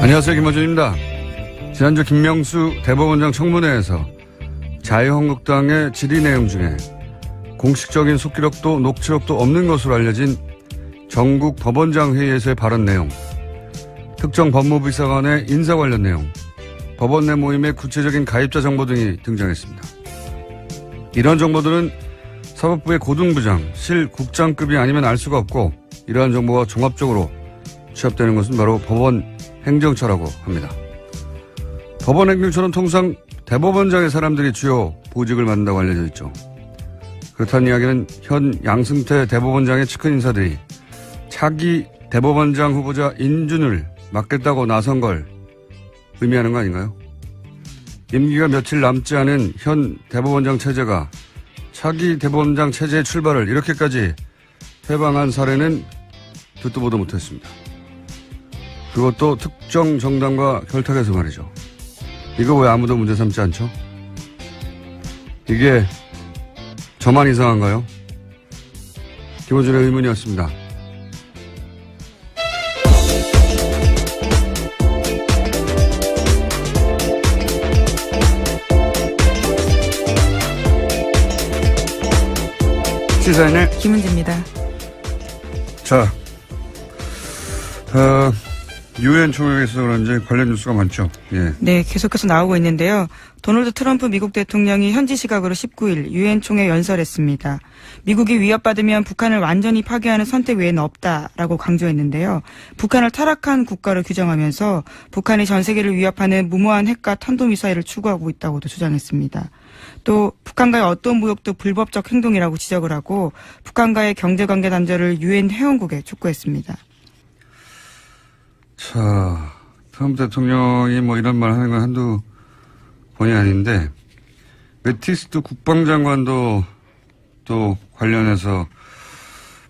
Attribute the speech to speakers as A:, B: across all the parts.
A: 안녕하세요. 김어준입니다. 지난주 김명수 대법원장 청문회에서 자유한국당의 질의 내용 중에 공식적인 속기록도 녹취록도 없는 것으로 알려진 전국 법원장 회의에서의 발언 내용, 특정 법무부비서관의 인사 관련 내용, 법원 내 모임의 구체적인 가입자 정보 등이 등장했습니다. 이런 정보들은 사법부의 고등부장, 실국장급이 아니면 알 수가 없고, 이러한 정보가 종합적으로 취합되는 것은 바로 법원 행정처라고 합니다. 법원 행정처는 통상 대법원장의 사람들이 주요 보직을 맡는다고 알려져 있죠. 그렇다는 이야기는 현 양승태 대법원장의 측근 인사들이 차기 대법원장 후보자 인준을 맡겠다고 나선 걸 의미하는 거 아닌가요? 임기가 며칠 남지 않은 현 대법원장 체제가 차기 대법원장 체제의 출발을 이렇게까지 회방한 사례는 듣도 보도 못했습니다. 그것도 특정 정당과 결탁해서 말이죠. 이거 왜 아무도 문제 삼지 않죠? 이게 저만 이상한가요? 김어준의 의문이었습니다. 시사인의
B: 김은지입니다.
A: 자, 유엔 총회에서 그런지 관련 뉴스가 많죠. 예.
B: 네, 계속해서 나오고 있는데요. 도널드 트럼프 미국 대통령이 현지 시각으로 19일 유엔 총회 연설했습니다. 미국이 위협받으면 북한을 완전히 파괴하는 선택 외에는 없다라고 강조했는데요. 북한을 타락한 국가로 규정하면서 북한이 전 세계를 위협하는 무모한 핵과 탄도미사일을 추구하고 있다고도 주장했습니다. 또 북한과의 어떤 무역도 불법적 행동이라고 지적을 하고 북한과의 경제관계 단절을 유엔 회원국에 촉구했습니다.
A: 자, 트럼프 대통령이 뭐 이런 말 하는 건 한두 번이 아닌데, 매티스 국방장관도 또 관련해서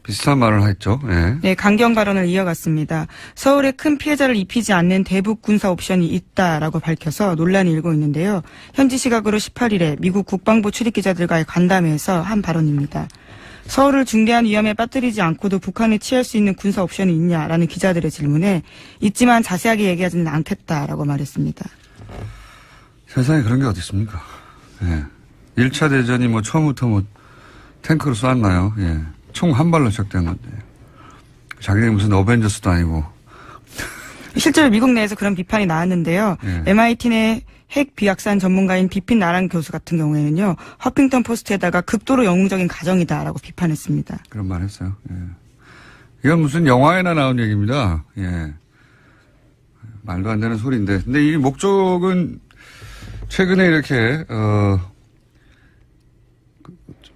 A: 비슷한 말을 했죠. 예.
B: 네, 강경 발언을 이어갔습니다. 서울에 큰 피해자를 입히지 않는 대북 군사 옵션이 있다라고 밝혀서 논란이 일고 있는데요. 현지 시각으로 18일에 미국 국방부 출입기자들과의 간담회에서 한 발언입니다. 서울을 중대한 위험에 빠뜨리지 않고도 북한에 취할 수 있는 군사 옵션이 있냐라는 기자들의 질문에 있지만 자세하게 얘기하지는 않겠다라고 말했습니다.
A: 세상에 그런 게 어디 있습니까? 예. 1차 대전이 뭐 처음부터 뭐 탱크로 쐈나요? 예. 총 한 발로 시작된 건데. 자기네 무슨 어벤져스도 아니고.
B: 실제로 미국 내에서 그런 비판이 나왔는데요.
A: 예.
B: MIT 내 핵 비확산 전문가인 비핀 나랑 교수 같은 경우에는요. 허핑턴 포스트에다가 극도로 영웅적인 가정이다라고 비판했습니다.
A: 그런 말 했어요. 예. 이건 무슨 영화에나 나온 얘기입니다. 예. 말도 안 되는 소리인데. 근데 이 목적은 최근에 이렇게,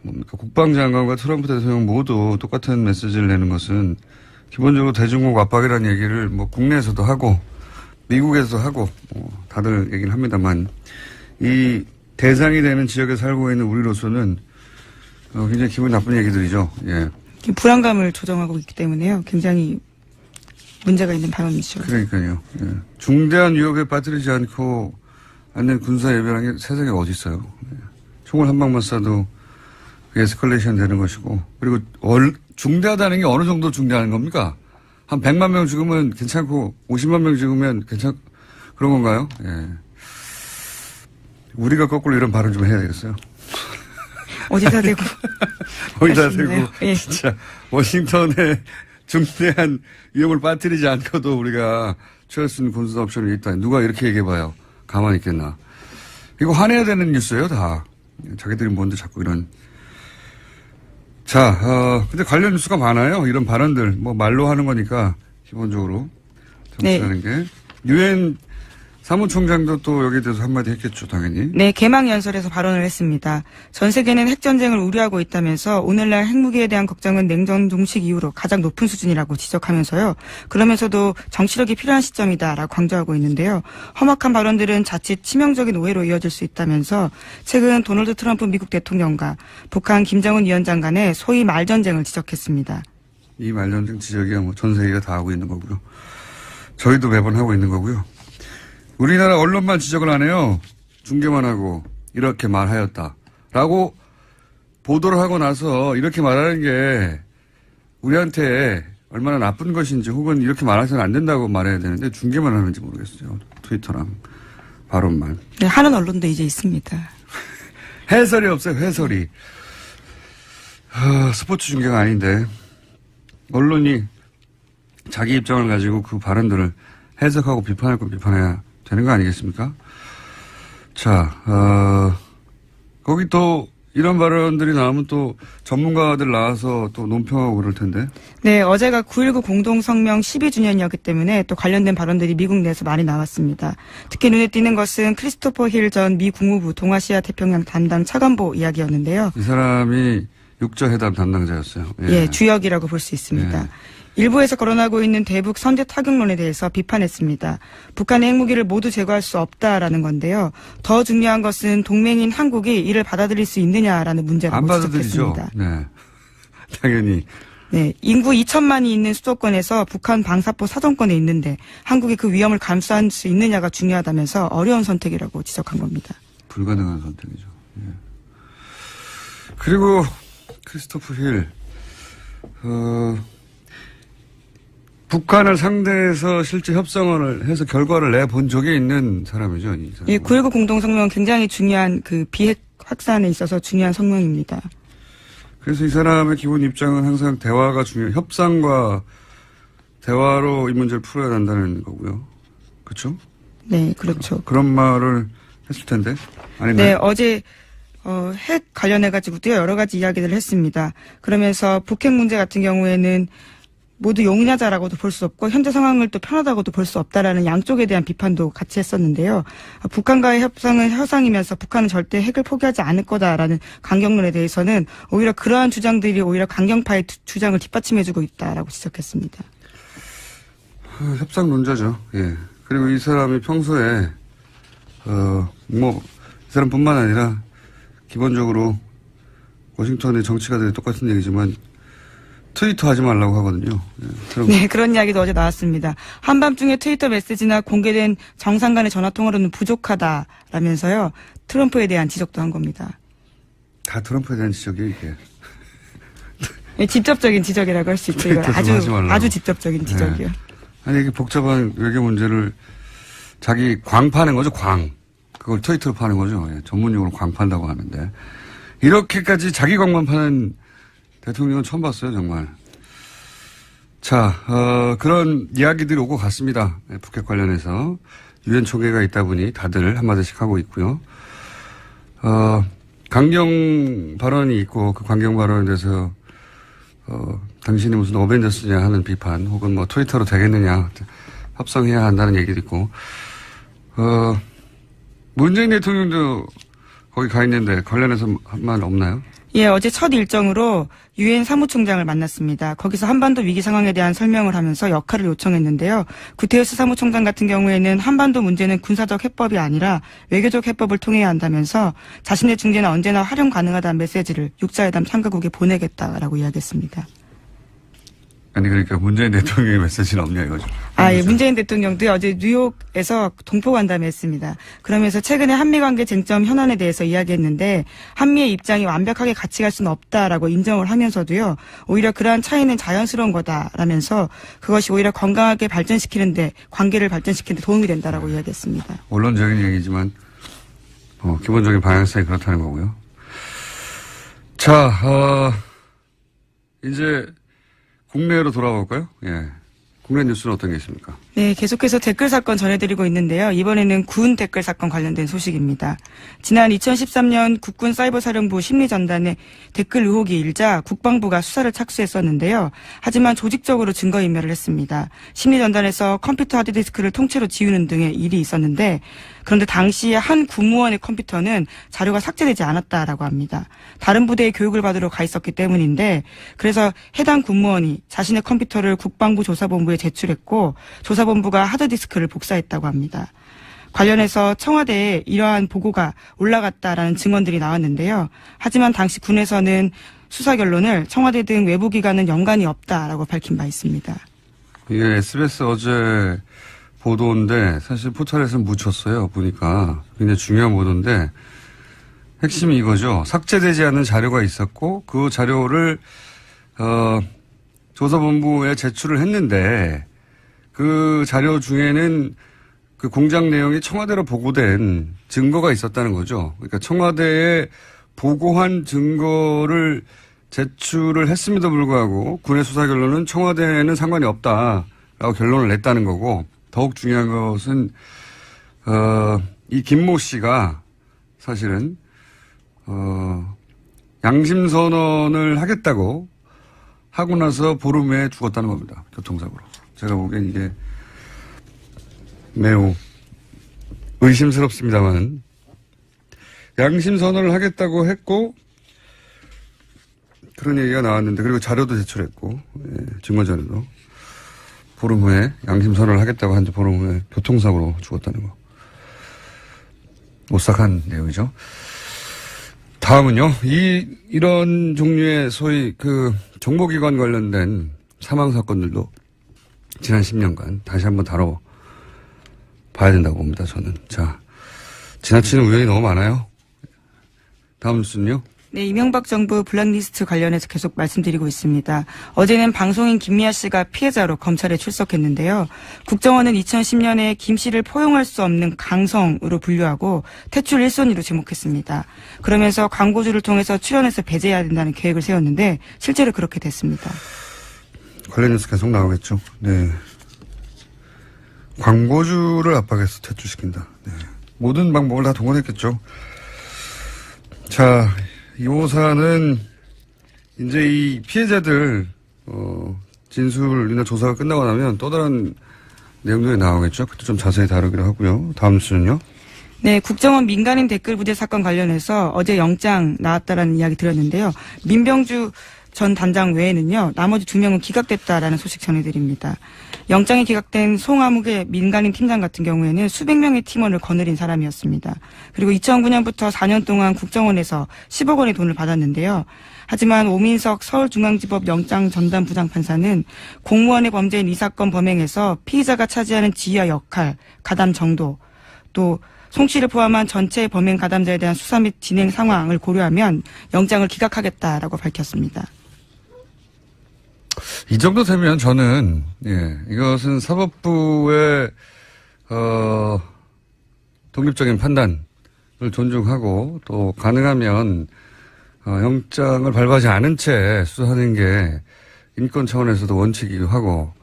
A: 뭡니까. 국방장관과 트럼프 대통령 모두 똑같은 메시지를 내는 것은 기본적으로 대중국 압박이라는 얘기를 뭐 국내에서도 하고 미국에서도 하고 다들 얘기를 합니다만 이 대상이 되는 지역에 살고 있는 우리로서는 굉장히 기분 나쁜 얘기들이죠. 예.
B: 불안감을 조정하고 있기 때문에요. 굉장히 문제가 있는 발언이죠.
A: 그러니까요. 예. 중대한 위협에 빠뜨리지 않고 않는 군사 예비라는 게 세상에 어디 있어요. 예. 총을 한 방만 쏴도 에스컬레이션 되는 것이고 그리고 중대하다는 게 어느 정도 중대한 겁니까? 한 100만 명 죽으면 괜찮고 50만 명 죽으면 그런 건가요? 예. 우리가 거꾸로 이런 발언 좀 해야 되겠어요.
B: 어디다 대고.
A: 어디다 대고.
B: 예.
A: 진짜 워싱턴에 중대한 위협을 빠뜨리지 않고도 우리가 취할 수 있는 군사 옵션이 있다. 누가 이렇게 얘기해봐요. 가만히 있겠나. 이거 화내야 되는 뉴스예요, 다. 자기들이 뭔데 자꾸 이런. 자, 근데 관련 뉴스가 많아요. 이런 발언들. 뭐 말로 하는 거니까 기본적으로. 정치하는 게. 유엔 사무총장도 또 여기에 대해서 한마디 했겠죠, 당연히.
B: 네, 개막 연설에서 발언을 했습니다. 전 세계는 핵전쟁을 우려하고 있다면서 오늘날 핵무기에 대한 걱정은 냉전 종식 이후로 가장 높은 수준이라고 지적하면서요. 그러면서도 정치력이 필요한 시점이다라고 강조하고 있는데요. 험악한 발언들은 자칫 치명적인 오해로 이어질 수 있다면서 최근 도널드 트럼프 미국 대통령과 북한 김정은 위원장 간의 소위 말전쟁을 지적했습니다.
A: 이 말전쟁 지적이야 뭐 전 세계가 다 하고 있는 거고요. 저희도 매번 하고 있는 거고요. 우리나라 언론만 지적을 안 해요. 중계만 하고 이렇게 말하였다. 라고 보도를 하고 나서 이렇게 말하는 게 우리한테 얼마나 나쁜 것인지 혹은 이렇게 말해서는 안 된다고 말해야 되는데 중계만 하는지 모르겠어요. 트위터랑 발언만.
B: 네, 하는 언론도 이제 있습니다.
A: 해설이 없어요. 해설이. 스포츠 중계가 아닌데 언론이 자기 입장을 가지고 그 발언들을 해석하고 비판할 건 비판해야 되는 거 아니겠습니까? 자, 거기 또 이런 발언들이 나오면 또 전문가들 나와서 또 논평하고 그럴 텐데.
B: 네, 어제가 9.19 공동성명 12주년이었기 때문에 또 관련된 발언들이 미국 내에서 많이 나왔습니다. 특히 눈에 띄는 것은 크리스토퍼 힐 전 미 국무부 동아시아 태평양 담당 차관보 이야기였는데요.
A: 이 사람이 육자회담 담당자였어요.
B: 예, 주역이라고 볼 수 있습니다.
A: 예.
B: 일부에서 거론하고 있는 대북 선제 타격론에 대해서 비판했습니다. 북한의 핵무기를 모두 제거할 수 없다라는 건데요. 더 중요한 것은 동맹인 한국이 이를 받아들일 수 있느냐라는 문제라고
A: 안 받아들이죠.
B: 지적했습니다.
A: 네. 당연히.
B: 네, 인구 2천만이 있는 수도권에서 북한 방사포 사정권에 있는데 한국이 그 위험을 감수할 수 있느냐가 중요하다면서 어려운 선택이라고 지적한 겁니다.
A: 불가능한 선택이죠. 예. 그리고 크리스토프 힐, 북한을 상대해서 실제 협상을 해서 결과를 내본 적이 있는 사람이죠. 이 사람은.
B: 예, 9.19 공동성명은 굉장히 중요한 그 비핵 확산에 있어서 중요한 성명입니다.
A: 그래서 이 사람의 기본 입장은 항상 대화가 중요해요. 협상과 대화로 이 문제를 풀어야 한다는 거고요. 그렇죠?
B: 네, 그렇죠.
A: 그런 말을 했을 텐데. 아닌가요?
B: 네, 어제 핵 관련해가지고도 여러 가지 이야기를 했습니다. 그러면서 북핵 문제 같은 경우에는 모두 용인하자라고도 볼 수 없고 현재 상황을 또 편하다고도 볼 수 없다라는 양쪽에 대한 비판도 같이 했었는데요. 북한과의 협상은 협상이면서 북한은 절대 핵을 포기하지 않을 거다라는 강경론에 대해서는 오히려 그러한 주장들이 오히려 강경파의 주장을 뒷받침해주고 있다라고 지적했습니다.
A: 협상론자죠. 예. 그리고 이 사람이 평소에 이 사람뿐만 아니라 기본적으로 워싱턴의 정치가들이 똑같은 얘기지만 트위터 하지 말라고 하거든요. 예,
B: 네, 그런 이야기도 어제 나왔습니다. 한밤중에 트위터 메시지나 공개된 정상 간의 전화통화로는 부족하다라면서요. 트럼프에 대한 지적도 한 겁니다.
A: 다 트럼프에 대한 지적이에요, 이게.
B: 네, 직접적인 지적이라고 할 수 있죠. 이건 아주 직접적인 지적이요.
A: 네. 아니, 이게 복잡한 외교 문제를 자기 광 파는 거죠, 광. 그걸 트위터로 파는 거죠. 예, 전문용어로 광 판다고 하는데. 이렇게까지 자기 광만 파는 대통령은 처음 봤어요, 정말. 자, 그런 이야기들이 오고 갔습니다. 네, 북핵 관련해서. 유엔 총회가 있다 보니 다들 한마디씩 하고 있고요. 강경 발언이 있고 그 강경 발언에 대해서, 당신이 무슨 어벤져스냐 하는 비판 혹은 뭐 트위터로 되겠느냐 협상해야 한다는 얘기도 있고, 문재인 대통령도 거기 가 있는데 관련해서 한 말 없나요?
B: 예, 어제 첫 일정으로 유엔 사무총장을 만났습니다. 거기서 한반도 위기 상황에 대한 설명을 하면서 역할을 요청했는데요. 구테우스 사무총장 같은 경우에는 한반도 문제는 군사적 해법이 아니라 외교적 해법을 통해야 한다면서 자신의 중재는 언제나 활용 가능하다는 메시지를 육자회담 참가국에 보내겠다라고 이야기했습니다.
A: 아니, 그러니까 문재인 대통령의 메시지는 없냐 이거죠.
B: 예, 문재인 대통령도 어제 뉴욕에서 동포간담회 했습니다. 그러면서 최근에 한미관계 쟁점 현안에 대해서 이야기했는데 한미의 입장이 완벽하게 같이 갈 수는 없다라고 인정을 하면서도요. 오히려 그러한 차이는 자연스러운 거다라면서 그것이 오히려 건강하게 발전시키는데 관계를 발전시키는 데 도움이 된다라고 이야기했습니다.
A: 원론적인 얘기지만 기본적인 방향성이 그렇다는 거고요. 자, 이제 국내로 돌아볼까요? 예. 국내 뉴스는 어떤 게 있습니까?
B: 네, 계속해서 댓글 사건 전해드리고 있는데요. 이번에는 군 댓글 사건 관련된 소식입니다. 지난 2013년 국군 사이버사령부 심리전단에 댓글 의혹이 일자 국방부가 수사를 착수했었는데요. 하지만 조직적으로 증거인멸을 했습니다. 심리전단에서 컴퓨터 하드디스크를 통째로 지우는 등의 일이 있었는데 그런데 당시에 한 군무원의 컴퓨터는 자료가 삭제되지 않았다라고 합니다. 다른 부대에 교육을 받으러 가 있었기 때문인데 그래서 해당 군무원이 자신의 컴퓨터를 국방부 조사본부에 제출했고 조사본부가 하드디스크를 복사했다고 합니다. 관련해서 청와대에 이러한 보고가 올라갔다라는 증언들이 나왔는데요. 하지만 당시 군에서는 수사 결론을 청와대 등 외부기관은 연관이 없다라고 밝힌 바 있습니다.
A: 이게 SBS 어제 보도인데 사실 포털에서는 묻혔어요. 보니까 굉장히 중요한 보도인데 핵심이 이거죠. 삭제되지 않은 자료가 있었고 그 자료를 조사본부에 제출을 했는데 그 자료 중에는 그 공장 내용이 청와대로 보고된 증거가 있었다는 거죠. 그러니까 청와대에 보고한 증거를 제출을 했음에도 불구하고 군의 수사 결론은 청와대는 상관이 없다라고 결론을 냈다는 거고, 더욱 중요한 것은 이 김모 씨가 사실은 양심 선언을 하겠다고 하고 나서 보름 후에 죽었다는 겁니다. 교통사고로. 제가 보기엔 이게 매우 의심스럽습니다만, 양심 선언을 하겠다고 했고 그런 얘기가 나왔는데, 그리고 자료도 제출했고, 증거 자료도, 보름 후에 양심 선언을 하겠다고 한 지 보름 후에 교통사고로 죽었다는 거. 오싹한 내용이죠. 다음은요, 이런 종류의 소위 그 정보기관 관련된 사망 사건들도 지난 10년간 다시 한번 다뤄봐야 된다고 봅니다, 저는. 자, 지나치는 우연이 너무 많아요. 다음 뉴스는요?
B: 네, 이명박 정부 블랙리스트 관련해서 계속 말씀드리고 있습니다. 어제는 방송인 김미아 씨가 피해자로 검찰에 출석했는데요. 국정원은 2010년에 김 씨를 포용할 수 없는 강성으로 분류하고 퇴출 1순위로 지목했습니다. 그러면서 광고주를 통해서 출연해서 배제해야 된다는 계획을 세웠는데 실제로 그렇게 됐습니다.
A: 관련 뉴스 계속 나오겠죠. 네. 광고주를 압박해서 퇴출시킨다. 네. 모든 방법을 다 동원했겠죠. 자, 이 사안은 이제 이 피해자들 진술이나 조사가 끝나고 나면 또 다른 내용들이 나오겠죠. 그때 좀 자세히 다루기로 하고요. 다음 뉴스는요?
B: 네, 국정원 민간인 댓글 부대 사건 관련해서 어제 영장 나왔다라는 이야기 드렸는데요. 민병주 전 단장 외에는요, 나머지 2명은 기각됐다라는 소식 전해드립니다. 영장이 기각된 송아묵의 민간인 팀장 같은 경우에는 수백 명의 팀원을 거느린 사람이었습니다. 그리고 2009년부터 4년 동안 국정원에서 10억 원의 돈을 받았는데요. 하지만 오민석 서울중앙지법 영장 전담 부장판사는 공무원의 범죄인 이 사건 범행에서 피의자가 차지하는 지위와 역할, 가담 정도, 또 송 씨를 포함한 전체 범행 가담자에 대한 수사 및 진행 상황을 고려하면 영장을 기각하겠다라고 밝혔습니다.
A: 이 정도 되면 저는, 이것은 사법부의, 독립적인 판단을 존중하고 또 가능하면, 영장을 발부하지 않은 채 수사하는 게 인권 차원에서도 원칙이기도 하고,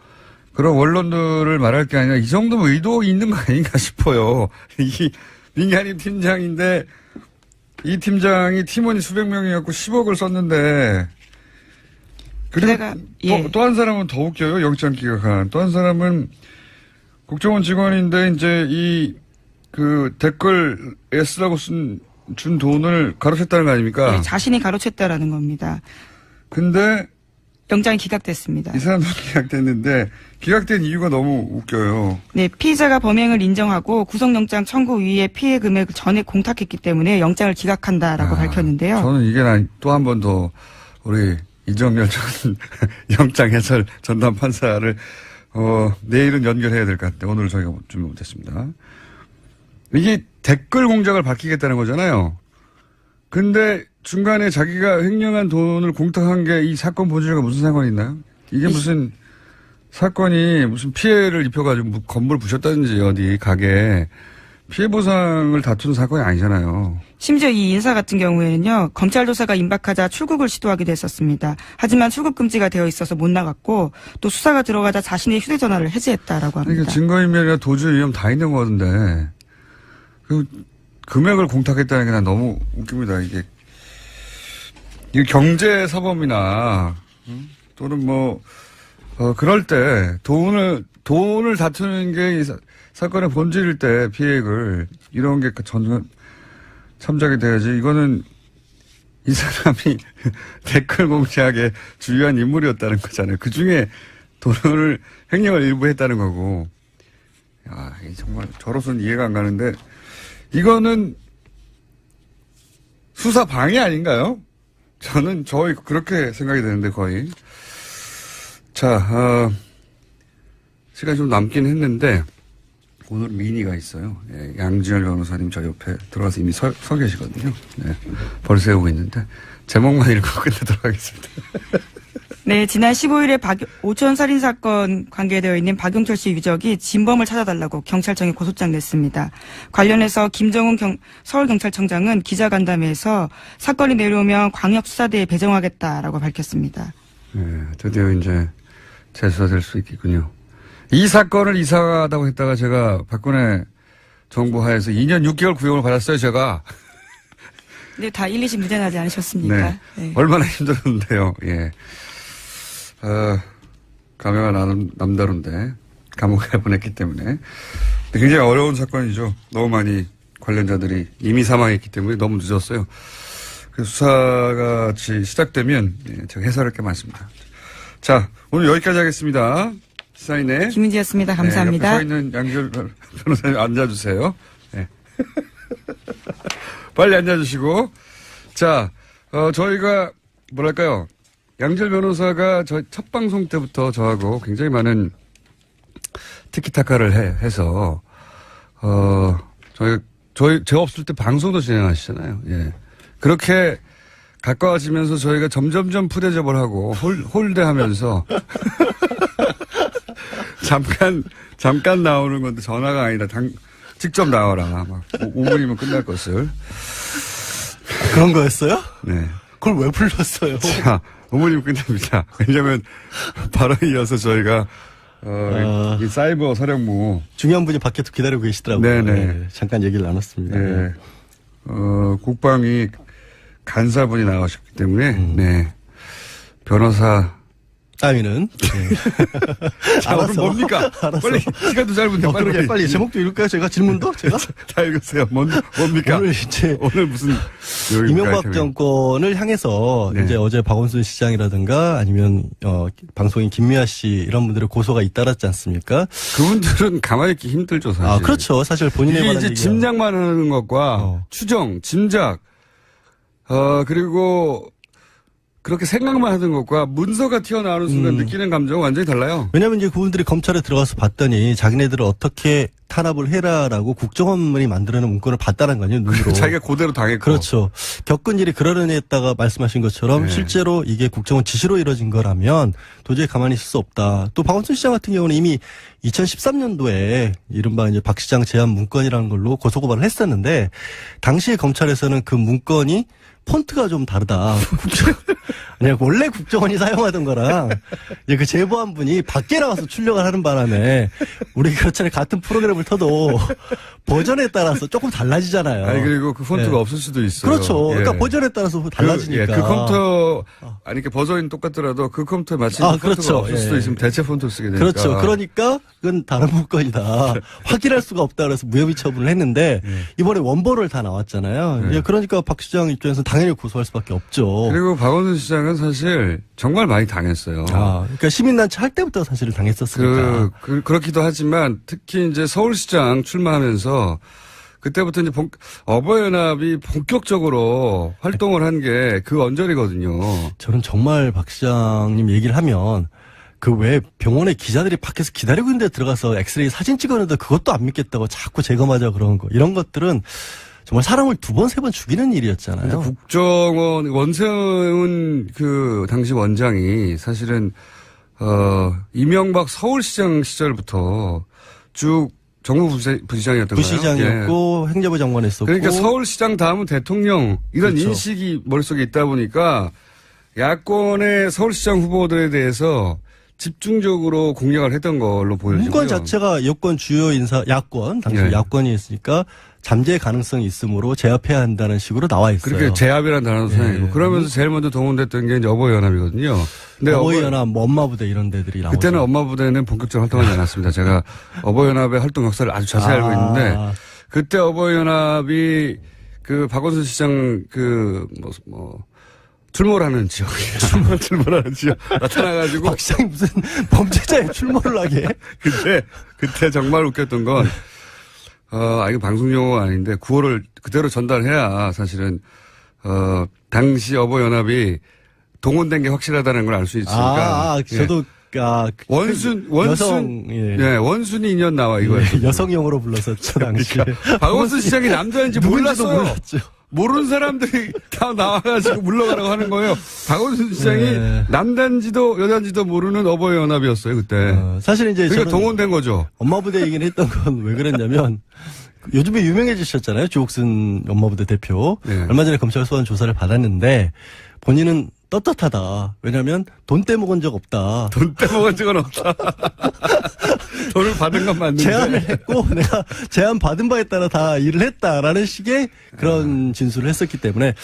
A: 그런 원론들을 말할 게 아니라 이 정도면 의도 있는 거 아닌가 싶어요. 이 민간인 팀장인데 이 팀장이 팀원이 수백 명이었고 10억을 썼는데, 그리고 또 한 사람은 더 웃겨요. 영장 기각한. 또 한 사람은 국정원 직원인데 이제 그 댓글 S라고 준 돈을 가로챘다는 거 아닙니까?
B: 네, 자신이 가로챘다라는 겁니다.
A: 근데
B: 영장이 기각됐습니다.
A: 이 사람도 기각됐는데 기각된 이유가 너무 웃겨요.
B: 네, 피의자가 범행을 인정하고 구속영장 청구 위에 피해 금액을 전액 공탁했기 때문에 영장을 기각한다라고 밝혔는데요.
A: 저는 이게 또 한 번 더 우리 이정열 전 영장 해설 전담 판사를 내일은 연결해야 될 것 같은데 오늘 저희가 준비 못했습니다. 이게 댓글 공작을 밝히겠다는 거잖아요. 근데 중간에 자기가 횡령한 돈을 공탁한 게 이 사건 본질과 무슨 상관이 있나요? 이게 무슨 사건이 무슨 피해를 입혀가지고 건물 부셨다든지 어디 가게 피해 보상을 다투는 사건이 아니잖아요.
B: 심지어 이 인사 같은 경우에는요, 검찰 조사가 임박하자 출국을 시도하기도 했었습니다. 하지만 출국 금지가 되어 있어서 못 나갔고, 또 수사가 들어가자 자신의 휴대전화를 해지했다라고 합니다.
A: 그러니까 증거인멸이나 도주 위험 다 있는 거던데, 그 금액을 공탁했다는 게 난 너무 웃깁니다. 이게 경제 사범이나 또는 그럴 때 돈을 다투는 게 사건의 본질일 때 피해액을 이런 게 참작이 돼야지. 이거는 이 사람이 댓글 공작에 주요한 인물이었다는 거잖아요. 그 중에 돈을 횡령을 일부 했다는 거고. 야, 정말 저로서는 이해가 안 가는데 이거는 수사 방해 아닌가요? 저는 그렇게 생각이 되는데 거의. 자, 시간이 좀 남긴 했는데 오늘 미니가 있어요. 예, 양지열 변호사님 저 옆에 들어가서 이미 서 계시거든요. 네, 벌 세우고 있는데 제목만 읽고 끝내도록 하겠습니다.
B: 네, 지난 15일에 오천 살인 사건 관계되어 있는 박용철 씨 유족이 진범을 찾아달라고 경찰청에 고소장 냈습니다. 관련해서 김정은 서울경찰청장은 기자간담회에서 사건이 내려오면 광역수사대에 배정하겠다라고 밝혔습니다.
A: 네, 드디어 이제 재수사될 수 있겠군요. 이 사건을 이사하다고 했다가 제가 박근혜 정부 하에서 2년 6개월 구형을 받았어요, 제가.
B: 네, 다 1, 2심 무죄나지 않으셨습니까?
A: 네.
B: 네.
A: 얼마나 힘들었는데요, 예. 감회가 남다른데, 감옥에 보냈기 때문에. 굉장히 어려운 사건이죠. 너무 많이 관련자들이 이미 사망했기 때문에 너무 늦었어요. 그 수사가 같이 시작되면, 예, 제가 해설할 게 많습니다. 자, 오늘 여기까지 하겠습니다. 시사인의
B: 김은지였습니다. 감사합니다.
A: 네, 옆에 서 있는 양절 변호사님 앉아주세요. 네. 빨리 앉아주시고. 자, 저희가 뭐랄까요. 양절 변호사가 저희 첫 방송 때부터 저하고 굉장히 많은 티키타카를 해서, 제가 없을 때 방송도 진행하시잖아요. 예. 그렇게 가까워지면서 저희가 점점점 푸대접을 하고 홀대하면서 잠깐 나오는 건데 전화가 아니라 직접 나와라. 막 5분이면 끝날 것을.
C: 그런 거였어요?
A: 네.
C: 그걸 왜 불렀어요?
A: 자, 5분이면 끝납니다. 왜냐면 바로 이어서 저희가 이 사이버 사령부
C: 중요한 분이 밖에서 기다리고 계시더라고요.
A: 네네.
C: 네, 잠깐 얘기를 나눴습니다.
A: 네. 국방위 간사분이 나오셨기 때문에 네. 변호사
C: 따위는. 네.
A: 자, 오늘 뭡니까?
C: 알았어.
A: 빨리 시간도 짧은데
C: 그러게 빨리 제목도 읽을까요? 제가 질문도 제가
A: 다 읽으세요. 뭡니까?
C: 오늘 이제
A: 오늘 무슨
C: 이명박 정권을 향해서
A: 네.
C: 이제 어제 박원순 시장이라든가 아니면 방송인 김미아 씨 이런 분들의 고소가 잇따랐지 않습니까?
A: 그분들은 가만히 있기 힘들죠, 사실.
C: 아 그렇죠. 사실 본인에
A: 이게
C: 관한
A: 이제
C: 얘기가.
A: 짐작만 하는 것과 추정, 짐작, 그리고 그렇게 생각만 하는 것과 문서가 튀어나오는 순간 느끼는 감정은 완전히 달라요.
C: 왜냐하면 이제 그분들이 검찰에 들어가서 봤더니 자기네들을 어떻게 탄압을 해라라고 국정원만이 만들어낸 문건을 봤다는 거 아니에요, 눈으로.
A: 자기가 그대로 당했고.
C: 그렇죠. 겪은 일이 그러려니했다가 말씀하신 것처럼
A: 네.
C: 실제로 이게 국정원 지시로 이뤄진 거라면 도저히 가만히 있을 수 없다. 또 박원순 시장 같은 경우는 이미 2013년도에 이른바 이제 박 시장 제안 문건이라는 걸로 고소고발을 했었는데 당시에 검찰에서는 그 문건이 폰트가 좀 다르다. 아니, 원래 국정원이 사용하던 거랑 이제 그 제보한 분이 밖에 나와서 출력을 하는 바람에 우리 그렇잖아요. 같은 프로그램을 터도 버전에 따라서 조금 달라지잖아요.
A: 아니, 그리고 그 폰트가
C: 예.
A: 없을 수도 있어요.
C: 그렇죠.
A: 예.
C: 그러니까 버전에 따라서 달라지니까.
A: 그 컴퓨터, 아니, 그 버전이 똑같더라도 그 컴퓨터에 맞추는 폰트가
C: 그렇죠.
A: 없을 수도
C: 예.
A: 있으면 대체 폰트를 쓰게 되니까.
C: 그렇죠. 그러니까 그건 다른 문건이다. 확인할 수가 없다 그래서 무혐의 처분을 했는데 이번에 원본을 다 나왔잖아요. 예, 그러니까 박 시장 입장에서는 당연히 고소할 수밖에 없죠.
A: 그리고 박원순 시장은 사실 정말 많이 당했어요.
C: 그러니까 시민단체 할 때부터 사실은 당했었으니까.
A: 그렇기도 하지만 특히 이제 서울시장 출마하면서 그때부터 이제 어버이연합이 본격적으로 활동을 한 게 그 언저리거든요.
C: 저는 정말 박 시장님 얘기를 하면 그 왜 병원에 기자들이 밖에서 기다리고 있는데 들어가서 엑스레이 사진 찍었는데 그것도 안 믿겠다고 자꾸 재검하자 그런 거. 이런 것들은 정말 사람을 2번, 3번 죽이는 일이었잖아요.
A: 국정원 원세훈 그 당시 원장이 사실은 이명박 서울시장 시절부터 쭉 정무부시장이었던 거예요.
C: 부시장이었고 예. 행정부 장관 했었고.
A: 그러니까 서울시장 다음은 대통령 이런
C: 그렇죠.
A: 인식이 머릿속에 있다 보니까 야권의 서울시장 후보들에 대해서 집중적으로 공략을 했던 걸로 보여지고요.
C: 문건 자체가 여권 주요 인사 야권 당시
A: 예.
C: 야권이 있으니까 잠재 가능성이 있으므로 제압해야 한다는 식으로 나와 있어요.
A: 그렇게 제압이라는 단어도 사용이고
C: 예.
A: 그러면서 제일 먼저 동원됐던 게 이제 어버이연합이거든요. 근데
C: 어버이연합, 뭐 엄마부대 이런 데들이 나오죠.
A: 그때는 엄마부대는 본격적으로 활동하지 않았습니다. 제가 어버이연합의 활동 역사를 아주 자세히 알고 있는데 그때 어버이연합이 그 박원순 시장 출몰하는 지역이에요. 출몰하는 지역 나타나가지고
C: 박 시장이 무슨 범죄자의 출몰을 하게.
A: 그때 정말 웃겼던 건 이거 방송 용어가 아닌데 구호를 그대로 전달해야 사실은 당시 어버이연합이 동원된 게 확실하다는 걸 알 수 있으니까.
C: 저도
A: 원순
C: 예.
A: 원순이 인연 나와 이거예요.
C: 여성용어로 불렀었죠 당시에.
A: 박원순 시장이 남자인지 몰랐어요. 모르는 사람들이 다 나와가지고 물러가라고 하는 거예요. 박원순 시장이
C: 네.
A: 남단지도 여단지도 모르는 어버이 연합이었어요 그때.
C: 사실 이제
A: 그러니까
C: 저는
A: 동원된 거죠.
C: 엄마부대 얘기를 했던 건 왜 그랬냐면 요즘에 유명해지셨잖아요. 주옥순 엄마부대 대표.
A: 네.
C: 얼마 전에 검찰 소환 조사를 받았는데 본인은 떳떳하다. 왜냐하면 돈 떼먹은 적 없다.
A: 돈 떼먹은 적은 없다. 돈을 받은 건 맞는데.
C: 제안을 했고 내가 제안 받은 바에 따라 다 일을 했다라는 식의 그런 진술을 했었기 때문에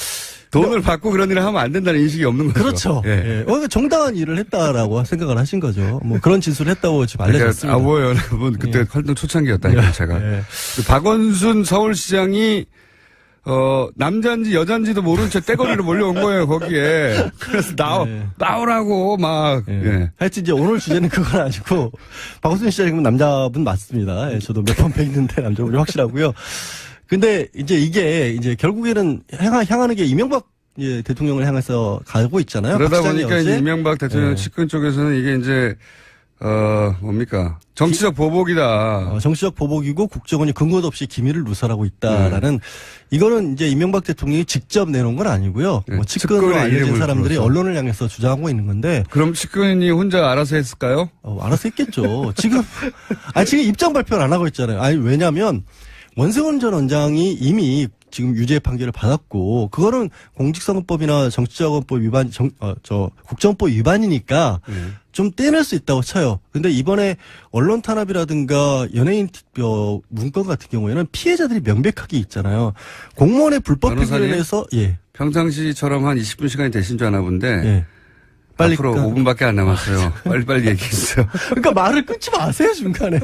A: 돈을 받고 그런 일을 하면 안 된다는 인식이 없는 거죠.
C: 그렇죠.
A: 예.
C: 예. 그러니까 정당한 일을 했다라고 생각을 하신 거죠. 뭐 그런 진술을 했다고 지금 알려졌습니다.
A: 아버이 연합은 그때
C: 예.
A: 활동 초창기였다니까 제가.
C: 예.
A: 그 박원순 서울시장이 남자인지 여자인지도 모르는 채 떼거리로 몰려온 거예요, 거기에. 그래서 나오라고 막, 예.
C: 하여튼 이제 오늘 주제는 그건 아니고, 박원순 시장님은 남자분 맞습니다. 예, 저도 몇 번 뵀는데 남자분이 확실하고요. 근데 이제 이게 이제 결국에는 향하는 게 이명박 대통령을 향해서 가고 있잖아요.
A: 그러다
C: 박 시장이
A: 보니까
C: 어제
A: 이제 이명박 대통령
C: 예.
A: 측근 쪽에서는 이게 이제, 뭡니까. 정치적 보복이다.
C: 정치적 보복이고 국정원이 근거도 없이 기밀을 누설하고 있다라는 이거는 이제 이명박 대통령이 직접 내놓은 건 아니고요.
A: 네,
C: 뭐 측근으로
A: 측근의
C: 알려진
A: 이름을
C: 사람들이
A: 불러서.
C: 언론을 향해서 주장하고 있는 건데
A: 그럼 측근이 혼자 알아서 했을까요?
C: 알아서 했겠죠. 지금 입장 발표를 안 하고 있잖아요. 아니 왜냐하면 원세훈 전 원장이 이미 지금 유죄 판결을 받았고 그거는 공직선거법이나 정치자금법 위반 국정법 위반이니까 좀 떼낼 수 있다고 쳐요. 근데 이번에 언론 탄압이라든가 연예인 문건 같은 경우에는 피해자들이 명백하게 있잖아요. 공무원의 불법
A: 변호사님?
C: 행위에서 예.
A: 평상시처럼 한 20분 시간이 되신 줄 아나 본데.
C: 예. 빨리
A: 앞으로 5분밖에 안 남았어요. 빨리빨리 얘기했어요.
C: 그러니까 말을 끊지 마세요 중간에.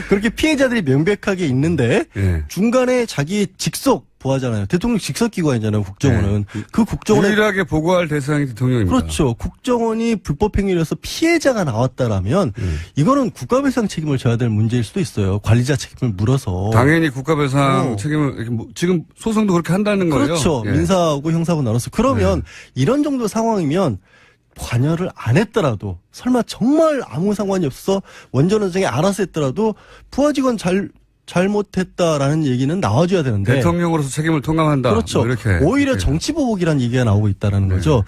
C: 그렇게 피해자들이 명백하게 있는데
A: 예.
C: 중간에 자기 직속 보하잖아요. 대통령 직속 기관이잖아요. 국정원은 그 국정원에
A: 유일하게 보고할 대상이 대통령입니다.
C: 그렇죠. 국정원이 불법 행위를 해서 피해자가 나왔다라면 이거는 국가배상 책임을 져야 될 문제일 수도 있어요. 관리자 책임을 물어서.
A: 당연히 국가배상 책임을 이렇게 지금 소송도 그렇게 한다는 거예요.
C: 그렇죠.
A: 예.
C: 민사하고 형사하고 나눠서 그러면 이런 정도 상황이면 관여를 안 했더라도 설마 정말 아무 상관이 없어 원전 원장이 알아서 했더라도 부하 직원 잘못했다라는 얘기는 나와줘야 되는데
A: 대통령으로서 책임을 통감한다.
C: 그렇죠.
A: 뭐 이렇게.
C: 오히려
A: 예.
C: 정치보복이라는 얘기가 나오고 있다는 거죠.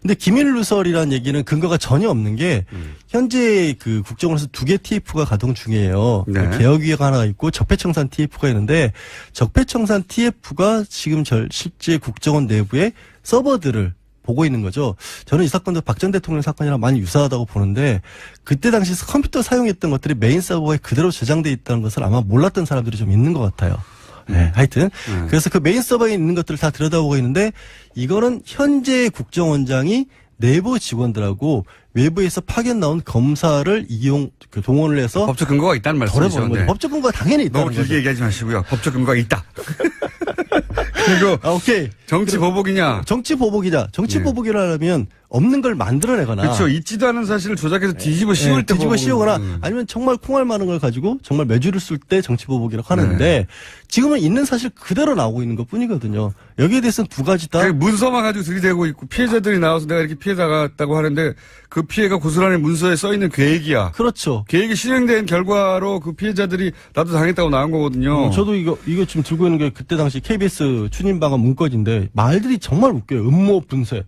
C: 근데 기밀누설이라는 얘기는 근거가 전혀 없는 게 현재 그 국정원에서 2개 TF가 가동 중이에요.
A: 네.
C: 개혁위가 하나 있고 적폐청산 TF가 있는데 적폐청산 TF가 지금 실제 국정원 내부의 서버들을 보고 있는 거죠. 저는 이 사건도 박 전 대통령 사건이랑 많이 유사하다고 보는데 그때 당시 컴퓨터 사용했던 것들이 메인 서버에 그대로 저장돼 있다는 것을 아마 몰랐던 사람들이 좀 있는 것 같아요. 네, 하여튼 그래서 그 메인 서버에 있는 것들을 다 들여다보고 있는데 이거는 현재 국정원장이 내부 직원들하고 외부에서 파견 나온 검사를 동원을 해서
A: 법적 근거가 있다는 말씀이죠.
C: 덜어보는 거죠. 법적 근거가 당연히 있다는
A: 너무 길게
C: 거죠.
A: 얘기하지 마시고요. 법적 근거가 있다. 그리고
C: 오케이.
A: 정치 보복이냐?
C: 정치 보복이다. 정치
A: 네.
C: 보복이라면 없는 걸 만들어내거나
A: 그렇죠. 있지도 않은 사실을 조작해서 뒤집어 씌울 때
C: 뒤집어
A: 보복은-
C: 씌우거나 아니면 정말 콩알 많은 걸 가지고 정말 매주를 쓸 때 정치 보복이라고 하는데 지금은 있는 사실 그대로 나오고 있는 것 뿐이거든요. 여기에 대해서는 두 가지 다
A: 그 문서만 가지고 들이대고 있고 피해자들이 나와서 내가 이렇게 피해 당했다고 하는데 그 피해가 고스란히 문서에 써 있는 계획이야.
C: 그렇죠.
A: 계획이 실행된 결과로 그 피해자들이 나도 당했다고 나온 거거든요.
C: 저도 이거 지금 들고 있는 게 그때 당시 KBS 추진방안 문건인데 말들이 정말 웃겨요. 음모 분쇄,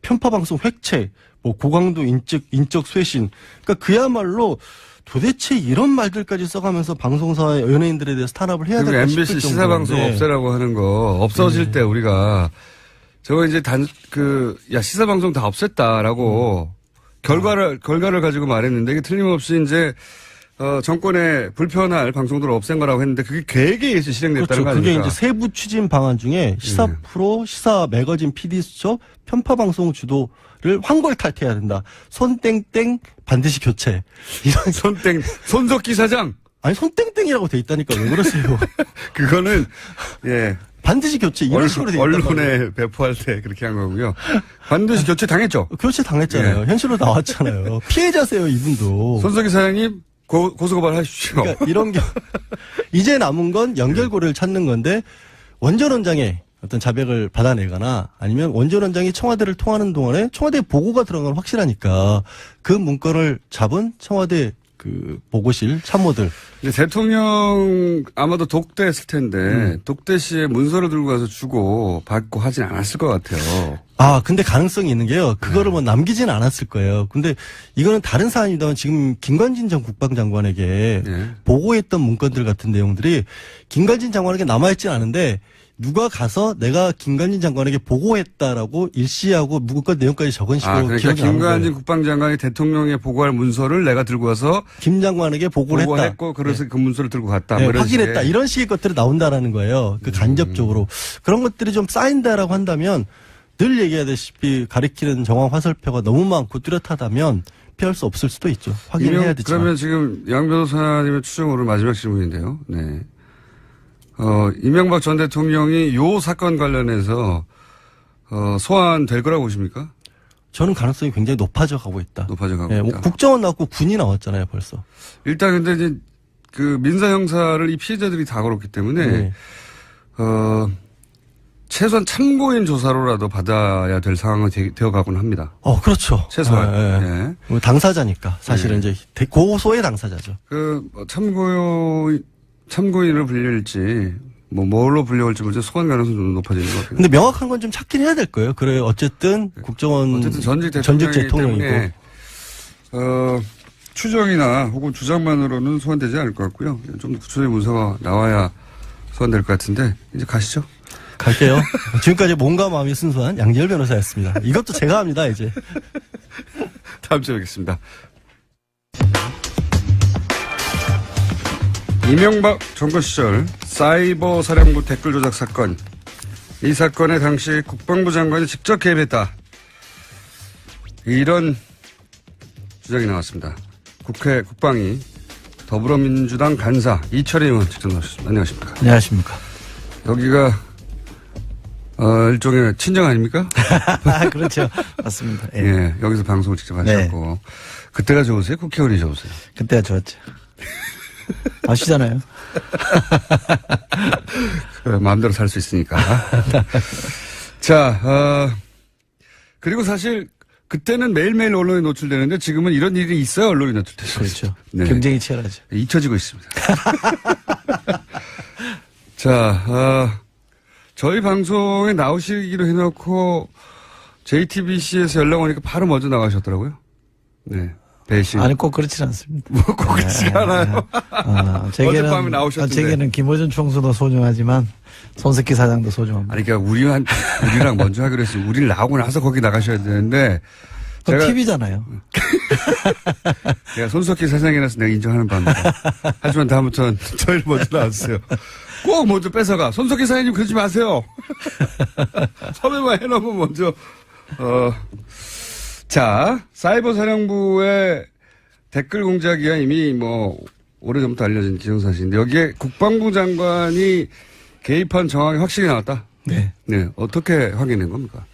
C: 편파 방송 획책, 뭐 고강도 인적 쇄신. 그러니까 그야말로 도대체 이런 말들까지 써가면서 방송사 연예인들에 대해서 탄압을 해야
A: 그리고
C: 될까 싶을
A: MBC
C: 정도인데.
A: 시사방송 없애라고 하는 거 없어질 때 우리가 저거 이제 시사방송 다 없앴다라고 결과를 가지고 말했는데 이게 틀림없이 이제 정권에 불편할 방송들을 없앤 거라고 했는데 그게 계획에 의해서 실행됐다는
C: 그렇죠.
A: 거
C: 그게
A: 아닙니까?
C: 이제 세부 추진 방안 중에 시사 프로, 시사 매거진 PD 수첩, 편파 방송 주도를 황골 탈퇴해야 된다. 손땡땡 반드시 교체. 이런
A: 손석기 사장.
C: 아니 손땡땡이라고 돼 있다니까 왜 그러세요?
A: 그거는
C: 반드시 교체 이런 식으로 돼 있단 말이에요.
A: 언론에 배포할 때 그렇게 한 거고요. 반드시 교체 당했죠.
C: 교체 당했잖아요. 현실로 나왔잖아요. 피해자세요 이분도.
A: 손석기 사장님 고소고발 하십시오.
C: 그러니까 이런 게 이제 남은 건 연결고리를 찾는 건데 원전 원장의 어떤 자백을 받아내거나 아니면 원전 원장이 청와대를 통하는 동안에 청와대 보고가 들어간 건 확실하니까 그 문건을 잡은 청와대 그 보고실 참모들.
A: 근데 대통령 아마도 독대했을 텐데 독대 시에 문서를 들고 가서 주고 받고 하진 않았을 것 같아요.
C: 아, 근데 가능성이 있는 게요. 그거를 뭐 남기진 않았을 거예요. 근데 이거는 다른 사안입니다만 지금 김관진 전 국방장관에게
A: 네.
C: 보고했던 문건들 같은 내용들이 김관진 장관에게 남아있진 않은데 누가 가서 내가 김관진 장관에게 보고했다라고 일시하고 문건 내용까지 적은 식으로
A: 그러니까
C: 기억이 나는 거예요.
A: 김관진 국방장관이 대통령에 보고할 문서를 내가 들고 가서
C: 김 장관에게 보고를 했다.
A: 보고했고 그래서 그 문서를 들고 갔다.
C: 네,
A: 뭐 이런
C: 확인했다.
A: 식의.
C: 이런 식의 것들이 나온다라는 거예요. 그 간접적으로. 그런 것들이 좀 쌓인다라고 한다면 늘 얘기하다시피 가리키는 정황 화살표가 너무 많고 뚜렷하다면 피할 수 없을 수도 있죠. 확인해야 되죠.
A: 그러면 지금 양 변호사님의 추정으로 마지막 질문인데요. 네. 이명박 전 대통령이 요 사건 관련해서 소환될 거라고 보십니까?
C: 저는 가능성이 굉장히 높아져 가고 있다.
A: 높아져 가고
C: 예,
A: 있다.
C: 국정원 나왔고 군이 나왔잖아요, 벌써.
A: 일단 근데 이제 그 민사 형사를 이 피해자들이 다 걸었기 때문에
C: 네.
A: 최소한 참고인 조사로라도 받아야 될 상황이 되어 가곤 합니다.
C: 그렇죠.
A: 최소한.
C: 예,
A: 예.
C: 뭐 당사자니까 사실은 이제 고소의 당사자죠.
A: 참고인을 불릴지 뭘로 불려올지 문제 소환 가능성이 좀 높아지는 것 같아요.
C: 근데 명확한 건 좀 찾긴 해야 될 거예요. 그래 어쨌든 국정원
A: 어쨌든 전직
C: 대통령이고
A: 때문에 추정이나 혹은 주장만으로는 소환되지 않을 것 같고요. 좀 구체적인 문서가 나와야 소환될 것 같은데 이제 가시죠.
C: 갈게요. 지금까지 몸과 마음이 순수한 양지열 변호사였습니다. 이것도 제가 합니다, 이제.
A: 다음 주에 뵙겠습니다. 이명박 정권 시절 사이버 사령부 댓글 조작 사건. 이 사건에 당시 국방부 장관이 직접 개입했다. 이런 주장이 나왔습니다. 국회 국방위 더불어민주당 간사 이철희 의원 직접 나오셨습니다. 안녕하십니까.
D: 안녕하십니까.
A: 여기가 일종의 친정 아닙니까?
D: 그렇죠. 맞습니다. 예.
A: 예, 여기서 방송을 직접 하셨고. 그때가 좋으세요? 국회의원이 좋으세요?
D: 그때가 좋았죠. 아시잖아요.
A: 마음대로 살 수 있으니까. 자, 그리고 사실 그때는 매일매일 언론에 노출되는데 지금은 이런 일이 있어야 언론에 노출되죠.
D: 그렇죠.
A: 네.
D: 경쟁이 치열하죠.
A: 잊혀지고 있습니다. 자, 저희 방송에 나오시기로 해놓고 JTBC에서 연락 오니까 바로 먼저 나가셨더라고요. 네. 배신.
D: 아니, 꼭 그렇진 않습니다.
A: 꼭 그렇지 않아요. 어젯밤에 나오셨는데.
D: 제게는 김호준 총수도 소중하지만 손석희 사장도 소중합니다.
A: 아니, 그러니까 우리랑 먼저 하기로 했어요. 우리를 나오고 나서 거기 나가셔야 되는데.
D: 제가 TV잖아요.
A: 내가 손석희 사장이라서 내가 인정하는 바입니다. 하지만 다음부터는 저희를 먼저 나왔어요. 꼭 먼저 뺏어가. 손석희 사장님 그러지 마세요. 섭외만 해놓으면 먼저. 자, 사이버 사령부의 댓글 공작이야 이미 오래전부터 알려진 기정사실인데 여기에 국방부 장관이 개입한 정황이 확실히 나왔다.
D: 네.
A: 네. 어떻게 확인된 겁니까?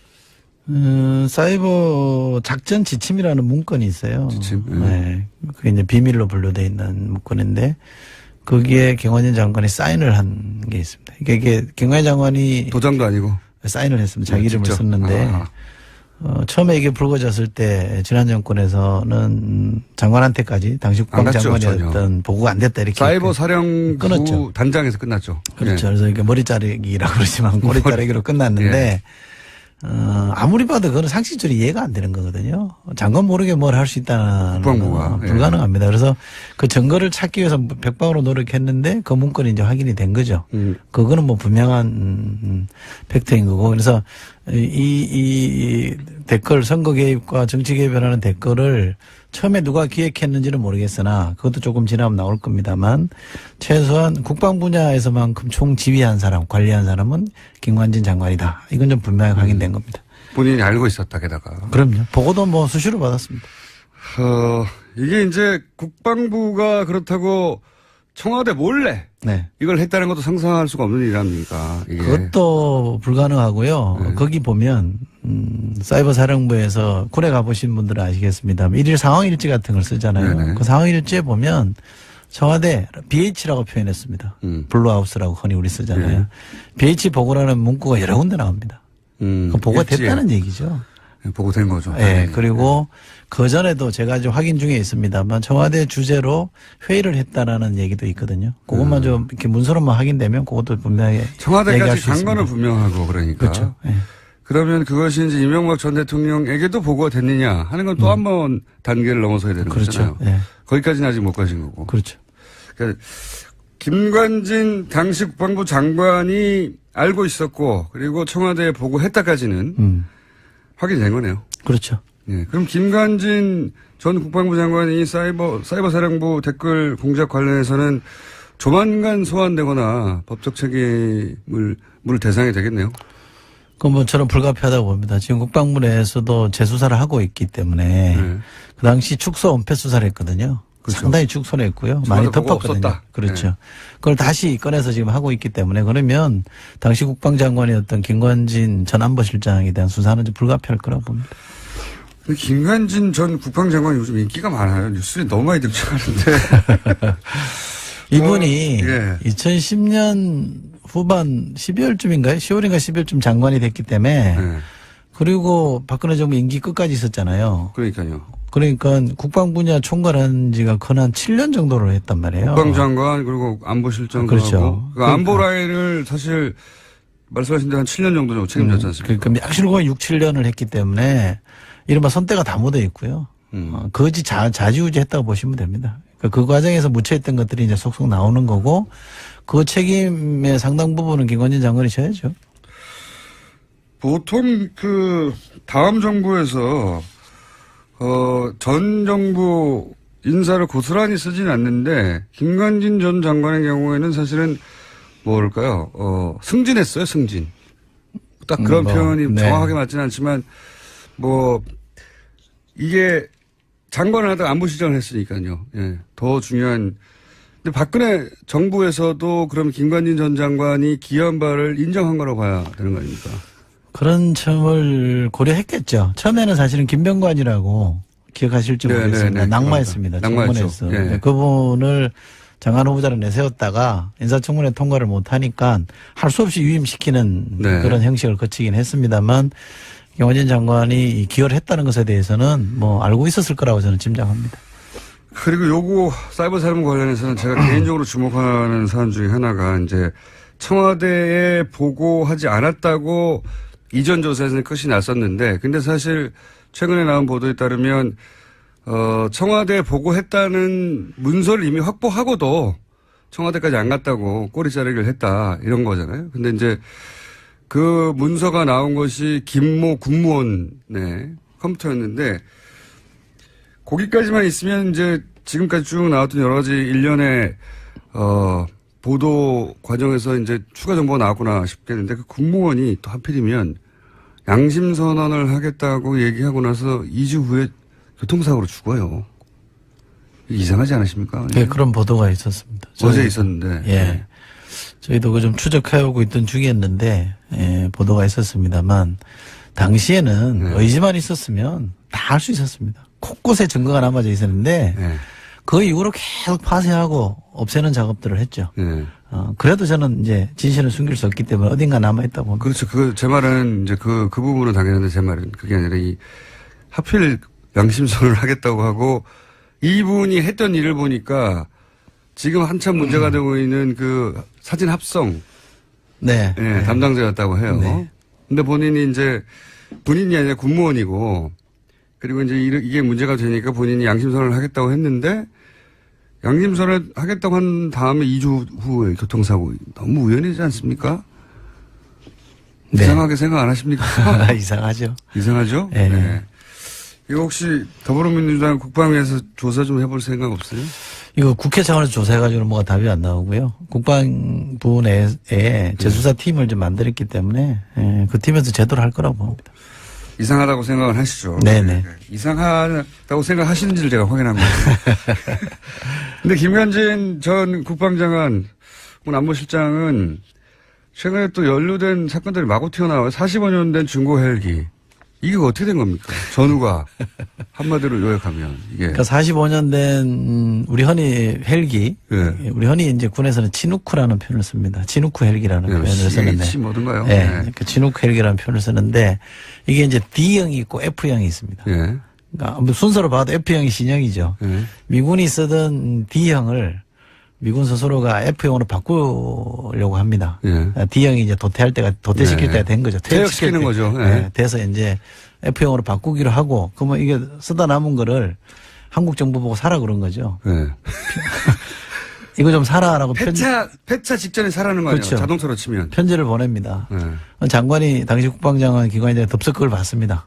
D: 사이버 작전 지침이라는 문건이 있어요.
A: 지침?
D: 네. 그게 이제 비밀로 분류되어 있는 문건인데 거기에 경관진 장관이 사인을 한 게 있습니다. 이게 경관진 장관이
A: 도장도 아니고
D: 사인을 했습니다. 자기 이름을
A: 직접?
D: 썼는데 처음에 이게 불거졌을 때 지난 정권에서는 장관한테까지 당시 국방장관이었던 보고가 안 됐다 이렇게
A: 사이버 사령부
D: 끊었죠.
A: 단장에서 끝났죠.
D: 그렇죠.
A: 네.
D: 그래서 이게 머리 자르기라고 그러지만 꼬리 자르기로 끝났는데 아무리 봐도 그건 상식적으로 이해가 안 되는 거거든요. 장관 모르게 뭘 할 수 있다는
A: 국방부가
D: 불가능합니다. 그래서 그 증거를 찾기 위해서 백방으로 노력했는데 그 문건이 이제 확인이 된 거죠. 그거는 분명한 팩트인 거고 그래서 이 댓글 선거 개입과 정치 개입을 하는 댓글을 처음에 누가 기획했는지는 모르겠으나 그것도 조금 지나면 나올 겁니다만 최소한 국방 분야에서만큼 총지휘한 사람, 관리한 사람은 김관진 장관이다. 이건 좀 분명히 확인된 겁니다.
A: 본인이 알고 있었다 게다가.
D: 그럼요. 보고도 수시로 받았습니다.
A: 이게 이제 국방부가 그렇다고 청와대 몰래
D: 네.
A: 이걸 했다는 것도 상상할 수가 없는 일 아닙니까? 이게.
D: 그것도 불가능하고요.
A: 네.
D: 거기 보면 사이버 사령부에서 군에 가보신 분들은 아시겠습니다만 일일 상황일지 같은 걸 쓰잖아요.
A: 네네.
D: 그 상황일지에 보면 청와대 BH라고 표현했습니다. 블루하우스라고 흔히 우리 쓰잖아요.
A: 네.
D: BH 보고라는 문구가 여러 군데 나옵니다. 그 보고가
A: 일지에.
D: 됐다는 얘기죠.
A: 보고된 거죠.
D: 예. 그리고 그 전에도 제가 아직 확인 중에 있습니다만 청와대 주재로 회의를 했다라는 얘기도 있거든요. 그것만 좀 이렇게 문서로만 확인되면 그것도 분명히 얘기할
A: 청와대까지
D: 수
A: 간
D: 있습니다.
A: 거는 분명하고 그러니까.
D: 그렇죠. 예.
A: 그러면 그것이 이제 이명박 전 대통령에게도 보고가 됐느냐 하는 건 또 한 번 단계를 넘어서야 되는
D: 그렇죠.
A: 거잖아요.
D: 예.
A: 거기까지는 아직 못 가신 거고.
D: 그렇죠.
A: 그러니까 김관진 당시 국방부 장관이 알고 있었고 그리고 청와대에 보고했다까지는 확인된 거네요.
D: 그렇죠.
A: 예. 그럼 김관진 전 국방부 장관이 사이버 사령부 댓글 공작 관련해서는 조만간 소환되거나 법적 책임을 물 대상이 되겠네요.
D: 그 뭐 저는 불가피하다고 봅니다. 지금 국방부 내에서도 재수사를 하고 있기 때문에 그 당시 축소 은폐 수사를 했거든요.
A: 그렇죠.
D: 상당히 축소를 했고요. 많이
A: 보고가
D: 덮었거든요.
A: 없었다.
D: 그렇죠. 그걸 다시 꺼내서 지금 하고 있기 때문에 그러면 당시 국방장관이었던 김관진 전 안보실장에 대한 수사는 좀 불가피할 거라고 봅니다.
A: 김관진 전 국방장관이 요즘 인기가 많아요. 뉴스에 너무 많이 등장하는데.
D: 이분이
A: 예.
D: 2010년 후반 12월쯤인가요? 10월인가 12월쯤 장관이 됐기 때문에
A: 네.
D: 그리고 박근혜 정부 임기 끝까지 있었잖아요.
A: 그러니까요.
D: 그러니까 국방 분야 총괄한 지가 거의 한 7년 정도를 했단 말이에요.
A: 국방장관 그리고 안보실장도
D: 그렇죠.
A: 하고 그러니까 안보 라인을 사실 말씀하신 대로 한 7년 정도 책임졌지 않습니까?
D: 그러니까 약실고 6, 7년을 했기 때문에 이른바 선대가 다 묻어 있고요. 거지 자지우지 했다고 보시면 됩니다. 그러니까 그 과정에서 묻혀있던 것들이 이제 속속 나오는 거고 그 책임의 상당 부분은 김관진 장관이 져야죠.
A: 보통 그 다음 정부에서 전 정부 인사를 고스란히 쓰진 않는데 김관진 전 장관의 경우에는 사실은 뭐랄까요? 승진했어요, 승진. 딱 그런 표현이
D: 네.
A: 정확하게 맞지는 않지만 뭐 이게 장관을 하다가 안보실장을 했으니까요. 예. 더 중요한. 근데 박근혜 정부에서도 그럼 김관진 전 장관이 기여한 바를 인정한 거라고 봐야 되는 거 아닙니까?
D: 그런 점을 고려했겠죠. 처음에는 사실은 김병관이라고 기억하실지 모르겠습니다. 낙마했습니다.
A: 낙마했죠.
D: 청문회에서.
A: 예.
D: 네, 그분을 장관 후보자로 내세웠다가 인사청문회 통과를 못하니까 할 수 없이 유임시키는
A: 네.
D: 그런 형식을 거치긴 했습니다만 김관진 장관이 기여를 했다는 것에 대해서는 뭐 알고 있었을 거라고 저는 짐작합니다.
A: 그리고 요거 사이버 사령부 관련해서는 제가 개인적으로 주목하는 사안 중에 하나가 이제 청와대에 보고하지 않았다고 이전 조사에서는 끝이 났었는데 근데 사실 최근에 나온 보도에 따르면 청와대에 보고했다는 문서를 이미 확보하고도 청와대까지 안 갔다고 꼬리 자르기를 했다 이런 거잖아요. 근데 이제 그 문서가 나온 것이 김모 국무원의 컴퓨터였는데 거기까지만 있으면 이제 지금까지 쭉 나왔던 여러 가지 일련의 보도 과정에서 이제 추가 정보가 나왔구나 싶겠는데 그 국무원이 또 하필이면 양심 선언을 하겠다고 얘기하고 나서 2주 후에 교통사고로 죽어요. 이상하지 않으십니까?
D: 네, 그런 보도가 있었습니다.
A: 어제 있었는데.
D: 예. 저희도 그 좀 추적해오고 있던 중이었는데, 예, 보도가 있었습니다만, 당시에는
A: 네.
D: 의지만 있었으면 다 할 수 있었습니다. 곳곳에 증거가 남아져 있었는데,
A: 네.
D: 그 이후로 계속 파쇄하고 없애는 작업들을 했죠.
A: 네.
D: 그래도 저는 이제 진실은 숨길 수 없기 때문에 어딘가 남아있다고 봅니다.
A: 그렇죠. 제 말은 이제 그 부분은 당연한데 제 말은 그게 아니라 하필 양심선언을 하겠다고 하고 이분이 했던 일을 보니까 지금 한참 문제가 되고 있는 그 사진 합성.
D: 네.
A: 네, 담당자였다고 해요.
D: 네.
A: 근데 본인이 이제 본인이 아니라 군무원이고 그리고 이제 이게 문제가 되니까 본인이 양심선언을 하겠다고 했는데 양심선언을 하겠다고 한 다음에 2주 후에 교통사고 너무 우연이지 않습니까?
D: 네.
A: 이상하게 생각 안 하십니까?
D: 이상하죠.
A: 이상하죠?
D: 네.
A: 네. 이거 혹시 더불어민주당 국방위에서 조사 좀 해볼 생각 없어요?
D: 이거 국회 차원에서 조사해가지고는 뭐가 답이 안 나오고요. 국방부 내에 재수사 팀을 좀 만들었기 때문에 예, 그 팀에서 제대로 할 거라고 봅니다.
A: 이상하다고 생각을 하시죠?
D: 네네.
A: 이상하다고 생각하시는지를 제가 확인한 거예요. 근데 김관진 전 국방장관, 안보실장은 최근에 또 연루된 사건들이 마구 튀어나와요. 45년 된 중고 헬기. 이게 어떻게 된 겁니까? 전후가 한마디로 요약하면 이게.
D: 그러니까 45년 된 우리 흔히 헬기,
A: 예.
D: 우리 흔히 이제 군에서는 지누크라는 표현을 씁니다. 지누크 헬기라는 표현을 쓰는데,
A: CH 뭐든가요?
D: 예,
A: 네.
D: 그 지누크 헬기라는 표현을 쓰는데 이게 이제 D형이 있고 F형이 있습니다.
A: 예.
D: 그러니까 뭐 순서로 봐도 F형이 신형이죠.
A: 예.
D: 미군이 쓰던 D형을 미군 스스로가 F형으로 바꾸려고 합니다.
A: 예.
D: D형이 이제 도태할 때가 도태시킬
A: 네.
D: 때가 된 거죠.
A: 퇴역시키는 거죠. 예.
D: 네. 돼서 이제 F형으로 바꾸기로 하고 그러면 이게 쓰다 남은 거를 한국 정부 보고 사라 그런 거죠.
A: 예.
D: 이거 좀 사라라고
A: 폐차 직전에 사라는 거 아니에요?
D: 그렇죠.
A: 자동차로 치면.
D: 편지를 보냅니다.
A: 예.
D: 장관이 당시 국방장관 기관장이 덥석 그걸 받습니다.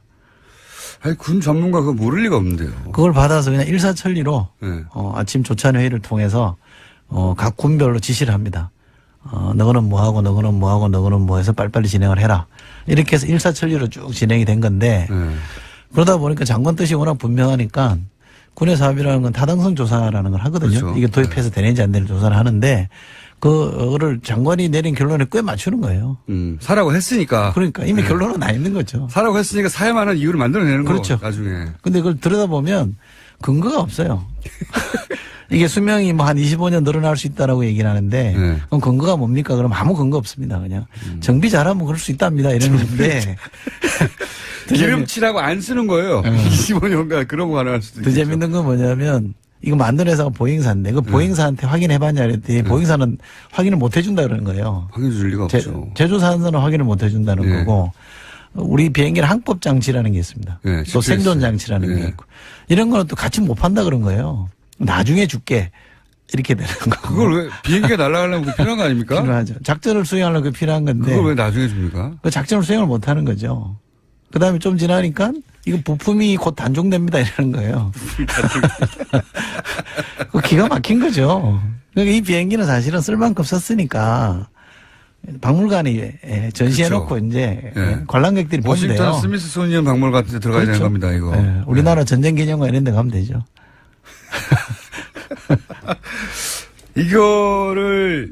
A: 아니, 군 전문가 그거 모를 리가 없는데요.
D: 그걸 받아서 그냥 일사천리로
A: 예.
D: 아침 조찬 회의를 통해서 각 군별로 지시를 합니다. 너거는 뭐하고 너거는 뭐하고 너거는 뭐해서 빨리빨리 진행을 해라. 이렇게 해서 일사천리로 쭉 진행이 된 건데
A: 예.
D: 그러다 보니까 장관 뜻이 워낙 분명하니까 군의 사업이라는 건 타당성 조사라는 걸 하거든요.
A: 그렇죠.
D: 이게 도입해서 되는지 안 되는지 조사를 하는데 그거를 장관이 내린 결론에 꽤 맞추는 거예요.
A: 사라고 했으니까.
D: 그러니까 이미 결론은 나 있는 거죠.
A: 사라고 했으니까 사야만 한 이유를 만들어내는
D: 그렇죠.
A: 거 나중에.
D: 근데 그걸 들여다보면 근거가 없어요. 이게 수명이 뭐 한 25년 늘어날 수 있다라고 얘기를 하는데
A: 네.
D: 그럼 근거가 뭡니까? 그럼 아무 근거 없습니다. 그냥 정비 잘하면 그럴 수 있답니다. 이러는데
A: 기름칠하고 안 쓰는 거예요. 25년간 그런 거 가능할 수도
D: 더
A: 있죠.
D: 재밌는 건 뭐냐면 이거 만든 회사가 보잉사인데 그 보잉사한테 확인해봤냐 그랬더니 보잉사는 확인을 못 해준다 그러는 거예요.
A: 확인해 줄 리가 없죠.
D: 제조사는 확인을 못 해준다는
A: 예.
D: 거고 우리 비행기는 항법 장치라는 게 있습니다.
A: 예,
D: 또
A: GPS.
D: 생존 장치라는
A: 예.
D: 게 있고 이런 거는 또 같이 못 판다 그런 거예요. 나중에 줄게 이렇게 되는 거.
A: 그걸 왜 비행기가 날아가려면 그게 필요한 거 아닙니까?
D: 필요하죠. 작전을 수행하려면 그게 필요한 건데
A: 그걸 왜 나중에 줍니까?
D: 그 작전을 수행을 못 하는 거죠. 그 다음에 좀 지나니까 이거 부품이 곧 단종됩니다 이러는 거예요. 그 기가 막힌 거죠. 그러니까 이 비행기는 사실은 쓸 만큼 썼으니까 박물관에 전시해놓고
A: 그렇죠.
D: 이제
A: 예.
D: 관람객들이 보면 돼요.
A: 워싱턴 스미스소니언 박물관 같은 데 들어가야 되는
D: 그렇죠.
A: 겁니다, 이거.
D: 예. 우리나라 전쟁기념관 이런 데 가면 되죠.
A: 이거를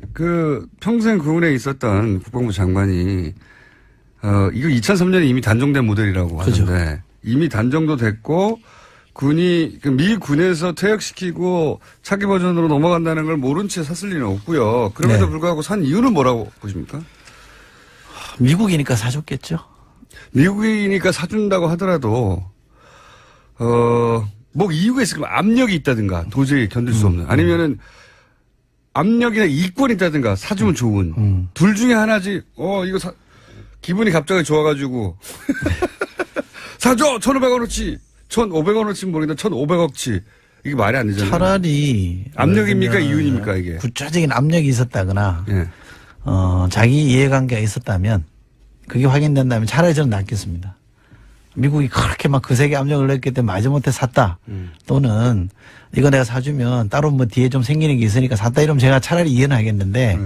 A: 평생 군에 있었던 국방부 장관이 이거 2003년에 이미 단종된 모델이라고
D: 그죠.
A: 하는데 이미 단종도 됐고 군이 미 군에서 퇴역시키고 차기 버전으로 넘어간다는 걸 모른 채 샀을 리는 없고요. 그럼에도
D: 네.
A: 불구하고 산 이유는 뭐라고 보십니까?
D: 미국이니까 사줬겠죠.
A: 미국이니까 사준다고 하더라도 뭐 이유가 있을 거면 압력이 있다든가 도저히 견딜 수 없는 아니면은 압력이나 이권이 있다든가 사주면 좋은 둘 중에 하나지. 이거 기분이 갑자기 좋아가지고 사줘 1,500원어치 1,500원어치 모르겠는데 1,500억치 이게 말이 안 되잖아요.
D: 차라리
A: 압력입니까 이윤입니까 이게?
D: 구체적인 압력이 있었다거나
A: 예.
D: 자기 이해관계가 있었다면 그게 확인된다면 차라리 저는 낫겠습니다. 미국이 그렇게 막 거세게 압력을 넣었기 때문에 마지못해 샀다. 또는 이거 내가 사주면 따로 뭐 뒤에 좀 생기는 게 있으니까 샀다 이러면 제가 차라리 이해는 하겠는데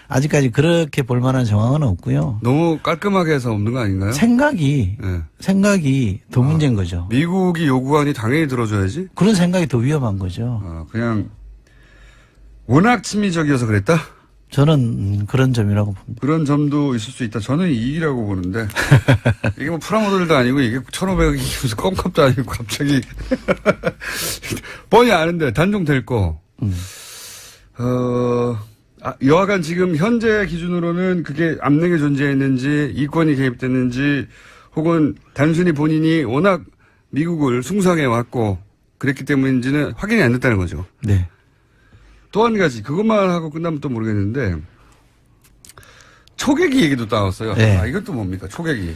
D: 아직까지 그렇게 볼 만한 정황은 없고요.
A: 너무 깔끔하게 해서 없는 거 아닌가요?
D: 생각이 더 문제인 거죠.
A: 미국이 요구하니 당연히 들어줘야지.
D: 그런 생각이 더 위험한 거죠.
A: 그냥 워낙 친미적이어서 그랬다?
D: 저는 그런 점이라고 봅니다.
A: 그런 점도 있을 수 있다. 저는 이익이라고 보는데 이게 뭐 프라모델도 아니고 이게 1,500억이 무슨 껌값도 아니고 갑자기 뻔히 아는데 단종될 거. 여하간 지금 현재 기준으로는 그게 압력이 존재했는지 이권이 개입됐는지 혹은 단순히 본인이 워낙 미국을 숭상해 왔고 그랬기 때문인지는 확인이 안 됐다는 거죠.
D: 네.
A: 또 한 가지 그것만 하고 끝나면 또 모르겠는데 초계기 얘기도 나왔어요.
D: 네.
A: 이것도 뭡니까 초계기.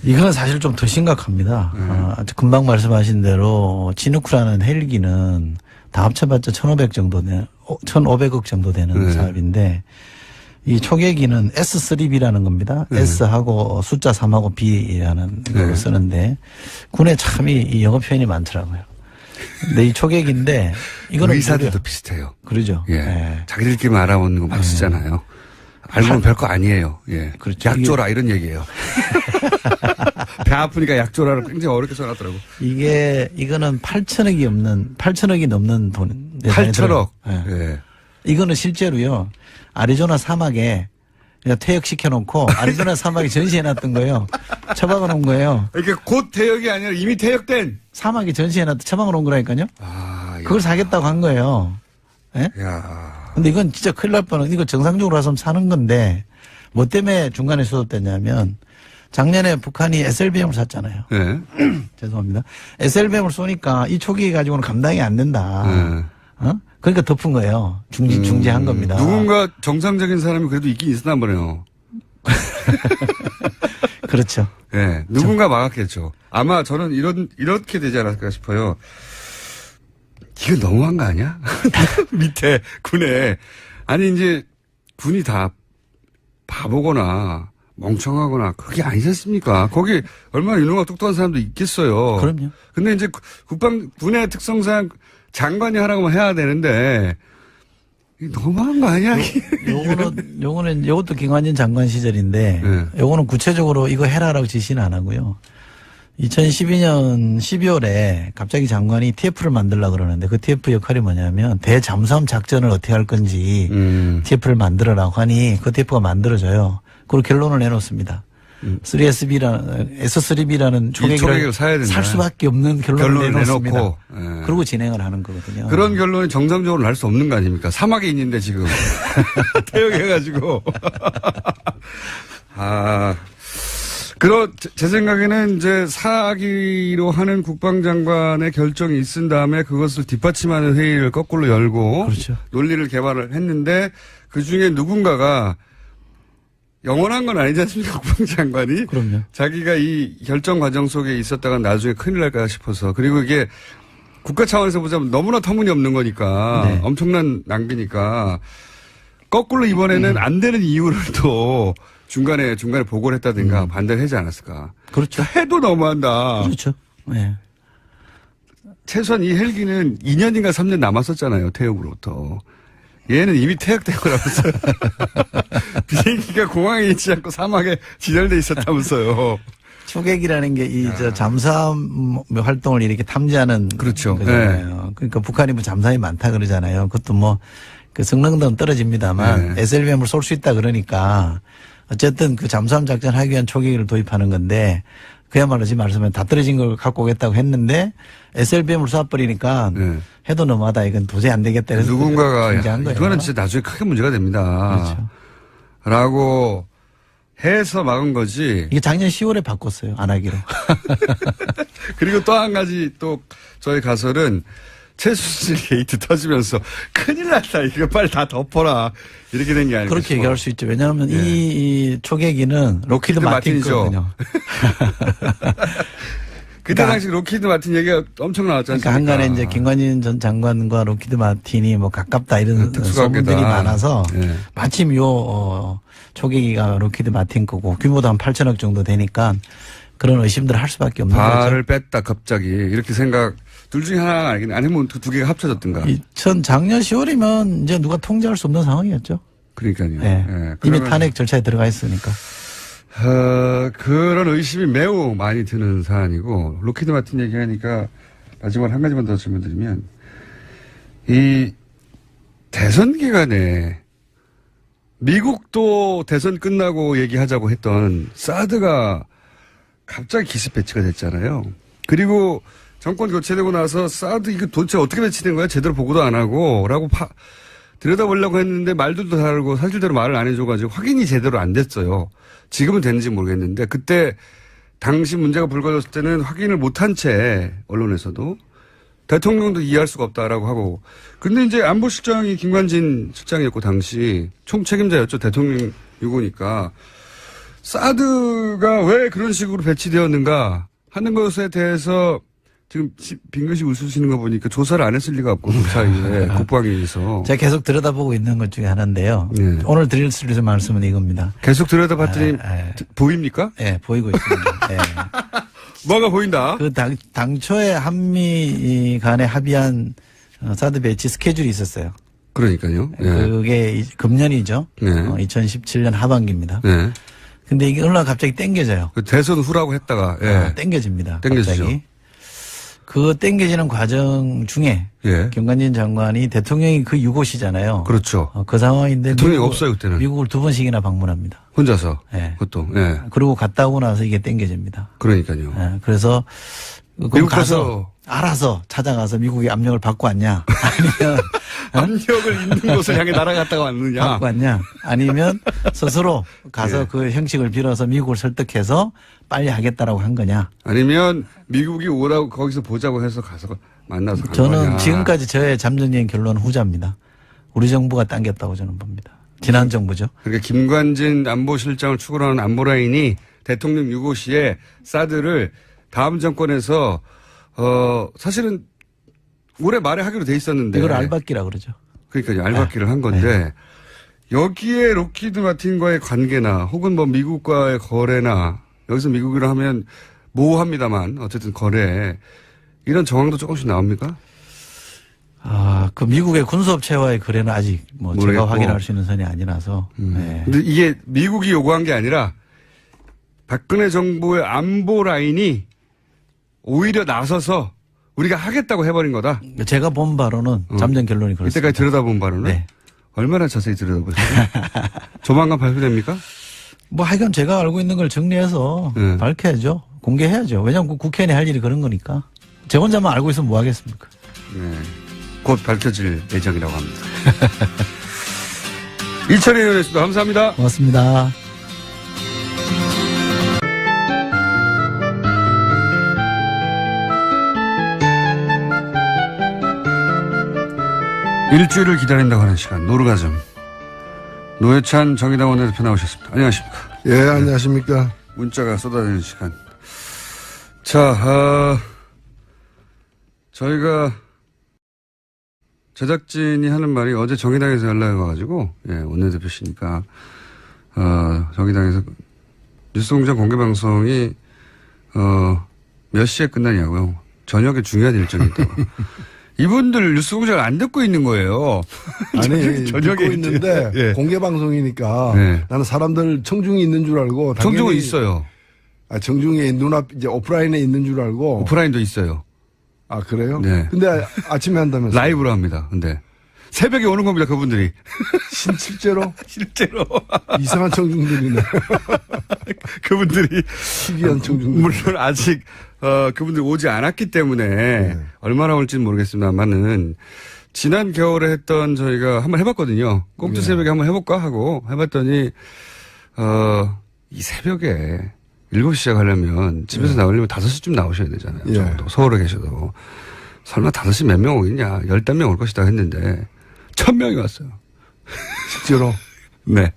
D: 이거는 사실 좀 더 심각합니다. 금방 말씀하신 대로 지누크라는 헬기는 다 합쳐봤자 1,500억 정도 되는 사업인데 이 초계기는 S3B라는 겁니다. S하고 숫자 3하고 B라는 걸 쓰는데 군에 참 이 영어 표현이 많더라고요. 근데 이 초계기인데 이거는
A: 의사들도 비슷해요.
D: 그러죠.
A: 예.
D: 네.
A: 자기들끼리만 알아보는 거 막 쓰잖아요. 알고 보면 별거 아니에요. 예.
D: 그렇죠.
A: 약 줘라 이런 얘기예요. 배 아프니까 약 줘라를 굉장히 어렵게 써놨더라고.
D: 이거는 8천억이 넘는 돈.
A: 8천억.
D: 예.
A: 예.
D: 이거는 실제로요. 아리조나 사막에 그냥 퇴역시켜놓고 아리조나 사막에 전시해놨던 거예요. 처박아 놓은 거예요.
A: 이게 곧 퇴역이 아니라 이미 퇴역된.
D: 사막에 전시해놨던 처박아 놓은 거라니까요.
A: 아,
D: 그걸 사겠다고 한 거예요. 예?
A: 야.
D: 근데 이건 진짜 큰일 날 뻔한, 이거 정상적으로 와서 사는 건데, 뭐 때문에 중간에 수습됐냐면, 작년에 북한이 SLBM을 샀잖아요.
A: 네.
D: 죄송합니다. SLBM을 쏘니까 이 초기 가지고는 감당이 안 된다.
A: 네.
D: 그러니까 덮은 거예요. 중지한 겁니다.
A: 누군가 정상적인 사람이 그래도 있긴 있었나 보네요.
D: 그렇죠.
A: 예. 네. 누군가 막았겠죠. 아마 저는 이렇게 되지 않았을까 싶어요. 이거 너무한 거 아니야? 밑에 군에. 아니, 이제 군이 다 바보거나 멍청하거나 그게 아니지 않습니까? 거기 얼마나 유능하고 똑똑한 사람도 있겠어요.
D: 그럼요.
A: 근데 이제 군의 특성상 장관이 하라고 해야 되는데, 너무한 거 아니야?
D: 요것도 김관진 장관 시절인데,
A: 네.
D: 요거는 구체적으로 이거 해라라고 지시는 안 하고요. 2012년 12월에 갑자기 장관이 TF를 만들려고 그러는데 그 TF 역할이 뭐냐면 대잠수함 작전을 어떻게 할 건지 TF를 만들어라고 하니 그 TF가 만들어져요. 그리고 결론을 내놓습니다. 3SB라는 초계기를
A: 사야 된다.
D: 살 수밖에 없는 결론을 내놓습니다.
A: 내놓고. 예.
D: 그리고 진행을 하는 거거든요.
A: 그런 결론이 정상적으로 날 수 없는 거 아닙니까? 사막에 있는데 지금. 태역해가지고. 제 생각에는 이제 사기로 하는 국방장관의 결정이 있은 다음에 그것을 뒷받침하는 회의를 거꾸로 열고.
D: 그렇죠.
A: 논리를 개발을 했는데 그 중에 누군가가 영원한 건 아니지 않습니까? 국방장관이.
D: 그럼요.
A: 자기가 이 결정 과정 속에 있었다가 나중에 큰일 날까 싶어서. 그리고 이게 국가 차원에서 보자면 너무나 터무니없는 거니까.
D: 네.
A: 엄청난 낭비니까. 거꾸로 이번에는 안 되는 이유를 또 중간에 보고를 했다든가 반대를 하지 않았을까.
D: 그렇죠.
A: 해도 너무한다.
D: 그렇죠. 네.
A: 최소한 이 헬기는 2년인가 3년 남았었잖아요. 태역으로부터. 얘는 이미 퇴역되고라면서 비행기가 공항에 있지 않고 사막에 진열돼 있었다면서요.
D: 초계기라는 게 잠수함 활동을 이렇게 탐지하는
A: 그렇죠.
D: 거잖아요. 네. 그러니까 북한이 뭐 잠수함이 많다 그러잖아요. 그것도 뭐 그 성능은 떨어집니다만
A: 네.
D: SLBM을 쏠 수 있다 그러니까 어쨌든 그 잠수함 작전하기 위한 초계기를 도입하는 건데 그야말로 지금 말씀하면 다 떨어진 걸 갖고 오겠다고 했는데 SLBM을 쏴버리니까
A: 네.
D: 해도 너무하다. 이건 도저히 안 되겠다. 그래서
A: 누군가가
D: 중지한 거예요.
A: 이거는 진짜 나중에 크게 문제가 됩니다.
D: 그렇죠.
A: 라고 해서 막은 거지.
D: 이게 작년 10월에 바꿨어요. 안 하기로.
A: 그리고 또 한 가지 또 저희 가설은 최순실 게이트 터지면서 큰일 났다. 이거 빨리 다 덮어라. 이렇게 된 게 아니고.
D: 그렇게 얘기할 수 있죠. 왜냐하면 이 초계기는 로키드 마틴 거거든요.
A: 그때 당시 로키드 마틴 얘기가 엄청 나왔지 않습니까?
D: 그러니까 한간에 이제 김관진 전 장관과 로키드 마틴이 뭐 가깝다 이런 소문들이 많아서
A: 네.
D: 마침 초계기가 로키드 마틴 거고 규모도 한 8천억 정도 되니까 그런 의심들을 할 수밖에 없는 거죠.
A: 발을 뺐다 갑자기 이렇게 생각 둘 중에 하나가 아니면 두 개가 합쳐졌든가.
D: 작년 10월이면 이제 누가 통제할 수 없는 상황이었죠.
A: 그러니까요.
D: 네.
A: 네.
D: 이미 탄핵 절차에 들어가 있으니까.
A: 그런 의심이 매우 많이 드는 사안이고 로키드 마틴 얘기하니까 마지막으로 한 가지만 더 질문드리면 이 대선 기간에 미국도 대선 끝나고 얘기하자고 했던 사드가 갑자기 기습 배치가 됐잖아요. 그리고 정권 교체되고 나서 사드 이거 도대체 어떻게 배치된 거야? 제대로 보고도 안 하고 라고 들여다보려고 했는데 말들도 다르고 사실대로 말을 안 해줘가지고 확인이 제대로 안 됐어요. 지금은 됐는지 모르겠는데 그때 당시 문제가 불거졌을 때는 확인을 못한 채 언론에서도 대통령도 이해할 수가 없다라고 하고 근데 이제 안보실장이 김관진 실장이었고 당시 총책임자였죠. 대통령 유고니까 사드가 왜 그런 식으로 배치되었는가 하는 것에 대해서 지금 빙긋이 웃으시는 거 보니까 조사를 안 했을 리가 없고 그 사이에 국방위에서
D: 제가 계속 들여다보고 있는 것 중에 하나인데요.
A: 네.
D: 오늘 드릴 수 있는 말씀은 이겁니다.
A: 계속 들여다봤더니 보입니까?
D: 네, 보이고 있습니다. 네.
A: 뭐가 보인다?
D: 당초에 한미 간에 합의한 사드 배치 스케줄이 있었어요.
A: 그러니까요. 네.
D: 그게 금년이죠.
A: 네.
D: 2017년 하반기입니다.
A: 네.
D: 근데 이게 어느 날 갑자기 땡겨져요.
A: 그 대선 후라고 했다가 예.
D: 땡겨집니다.
A: 땡겨지죠.
D: 갑자기. 그 땡겨지는 과정 중에
A: 예.
D: 김관진 장관이 대통령이 그 유고시잖아요.
A: 그렇죠.
D: 그 상황인데
A: 대통령이 없어요, 그때는.
D: 미국을 2번씩이나 방문합니다.
A: 혼자서.
D: 예.
A: 그것도. 예.
D: 그리고 갔다 오고 나서 이게 땡겨집니다.
A: 그러니까요.
D: 예. 그래서 그럼
A: 미국
D: 가서 알아서 찾아가서 미국의 압력을 받고 왔냐? 아니면
A: 압력을 있는 곳을 향해 날아갔다가 왔느냐.
D: 받고 왔냐? 아니면 스스로 가서
A: 예.
D: 그 형식을 빌어서 미국을 설득해서 빨리 하겠다라고 한 거냐?
A: 아니면 미국이 오라고 거기서 보자고 해서 가서 만나서 간
D: 저는
A: 거냐.
D: 지금까지 저의 잠정적인 결론은 후자입니다. 우리 정부가 당겼다고 저는 봅니다. 지난 정부죠.
A: 그러니까 김관진 안보실장을 추구하는 안보라인이 대통령 유고시에 사드를 다음 정권에서 사실은 올해 말에 하기로 돼 있었는데
D: 이걸 알박기라 그러죠.
A: 그러니까 알박기를 한 건데 여기에 록히드 마틴과의 관계나 혹은 뭐 미국과의 거래나 여기서 미국이라 하면 모호합니다만 어쨌든 거래 이런 정황도 조금씩 나옵니까?
D: 그 미국의 군수업체와의 거래는 아직 뭐 제가
A: 모르겠고.
D: 확인할 수 있는 선이 아니라서. 네.
A: 근데 이게 미국이 요구한 게 아니라 박근혜 정부의 안보 라인이 오히려 나서서 우리가 하겠다고 해버린 거다.
D: 제가 본 바로는 잠정 결론이 그렇습니다.
A: 이때까지 들여다본 바로는
D: 네.
A: 얼마나 자세히 들여다보세요? 조만간 발표됩니까?
D: 뭐 하여간 제가 알고 있는 걸 정리해서
A: 네.
D: 밝혀야죠. 공개해야죠. 왜냐하면 국회의원이 할 일이 그런 거니까. 제 혼자만 알고 있으면 뭐 하겠습니까?
A: 네. 곧 밝혀질 예정이라고 합니다. 이철희 의원이었습니다. 감사합니다.
D: 고맙습니다.
A: 일주일을 기다린다고 하는 시간, 노르가즘. 노회찬 정의당 원내대표 나오셨습니다. 안녕하십니까.
E: 예, 안녕하십니까.
A: 문자가 쏟아지는 시간. 자, 저희가 제작진이 하는 말이 어제 정의당에서 연락이 와가지고, 예, 원내대표시니까, 정의당에서 뉴스공장 공개방송이, 몇 시에 끝나냐고요. 저녁에 중요한 일정이 있다고. 이분들 뉴스공장을 안 듣고 있는 거예요.
E: 아니, 듣고 있는데
A: 예.
E: 공개 방송이니까
A: 네.
E: 나는 사람들 청중이 있는 줄 알고
A: 청중은 있어요.
E: 청중이 눈앞 이제 오프라인에 있는 줄 알고.
A: 오프라인도 있어요.
E: 아, 그래요?
A: 네.
E: 근데 아침에 한다면서.
A: 라이브로 합니다. 근데 새벽에 오는 겁니다. 그분들이.
E: 실제로
A: 실제로.
E: 이상한 청중들이네.
A: 그분들이
E: 희귀한 청중들.
A: 물론 아직 그분들이 오지 않았기 때문에 얼마나 올지는 모르겠습니다만은 지난 겨울에 했던 저희가 한번 해봤거든요. 꼭두 새벽에 한번 해볼까 하고 해봤더니 이 새벽에 7시 시작하려면 집에서 나오려면 5시쯤 나오셔야 되잖아요.
E: 예.
A: 적어도 서울에 계셔도. 설마 5시 몇 명 오겠냐. 10명 올 것이다 했는데 1000명이 왔어요.
E: 실제로.
A: 네.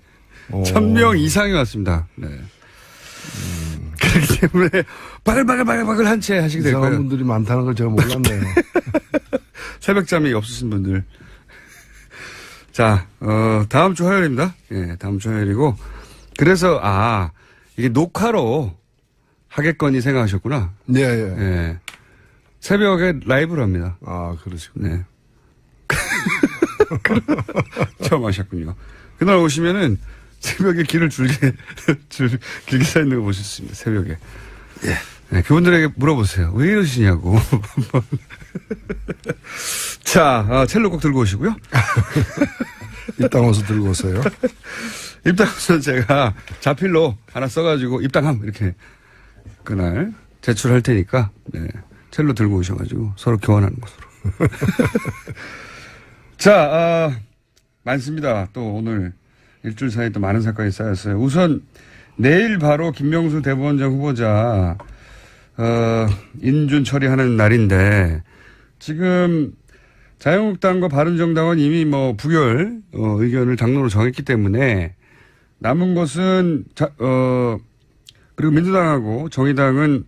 E: 오.
A: 1000명 이상이 왔습니다. 네. 그렇기 때문에 바글바글 한 채 하시게 될
E: 이상한
A: 거예요.
E: 분들이 많다는 걸 제가 몰랐네요.
A: 새벽잠이 없으신 분들. 자, 다음 주 화요일입니다. 예, 다음 주 화요일이고. 그래서, 이게 녹화로 하겠거니 생각하셨구나.
E: 네, 예.
A: 예. 새벽에 라이브로 합니다.
E: 아, 그러시군요.
A: 네. 처음 하셨군요. 그날 오시면은 새벽에 길을 길게 서 있는 거 보실 수 있습니다. 새벽에. 예. 네, 그분들에게 물어보세요. 왜 이러시냐고. 자, 첼로 꼭 들고 오시고요.
E: 입당호수 들고 오세요.
A: 입당호수는 제가 자필로 하나 써가지고 입당함 이렇게 그날 제출할 테니까 네, 첼로 들고 오셔가지고 서로 교환하는 것으로. 자, 많습니다. 또 오늘 일주일 사이에 또 많은 사건이 쌓였어요. 우선 내일 바로 김명수 대법원장 후보자 인준 처리하는 날인데 지금 자유한국당과 바른정당은 이미 뭐 부결 의견을 당론으로 정했기 때문에 남은 것은 그리고 민주당하고 정의당은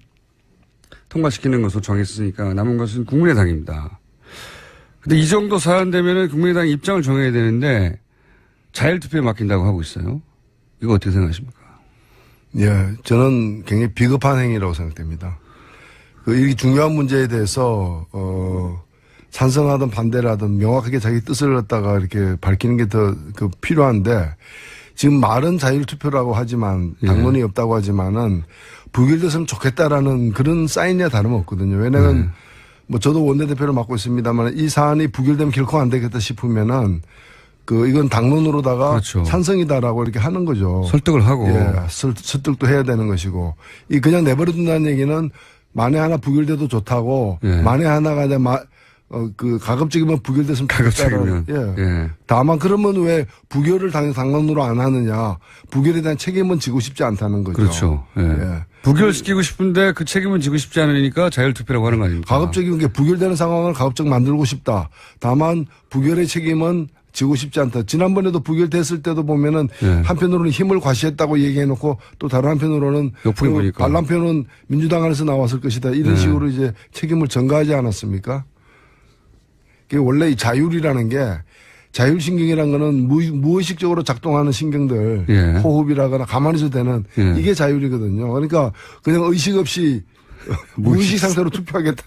A: 통과시키는 것으로 정했으니까 남은 것은 국민의당입니다. 근데 이 정도 사안 되면은 국민의당 입장을 정해야 되는데 자율투표에 맡긴다고 하고 있어요. 이거 어떻게 생각하십니까?
E: 예, 저는 굉장히 비겁한 행위라고 생각됩니다. 이 중요한 문제에 대해서, 찬성하든 반대를 하든 명확하게 자기 뜻을 갖다가 이렇게 밝히는 게 더 필요한데, 지금 말은 자율투표라고 하지만, 당론이 없다고 하지만은, 부결됐으면 좋겠다라는 그런 사인이야 다름없거든요. 왜냐면, 뭐 저도 원내대표를 맡고 있습니다만 이 사안이 부결되면 결코 안 되겠다 싶으면은 이건 당론으로다가
A: 그렇죠.
E: 찬성이다라고 이렇게 하는 거죠.
A: 설득을 하고.
E: 예, 설득도 해야 되는 것이고 이 그냥 내버려둔다는 얘기는 만에 하나 부결돼도 좋다고
A: 예.
E: 만에 하나가 이제 가급적이면 부결됐으면
A: 가급적이면.
E: 좋겠다는, 예.
A: 예.
E: 다만 그러면 왜 부결을 당론으로 안 하느냐. 부결에 대한 책임은 지고 싶지 않다는 거죠.
A: 그렇죠. 예.
E: 예.
A: 부결시키고 싶은데 그 책임은 지고 싶지 않으니까 자율투표라고 하는 거 아닙니까?
E: 가급적인 게 부결되는 상황을 가급적 만들고 싶다. 다만 부결의 책임은 지고 싶지 않다. 지난번에도 부결됐을 때도 보면은
A: 예.
E: 한편으로는 힘을 과시했다고 얘기해놓고 또 다른 한편으로는
A: 역풍이 부니까.
E: 반란표는 민주당 안에서 나왔을 것이다. 이런
A: 예.
E: 식으로 이제 책임을 전가하지 않았습니까? 원래 이 자율이라는 게 자율신경이라는 거는 무의식적으로 작동하는 신경들
A: 예.
E: 호흡이라거나 가만히 있어도 되는
A: 예.
E: 이게 자율이거든요. 그러니까 그냥 의식 없이 무의식 상태로 투표하겠다.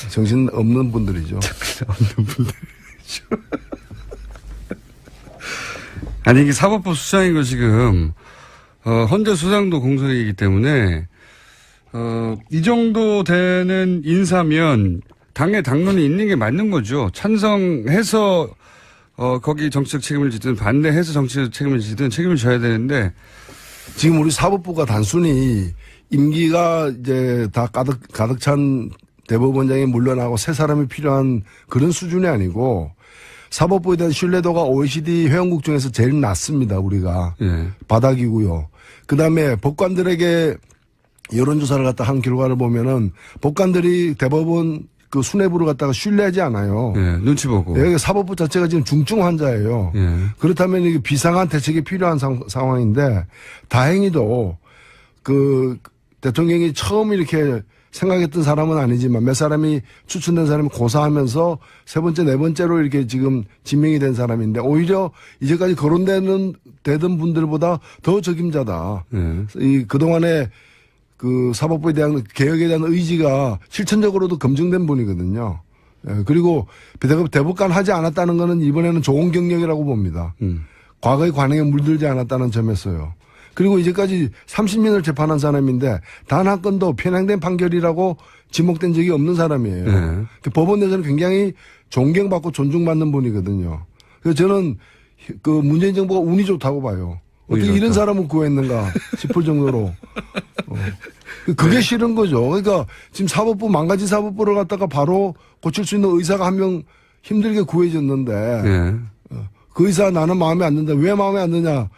E: 정신 없는 분들이죠.
A: 없는 분들이죠. 아니 이게 사법부 수장이고 지금 헌재 수장도 공석이기 때문에 이 정도 되는 인사면 당의 당론이 있는 게 맞는 거죠. 찬성해서 거기 정치적 책임을 지든 반대해서 정치적 책임을 지든 책임을 져야 되는데
E: 지금 우리 사법부가 단순히 임기가 이제 다 가득 찬 대법원장이 물러나고 새 사람이 필요한 그런 수준이 아니고 사법부에 대한 신뢰도가 OECD 회원국 중에서 제일 낮습니다. 우리가.
A: 예.
E: 바닥이고요. 그다음에 법관들에게 여론조사를 갖다 한 결과를 보면은 법관들이 대법원 수뇌부를 갖다가 신뢰하지 않아요.
A: 예. 눈치 보고.
E: 예, 사법부 자체가 지금 중증 환자예요.
A: 예.
E: 그렇다면 이게 비상한 대책이 필요한 상황인데 다행히도 대통령이 처음 이렇게 생각했던 사람은 아니지만 몇 사람이 추천된 사람이 고사하면서 세 번째, 네 번째로 이렇게 지금 지명이 된 사람인데 오히려 이제까지 되던 분들보다 더 적임자다.
A: 예.
E: 그동안에 사법부에 대한 개혁에 대한 의지가 실천적으로도 검증된 분이거든요. 예, 그리고 대법관 하지 않았다는 거는 이번에는 좋은 경력이라고 봅니다. 과거의 관행에 물들지 않았다는 점에서요. 그리고 이제까지 30년을 재판한 사람인데 단 한 건도 편향된 판결이라고 지목된 적이 없는 사람이에요.
A: 네.
E: 법원 내에서는 굉장히 존경받고 존중받는 분이거든요. 그래서 저는 문재인 정부가 운이 좋다고 봐요. 어떻게
A: 좋다.
E: 이런 사람을 구했는가 싶을 정도로. 그게 싫은 거죠. 그러니까 지금 망가진 사법부를 갖다가 바로 고칠 수 있는 의사가 한 명 힘들게 구해졌는데
A: 예.
E: 그 의사 나는 마음에 안 든다. 왜 마음에 안 드냐.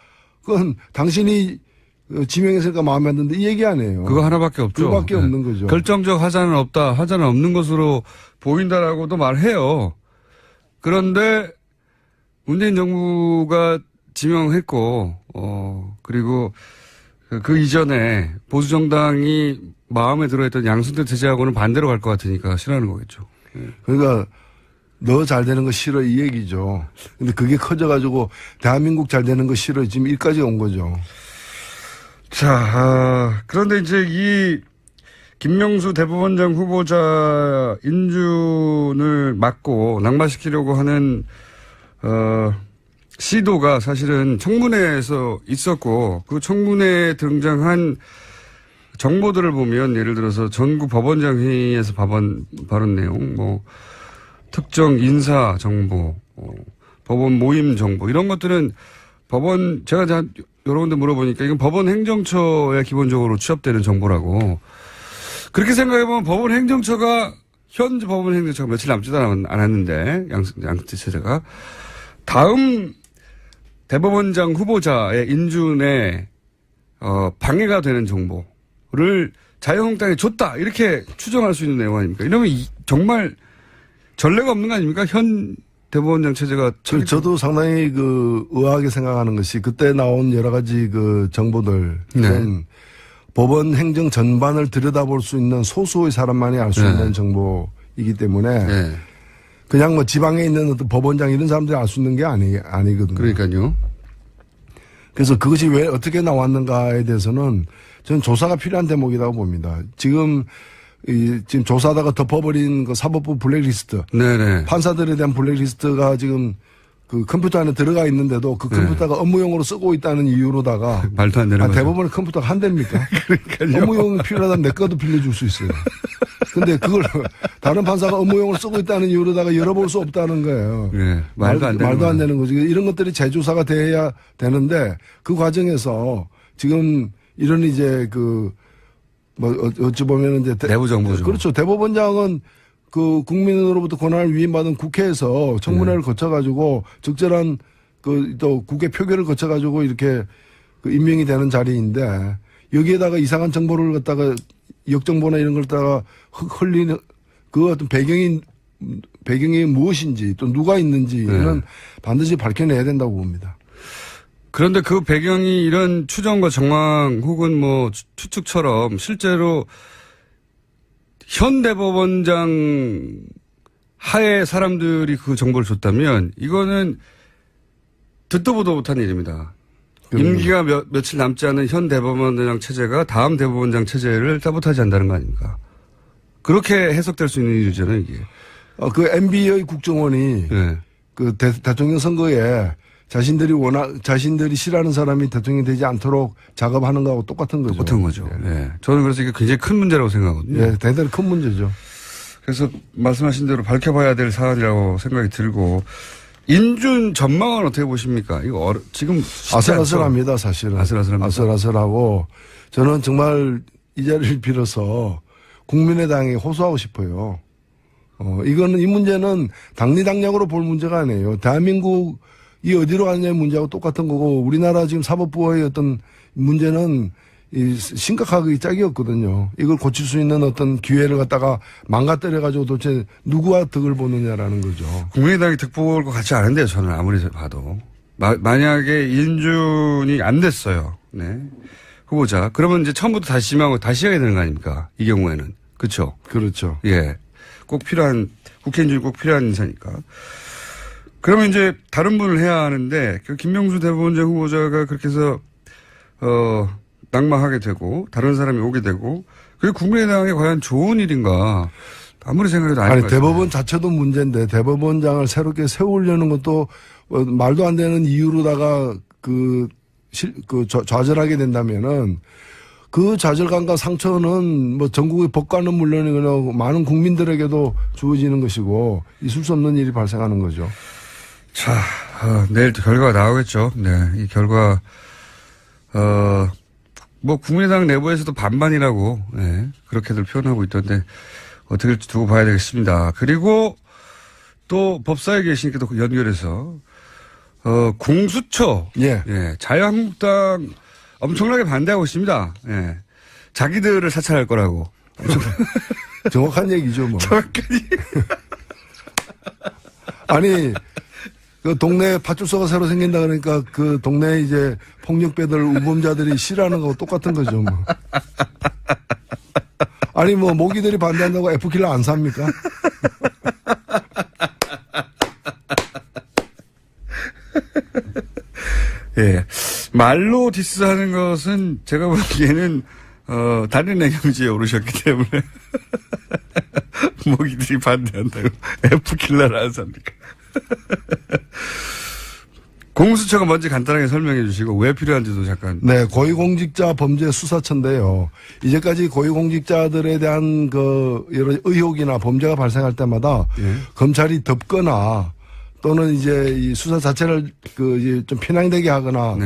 E: 그건 당신이 지명했으니까 마음에 안 든다. 이 얘기 아니에요.
A: 그거 하나밖에 없죠.
E: 그거밖에 없는 거죠.
A: 결정적 하자는 없다. 하자는 없는 것으로 보인다라고도 말해요. 그런데 문재인 정부가 지명했고 그리고 그 이전에 보수 정당이 마음에 들어했던 양승태 체제하고는 반대로 갈 것 같으니까 싫어하는 거겠죠.
E: 그러니까 너 잘 되는 거 싫어 이 얘기죠. 근데 그게 커져가지고 대한민국 잘 되는 거 싫어 지금 일까지 온 거죠.
A: 자, 그런데 이제 이 김명수 대법원장 후보자 인준을 막고 낙마시키려고 하는 시도가 사실은 청문회에서 있었고 그 청문회에 등장한 정보들을 보면 예를 들어서 전국 법원장 회의에서 발언 내용, 특정 인사 정보, 법원 모임 정보 이런 것들은 제가 여러 군데 물어보니까 이건 법원 행정처에 기본적으로 취합되는 정보라고. 그렇게 생각해보면 법원 행정처가 현재 법원 행정처가 며칠 남지도 않았는데 양승태 체제가 다음 대법원장 후보자의 인준에 방해가 되는 정보를 자유한국당에 줬다 이렇게 추정할 수 있는 내용 아닙니까? 이러면 정말 전례가 없는 거 아닙니까? 현 대법원장 체제가.
E: 저도 상당히 의아하게 생각하는 것이 그때 나온 여러 가지 정보들은
A: 네.
E: 법원 행정 전반을 들여다볼 수 있는 소수의 사람만이 알 수
A: 네.
E: 있는 정보이기 때문에
A: 네.
E: 그냥 지방에 있는 어떤 법원장 이런 사람들이 알 수 있는 게 아니거든요.
A: 그러니까요.
E: 그래서 그것이 왜 어떻게 나왔는가에 대해서는 저는 조사가 필요한 대목이라고 봅니다. 지금 조사하다가 덮어버린 사법부 블랙리스트.
A: 네네.
E: 판사들에 대한 블랙리스트가 지금 컴퓨터 안에 들어가 있는데도 컴퓨터가 업무용으로 쓰고 있다는 이유로다가.
A: 말도 안 되는 거죠.
E: 대법원에 컴퓨터가 한 대입니까? 그러니까요. 업무용 필요하다면 내 거도 빌려줄 수 있어요. 근데 그걸 다른 판사가 업무용으로 쓰고 있다는 이유로다가 열어볼 수 없다는 거예요.
A: 네, 말도 안 되는
E: 거죠. 이런 것들이 재조사가 돼야 되는데 그 과정에서 지금 이런 이제 어찌 보면 이제
A: 내부 정보죠.
E: 그렇죠. 대법원장은 그 국민으로부터 권한을 위임받은 국회에서 청문회를 거쳐가지고 적절한 또 국회 표결을 거쳐가지고 이렇게 임명이 되는 자리인데 여기에다가 이상한 정보를 갖다가 역정보나 이런 걸 갖다가 흘리는 그 어떤 배경이 무엇인지 또 누가 있는지는 반드시 밝혀내야 된다고 봅니다.
A: 그런데 그 배경이 이런 추정과 정황 혹은 뭐 추측처럼 실제로 현 대법원장 하에 사람들이 그 정보를 줬다면 이거는 듣도 보도 못한 일입니다. 임기가 며칠 남지 않은 현 대법원장 체제가 다음 대법원장 체제를 사보타지 한다는 거 아닙니까? 그렇게 해석될 수 있는 일이잖아요, 이게.
E: 그 MB의 국정원이
A: 네.
E: 그 대통령 선거에 자신들이 싫어하는 사람이 대통령이 되지 않도록 작업하는 거하고 똑같은 거죠.
A: 똑같은 거죠. 예. 저는 그래서 이게 굉장히 큰 문제라고 생각하거든요.
E: 예, 대단히 큰 문제죠.
A: 그래서 말씀하신 대로 밝혀봐야 될 사안이라고 생각이 들고 인준 전망은 어떻게 보십니까? 이거 지금
E: 아슬아슬합니다, 사실은.
A: 아슬아슬합니다.
E: 아슬아슬하고 저는 정말 이 자리를 빌어서 국민의당에 호소하고 싶어요. 이 문제는 당리당략으로 볼 문제가 아니에요. 대한민국이 어디로 가느냐의 문제하고 똑같은 거고 우리나라 지금 사법부의 어떤 문제는 심각하게 짝이 없거든요. 이걸 고칠 수 있는 어떤 기회를 갖다가 망가뜨려가지고 도대체 누구와 득을 보느냐라는 거죠.
A: 국민의당이 득 볼 것 같지 않은데요, 저는 아무리 봐도. 만약에 인준이 안 됐어요. 네. 후보자. 그러면 이제 처음부터 다시 심하고 다시 해야 되는 거 아닙니까? 이 경우에는. 그렇죠.
E: 그렇죠.
A: 예. 꼭 필요한, 국회 인준이 꼭 필요한 인사니까. 그러면 이제 다른 분을 해야 하는데, 김명수 대법원장 후보자가 그렇게 해서, 낙마하게 되고, 다른 사람이 오게 되고, 그게 국민의당에 과연 좋은 일인가. 아무리 생각해도 아닌 것 같아요.
E: 대법원 자체도 문제인데, 대법원장을 새롭게 세우려는 것도 말도 안 되는 이유로다가 좌절하게 된다면은, 그 좌절감과 상처는 뭐 전국의 법관은 물론이거나 많은 국민들에게도 주어지는 것이고 있을 수 없는 일이 발생하는 거죠.
A: 자, 내일 또 결과가 나오겠죠. 네, 이 결과 뭐 국민의당 내부에서도 반반이라고 네, 그렇게들 표현하고 있던데 어떻게 될지 두고 봐야 되겠습니다. 그리고 또 법사에 계시니까 또 연결해서 공수처,
E: 예,
A: 자유한국당 엄청나게 반대하고 있습니다. 예. 자기들을 사찰할 거라고.
E: 정확한 얘기죠, 뭐.
A: 정확하니.
E: 아니, 그 동네에 파출소가 새로 생긴다 그러니까 그 동네에 이제 폭력배들, 우범자들이 싫어하는 거하고 똑같은 거죠, 뭐. 아니, 뭐, 모기들이 반대한다고 F킬러 안 삽니까?
A: 예. 말로 디스하는 것은 제가 보기에는, 다른 내경지에 오르셨기 때문에. 모기들이 반대한다고. F킬러를 안 삽니까? 공수처가 먼저 간단하게 설명해 주시고 왜 필요한지도 잠깐.
E: 네, 고위공직자 범죄 수사처인데요. 이제까지 고위공직자들에 대한 여러 의혹이나 범죄가 발생할 때마다 검찰이 덮거나 또는 이제 이 수사 자체를 이제 좀 편향되게 하거나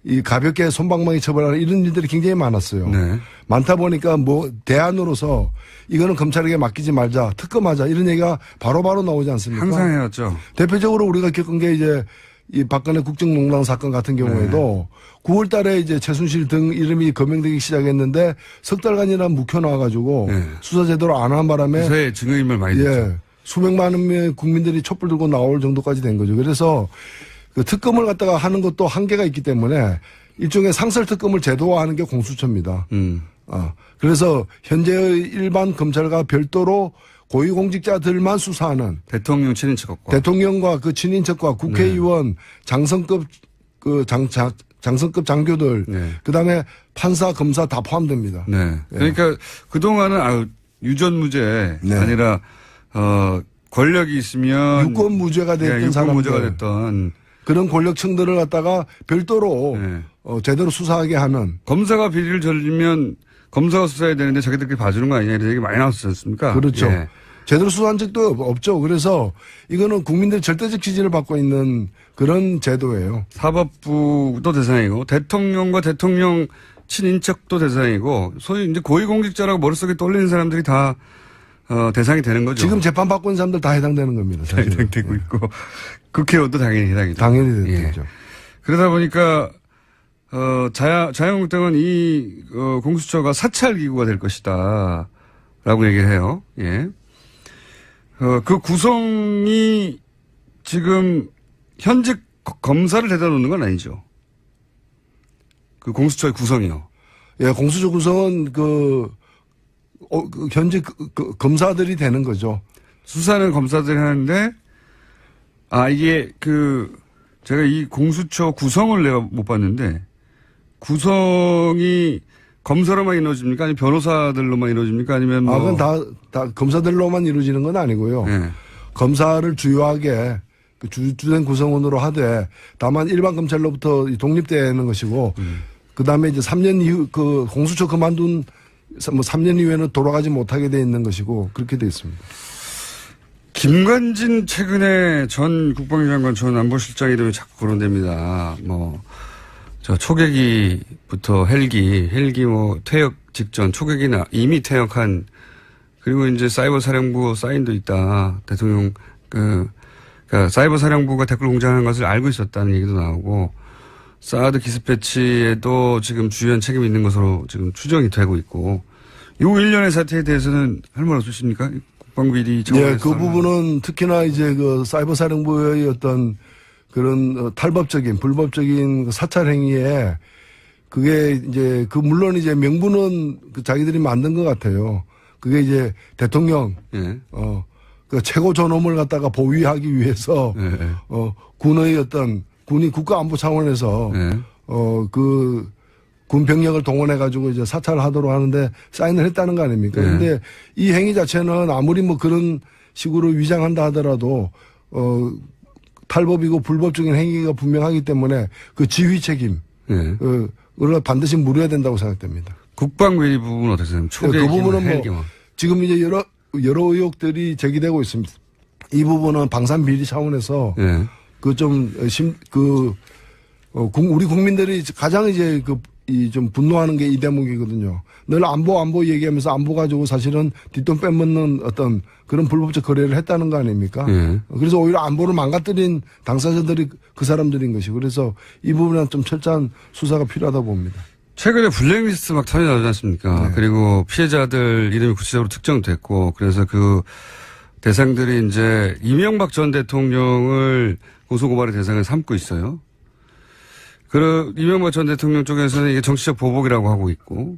E: 이 가볍게 솜방망이 처벌하는 이런 일들이 굉장히 많았어요.
A: 네.
E: 많다 보니까 뭐 대안으로서 이거는 검찰에게 맡기지 말자, 특검하자 이런 얘기가 바로바로 나오지 않습니까?
A: 항상 해왔죠.
E: 대표적으로 우리가 겪은 게 이제 이 박근혜 국정농단 사건 같은 경우에도 9월 달에 이제 최순실 등 이름이 거명되기 시작했는데 석 달간이나 묵혀놔가지고 수사 제대로 안 한 바람에
A: 수사에 증거인멸 많이 됐죠.
E: 수백만 명의 국민들이 촛불 들고 나올 정도까지 된 거죠. 그래서 그 특검을 갖다가 하는 것도 한계가 있기 때문에 일종의 상설 특검을 제도화하는 게 공수처입니다. 그래서 현재의 일반 검찰과 별도로 고위공직자들만 수사하는
A: 대통령 친인척과
E: 대통령과 그 친인척과 국회의원 장성급 장성급 장교들 그다음에 판사 검사 다 포함됩니다.
A: 네. 그러니까 그동안은 유전무죄 아니라 권력이 있으면
E: 유권무죄가 됐던 사람들
A: 유권무죄가 됐던
E: 그런 권력층들을 갖다가 별도로 제대로 수사하게 하는
A: 검사가 비리를 저지르면 검사가 수사해야 되는데 자기들끼리 봐주는 거 아니냐 이런 얘기 많이 나왔지 않습니까?
E: 그렇죠.
A: 예.
E: 제대로 수사한 적도 없죠. 그래서 이거는 국민들 절대적 지지를 받고 있는 그런 제도예요.
A: 사법부도 대상이고 대통령과 대통령 친인척도 대상이고 소위 이제 고위공직자라고 머릿속에 떠올리는 사람들이 다 대상이 되는 거죠.
E: 지금 재판 받고 있는 사람들 다 해당되는 겁니다.
A: 다 해당되고 있고 국회의원도 당연히 해당이죠.
E: 당연히
A: 예.
E: 되죠.
A: 그러다 보니까 자유한국당은 이 공수처가 사찰 기구가 될 것이다라고 얘기를 해요. 예. 그 구성이 지금 현직 검사를 대다 놓는 건 아니죠. 그 공수처의 구성이요.
E: 예, 공수처 구성은 현재 검사들이 되는 거죠.
A: 수사는 검사들이 하는데 이게 제가 이 공수처 구성을 내가 못 봤는데 구성이 검사로만 이루어집니까? 아니면 변호사들로만 이루어집니까? 아니면 뭐.
E: 그건 다 검사들로만 이루어지는 건 아니고요.
A: 네.
E: 검사를 주요하게 주된 구성원으로 하되 다만 일반 검찰로부터 독립되는 것이고 그 다음에 이제 3년 이후 공수처 그만둔 3년 이후에는 돌아가지 못하게 돼 있는 것이고 그렇게 돼 있습니다.
A: 김관진 최근에 전 국방장관 전 안보실장 이름이 자꾸 거론됩니다. 저 초계기부터 헬기 퇴역 직전 초계기나 이미 퇴역한 그리고 이제 사이버 사령부 사인도 있다. 대통령 그러니까 사이버 사령부가 댓글 공작하는 것을 알고 있었다는 얘기도 나오고 사드 기습배치에도 지금 주요한 책임이 있는 것으로 지금 추정이 되고 있고 요 일련의 사태에 대해서는 할 말 없으십니까? 국방비리
E: 예, 그 부분은 특히나 이제 사이버 사령부의 어떤 그런 탈법적인 불법적인 사찰 행위에 그게 이제 물론 이제 명분은 자기들이 만든 것 같아요. 그게 이제 대통령
A: 예.
E: 최고 존엄을 갖다가 보위하기 위해서
A: 예.
E: 군의 군이 국가안보 차원에서
A: 예.
E: 군 병력을 동원해 가지고 이제 사찰하도록 하는데 사인을 했다는 거 아닙니까?
A: 네.
E: 근데 이 행위 자체는 아무리 그런 식으로 위장한다 하더라도 탈법이고 불법적인 행위가 분명하기 때문에 그 지휘 책임 그걸 반드시 물어야 된다고 생각됩니다.
A: 국방비리 부분은 어떻게 생각합니까?
E: 그 부분은 지금 이제 여러 의혹들이 제기되고 있습니다. 이 부분은 방산 비리 차원에서
A: 예.
E: 우리 국민들이 가장 이제 좀 분노하는 게 이 대목이거든요. 늘 안보 얘기하면서 안보 가지고 사실은 뒷돈 빼먹는 어떤 그런 불법적 거래를 했다는 거 아닙니까?
A: 예.
E: 그래서 오히려 안보를 망가뜨린 당사자들이 그 사람들인 것이고 그래서 이 부분은 좀 철저한 수사가 필요하다 봅니다.
A: 최근에 블랙리스트 막 턴이 나오지 않습니까?
E: 네.
A: 그리고 피해자들 이름이 구체적으로 특정됐고 그래서 그 대상들이 이제 이명박 전 대통령을 고소고발의 대상을 삼고 있어요. 이명박 전 대통령 쪽에서는 이게 정치적 보복이라고 하고 있고.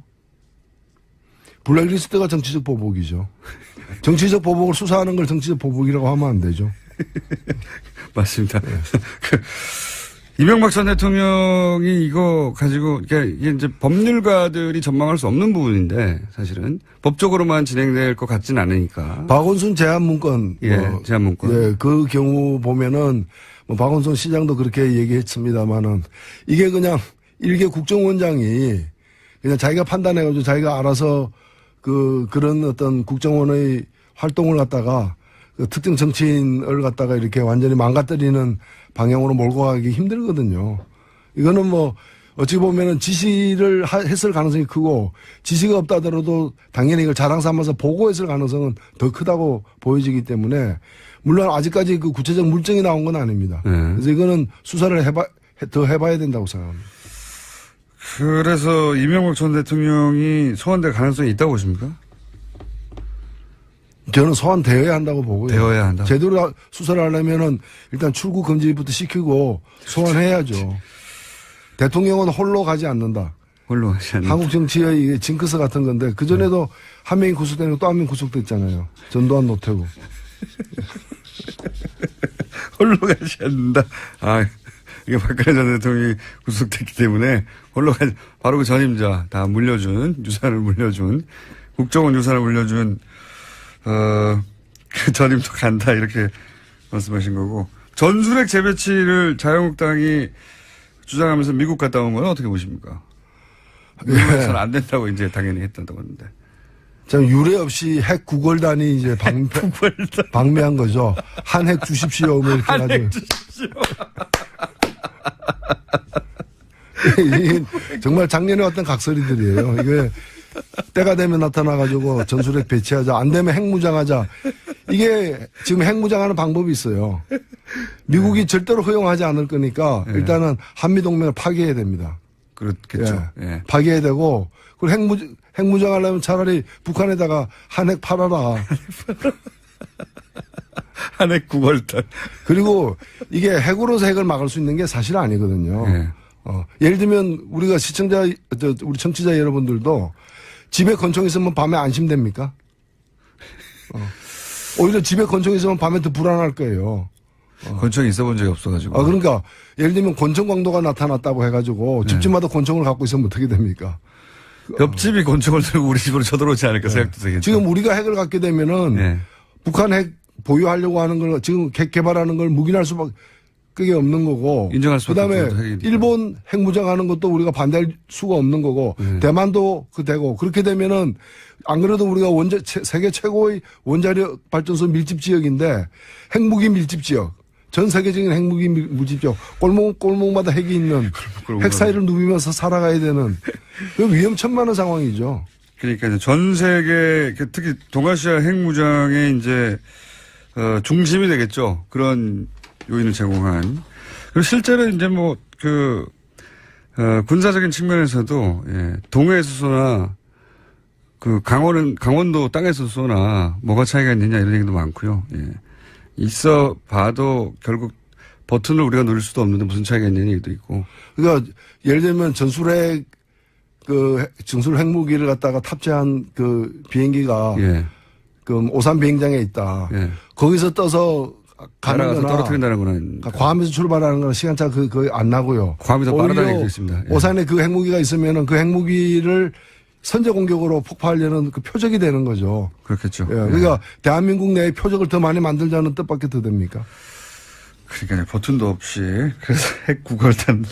E: 블랙리스트가 정치적 보복이죠. 정치적 보복을 수사하는 걸 정치적 보복이라고 하면 안 되죠.
A: 맞습니다. 네. 이명박 전 대통령이 이거 가지고, 그러니까 이게 이제 법률가들이 전망할 수 없는 부분인데, 사실은. 법적으로만 진행될 것 같진 않으니까.
E: 박원순 제안문건.
A: 제안문건.
E: 예, 그 경우 보면은, 박원순 시장도 그렇게 얘기했습니다만은, 이게 그냥 일개 국정원장이 그냥 자기가 판단해가지고 자기가 알아서 그런 어떤 국정원의 활동을 갖다가 특정 정치인을 갖다가 이렇게 완전히 망가뜨리는 방향으로 몰고 가기 힘들거든요. 이거는 어찌 보면은 지시를 했을 가능성이 크고 지시가 없다 하더라도 당연히 이걸 자랑 삼아서 보고했을 가능성은 더 크다고 보여지기 때문에 물론 아직까지 그 구체적 물증이 나온 건 아닙니다. 그래서 이거는 수사를 더 해봐야 된다고 생각합니다.
A: 그래서 이명박 전 대통령이 소환될 가능성이 있다고 보십니까?
E: 저는 소환되어야 한다고 보고요.
A: 되어야 한다.
E: 제대로 수사를 하려면은 일단 출국 금지부터 시키고 소환해야죠. 대통령은 홀로 가지 않는다.
A: 홀로 가지 않는다.
E: 한국 정치의 징크스 같은 건데 그 전에도 한 명이 구속되고 또 한 명 구속됐잖아요. 전두환 노태우.
A: 홀로 가지 않는다. 이게 박근혜 전 대통령이 구속됐기 때문에 홀로 가지, 바로 그 전임자 다 유산을 물려준, 국정원 유산을 물려준, 그 전임도 간다, 이렇게 말씀하신 거고. 전술핵 재배치를 자유한국당이 주장하면서 미국 갔다 온 건 어떻게 보십니까? 미국에서는 안 된다고 이제 당연히 했다고 하는데.
E: 참 유례 없이 핵 구걸단이 이제 방미한 거죠. 한 핵 주십시오. 뭐 이렇게
A: 한 핵
E: 주십시오. 이게 정말 작년에 왔던 각설이들이에요. 이게 때가 되면 나타나가지고 전술핵 배치하자. 안 되면 핵무장하자. 이게 지금 핵무장하는 방법이 있어요. 미국이 절대로 허용하지 않을 거니까 일단은 한미동맹을 파괴해야 됩니다.
A: 그렇겠죠. 예.
E: 파괴해야 되고 그리고 핵무장하려면 차라리 북한에다가 한핵 팔아라.
A: 한 핵 구걸단.
E: 그리고 이게 핵으로서 핵을 막을 수 있는 게 사실 아니거든요.
A: 예.
E: 예를 들면 우리가 우리 청취자 여러분들도 집에 권총 있으면 밤에 안심됩니까? 오히려 집에 권총 있으면 밤에 더 불안할 거예요.
A: 권총이 있어본 적이 없어가지고.
E: 그러니까 예를 들면 권총 광도가 나타났다고 해가지고 집집마다 권총을 갖고 있으면 어떻게 됩니까?
A: 옆집이 권총을 들고 우리 집으로 쳐들어오지 않을까 생각도 되겠죠.
E: 지금 우리가 핵을 갖게 되면은 북한 핵 보유하려고 하는 걸 지금 핵 개발하는 걸 묵인할 수밖에 없는 거고.
A: 인정할 수밖에
E: 그다음에
A: 없는
E: 일본 핵무장하는 것도 우리가 반대할 수가 없는 거고. 대만도 되고. 그렇게 되면은 안 그래도 우리가 세계 최고의 원자력 발전소 밀집 지역인데 핵무기 밀집 지역. 전 세계적인 핵무기 밀집 지역. 골목마다 핵이 있는 핵 사이를 누비면서 살아가야 되는 그 위험천만한 상황이죠.
A: 그러니까 전 세계 특히 동아시아 핵무장의 이제 중심이 되겠죠. 그런 요인을 제공한. 그리고 실제로 이제 뭐 군사적인 측면에서도 동해에서 쏘나 강원도 땅에서 쏘나 뭐가 차이가 있느냐 이런 얘기도 많고요. 있어 봐도 결국 버튼을 우리가 누릴 수도 없는데 무슨 차이가 있느냐 얘기도 있고.
E: 그러니까 예를 들면 전술핵 전술 핵무기를 갖다가 탑재한 그 비행기가 그 오산 비행장에 있다. 거기서 떠서 가는 거나
A: 떨어뜨린다는 거는
E: 괌에서 출발하는 거는 시간차 거의 안 나고요.
A: 괌이 더 빠르다는 얘기도 있습니다.
E: 오산에 그 핵무기가 있으면은 그 핵무기를 선제 공격으로 폭파하려는 그 표적이 되는 거죠.
A: 그렇겠죠.
E: 그러니까 대한민국 내에 표적을 더 많이 만들자는 뜻밖에 더 됩니까?
A: 그러니까 버튼도 없이 그래서 핵 구걸단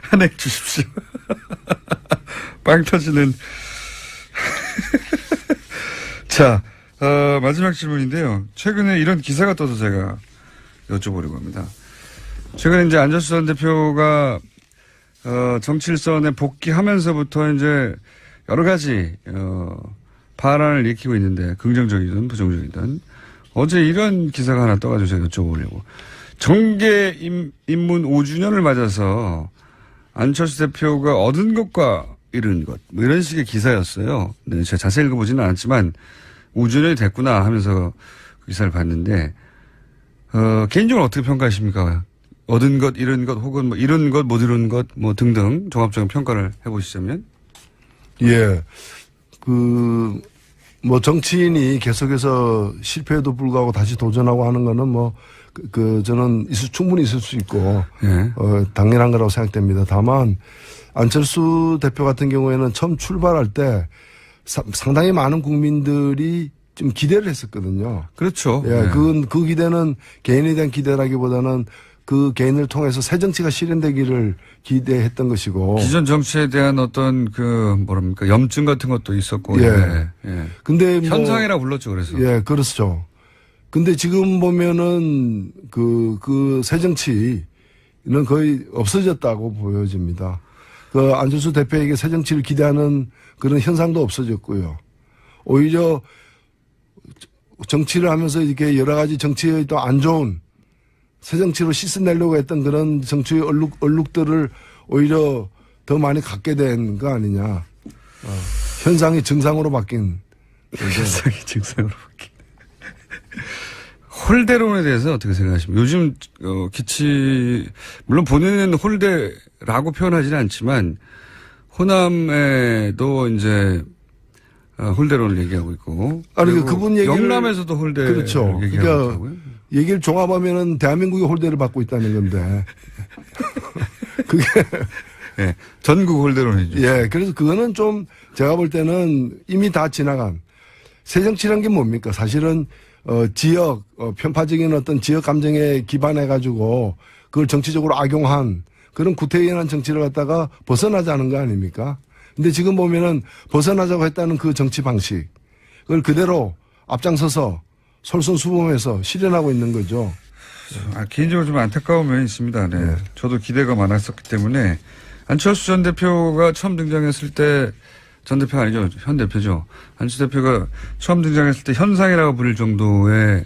A: 한 핵 주십시오. 빵 터지는. 자, 마지막 질문인데요. 최근에 이런 기사가 떠서 제가 여쭤보려고 합니다. 최근에 이제 안철수 전 대표가 정치 일선에 복귀하면서부터 이제 여러 가지 파란을 일으키고 있는데 긍정적이든 부정적이든 어제 이런 기사가 하나 떠가지고 제가 여쭤보려고. 정계 입문 5주년을 맞아서 안철수 대표가 얻은 것과 잃은 것 뭐 이런 식의 기사였어요. 네, 제가 자세히 읽어보지는 않았지만 5주년이 됐구나 하면서 그 기사를 봤는데 개인적으로 어떻게 평가하십니까? 얻은 것, 잃은 것, 혹은 뭐 이룬 것, 못 이룬 것, 뭐 등등 종합적인 평가를 해보시자면?
E: 뭐 정치인이 계속해서 실패에도 불구하고 다시 도전하고 하는 거는 저는 충분히 있을 수 있고, 당연한 거라고 생각됩니다. 다만, 안철수 대표 같은 경우에는 처음 출발할 때 상당히 많은 국민들이 좀 기대를 했었거든요.
A: 그렇죠.
E: 그 기대는 개인에 대한 기대라기보다는 그 개인을 통해서 새 정치가 실현되기를 기대했던 것이고.
A: 기존 정치에 대한 어떤 염증 같은 것도 있었고.
E: 근데
A: 현상이라 불렀죠, 그래서.
E: 그렇죠. 근데 지금 보면은 그 새 정치는 거의 없어졌다고 보여집니다. 그 안철수 대표에게 새 정치를 기대하는 그런 현상도 없어졌고요. 오히려 정치를 하면서 이렇게 여러 가지 정치의 또 안 좋은 새 정치로 씻어내려고 했던 그런 정치의 얼룩들을 오히려 더 많이 갖게 된 거 아니냐. 현상이 증상으로 바뀐.
A: 현상이 증상으로 바뀐. 홀대론에 대해서 어떻게 생각하십니까? 요즘 물론 본인은 홀대라고 표현하지는 않지만 호남에도 이제 홀대론을 얘기하고 있고.
E: 그분 얘기를
A: 영남에서도 홀대.
E: 그렇죠.
A: 얘기하고 있고요.
E: 얘기를 종합하면은 대한민국이 홀대를 받고 있다는 건데. 그게.
A: 전국 홀대론이죠.
E: 그래서 그거는 좀 제가 볼 때는 이미 다 지나간 새 정치란 게 뭡니까? 사실은 지역, 편파적인 어떤 지역 감정에 기반해가지고 그걸 정치적으로 악용한 그런 구태의연한 정치를 갖다가 벗어나자는 거 아닙니까? 근데 지금 보면은 벗어나자고 했다는 그 정치 방식, 그걸 그대로 앞장서서 솔선수범해서 실현하고 있는 거죠.
A: 개인적으로 좀 안타까운 면이 있습니다. 네. 저도 기대가 많았었기 때문에 안철수 전 대표가 처음 등장했을 때 전 대표가 아니죠. 현 대표죠. 안철수 대표가 처음 등장했을 때 현상이라고 부를 정도의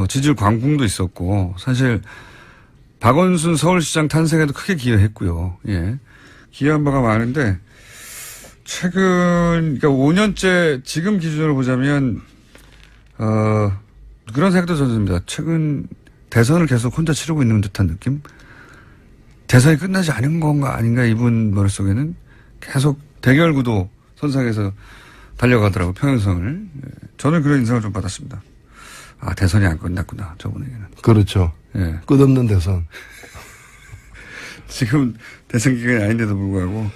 A: 지지율 광풍도 있었고 사실 박원순 서울시장 탄생에도 크게 기여했고요. 예. 기여한 바가 많은데 최근 그러니까 5년째 지금 기준으로 보자면 그런 생각도 저는 듭니다. 최근 대선을 계속 혼자 치르고 있는 듯한 느낌? 대선이 끝나지 않은 건가 아닌가 이분 머릿속에는 계속 대결 구도 선상에서 달려가더라고요. 평행선을. 저는 그런 인상을 좀 받았습니다. 아, 대선이 안 끝났구나. 저분에게는.
E: 그렇죠.
A: 예.
E: 끝없는 대선.
A: 지금 대선 기간이 아닌데도 불구하고.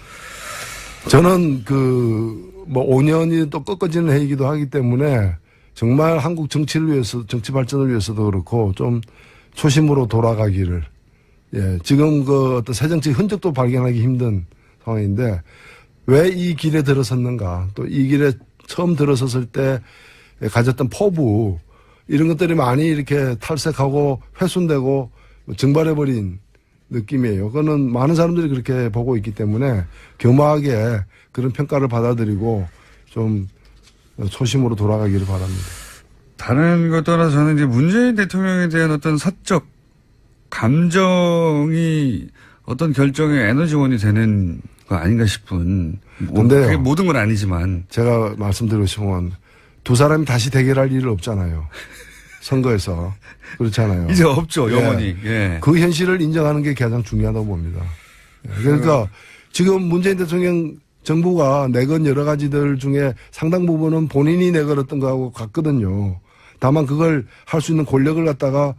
E: 저는 5년이 또 꺾어지는 해이기도 하기 때문에 정말 한국 정치를 위해서, 정치 발전을 위해서도 그렇고 좀 초심으로 돌아가기를. 예. 지금 어떤 새 정치 흔적도 발견하기 힘든 상황인데 왜 이 길에 들어섰는가, 또 이 길에 처음 들어섰을 때 가졌던 포부, 이런 것들이 많이 이렇게 탈색하고 훼손되고 증발해버린 느낌이에요. 그거는 많은 사람들이 그렇게 보고 있기 때문에 겸허하게 그런 평가를 받아들이고 좀 초심으로 돌아가기를 바랍니다.
A: 다른 것 떠나서 저는 이제 문재인 대통령에 대한 어떤 사적 감정이 어떤 결정의 에너지원이 되는 거 아닌가 싶은.
E: 근데요.
A: 그게 모든 건 아니지만.
E: 제가 말씀드리고 싶은 건 두 사람이 다시 대결할 일은 없잖아요. 선거에서. 그렇잖아요.
A: 이제 없죠, 영원히. 예.
E: 그 현실을 인정하는 게 가장 중요하다고 봅니다. 그러니까 지금 문재인 대통령 정부가 내건 여러 가지들 중에 상당 부분은 본인이 내걸었던 거하고 같거든요. 다만 그걸 할 수 있는 권력을 갖다가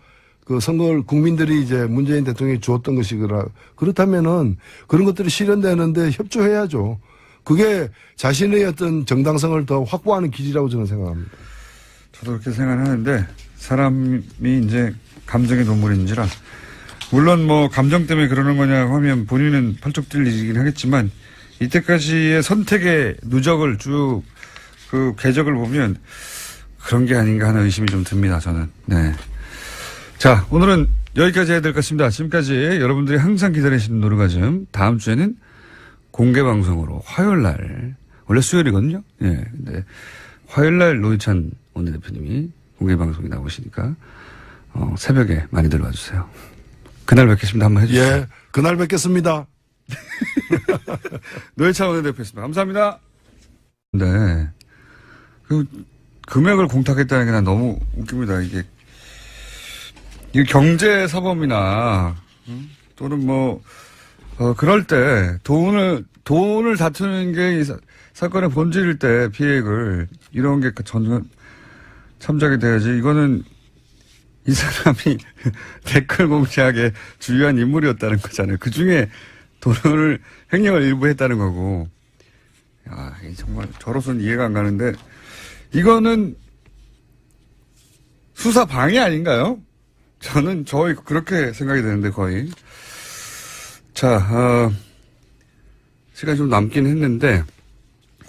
E: 그 선거를 국민들이 이제 문재인 대통령이 주었던 것이거라. 그렇다면은 그런 것들이 실현되는데 협조해야죠. 그게 자신의 어떤 정당성을 더 확보하는 길이라고 저는 생각합니다.
A: 저도 그렇게 생각하는데 사람이 이제 감정의 동물인지라 물론 뭐 감정 때문에 그러는 거냐 하면 본인은 팔쪽 뛸 일이긴 하겠지만 이때까지의 선택의 누적을 쭉 그 궤적을 보면 그런 게 아닌가 하는 의심이 좀 듭니다. 저는. 네. 자, 오늘은 여기까지 해야 될 것 같습니다. 지금까지 여러분들이 항상 기다리시는 노르가즘 다음 주에는 공개 방송으로 화요일 날 원래 수요일이거든요. 예. 근데 화요일 날 노회찬 원내대표님이 공개 방송에 나오시니까 새벽에 많이들 와주세요. 그날 뵙겠습니다. 한번 해주세요.
E: 예, 그날 뵙겠습니다.
A: 노회찬 원내대표였습니다. 감사합니다. 네. 그 금액을 공탁했다는 게 난 너무 웃깁니다. 이게 경제 사범이나 또는 뭐 그럴 때 돈을 다투는 게 이 사건의 본질일 때 피해액을 이런 게 전혀 참작이 돼야지. 이거는 이 사람이 댓글 공작에 주요한 인물이었다는 거잖아요. 그 중에 돈을 횡령을 일부 했다는 거고. 야, 정말 저로서는 이해가 안 가는데 이거는 수사 방해 아닌가요? 저는 그렇게 생각이 되는데 거의. 자, 시간이 좀 남긴 했는데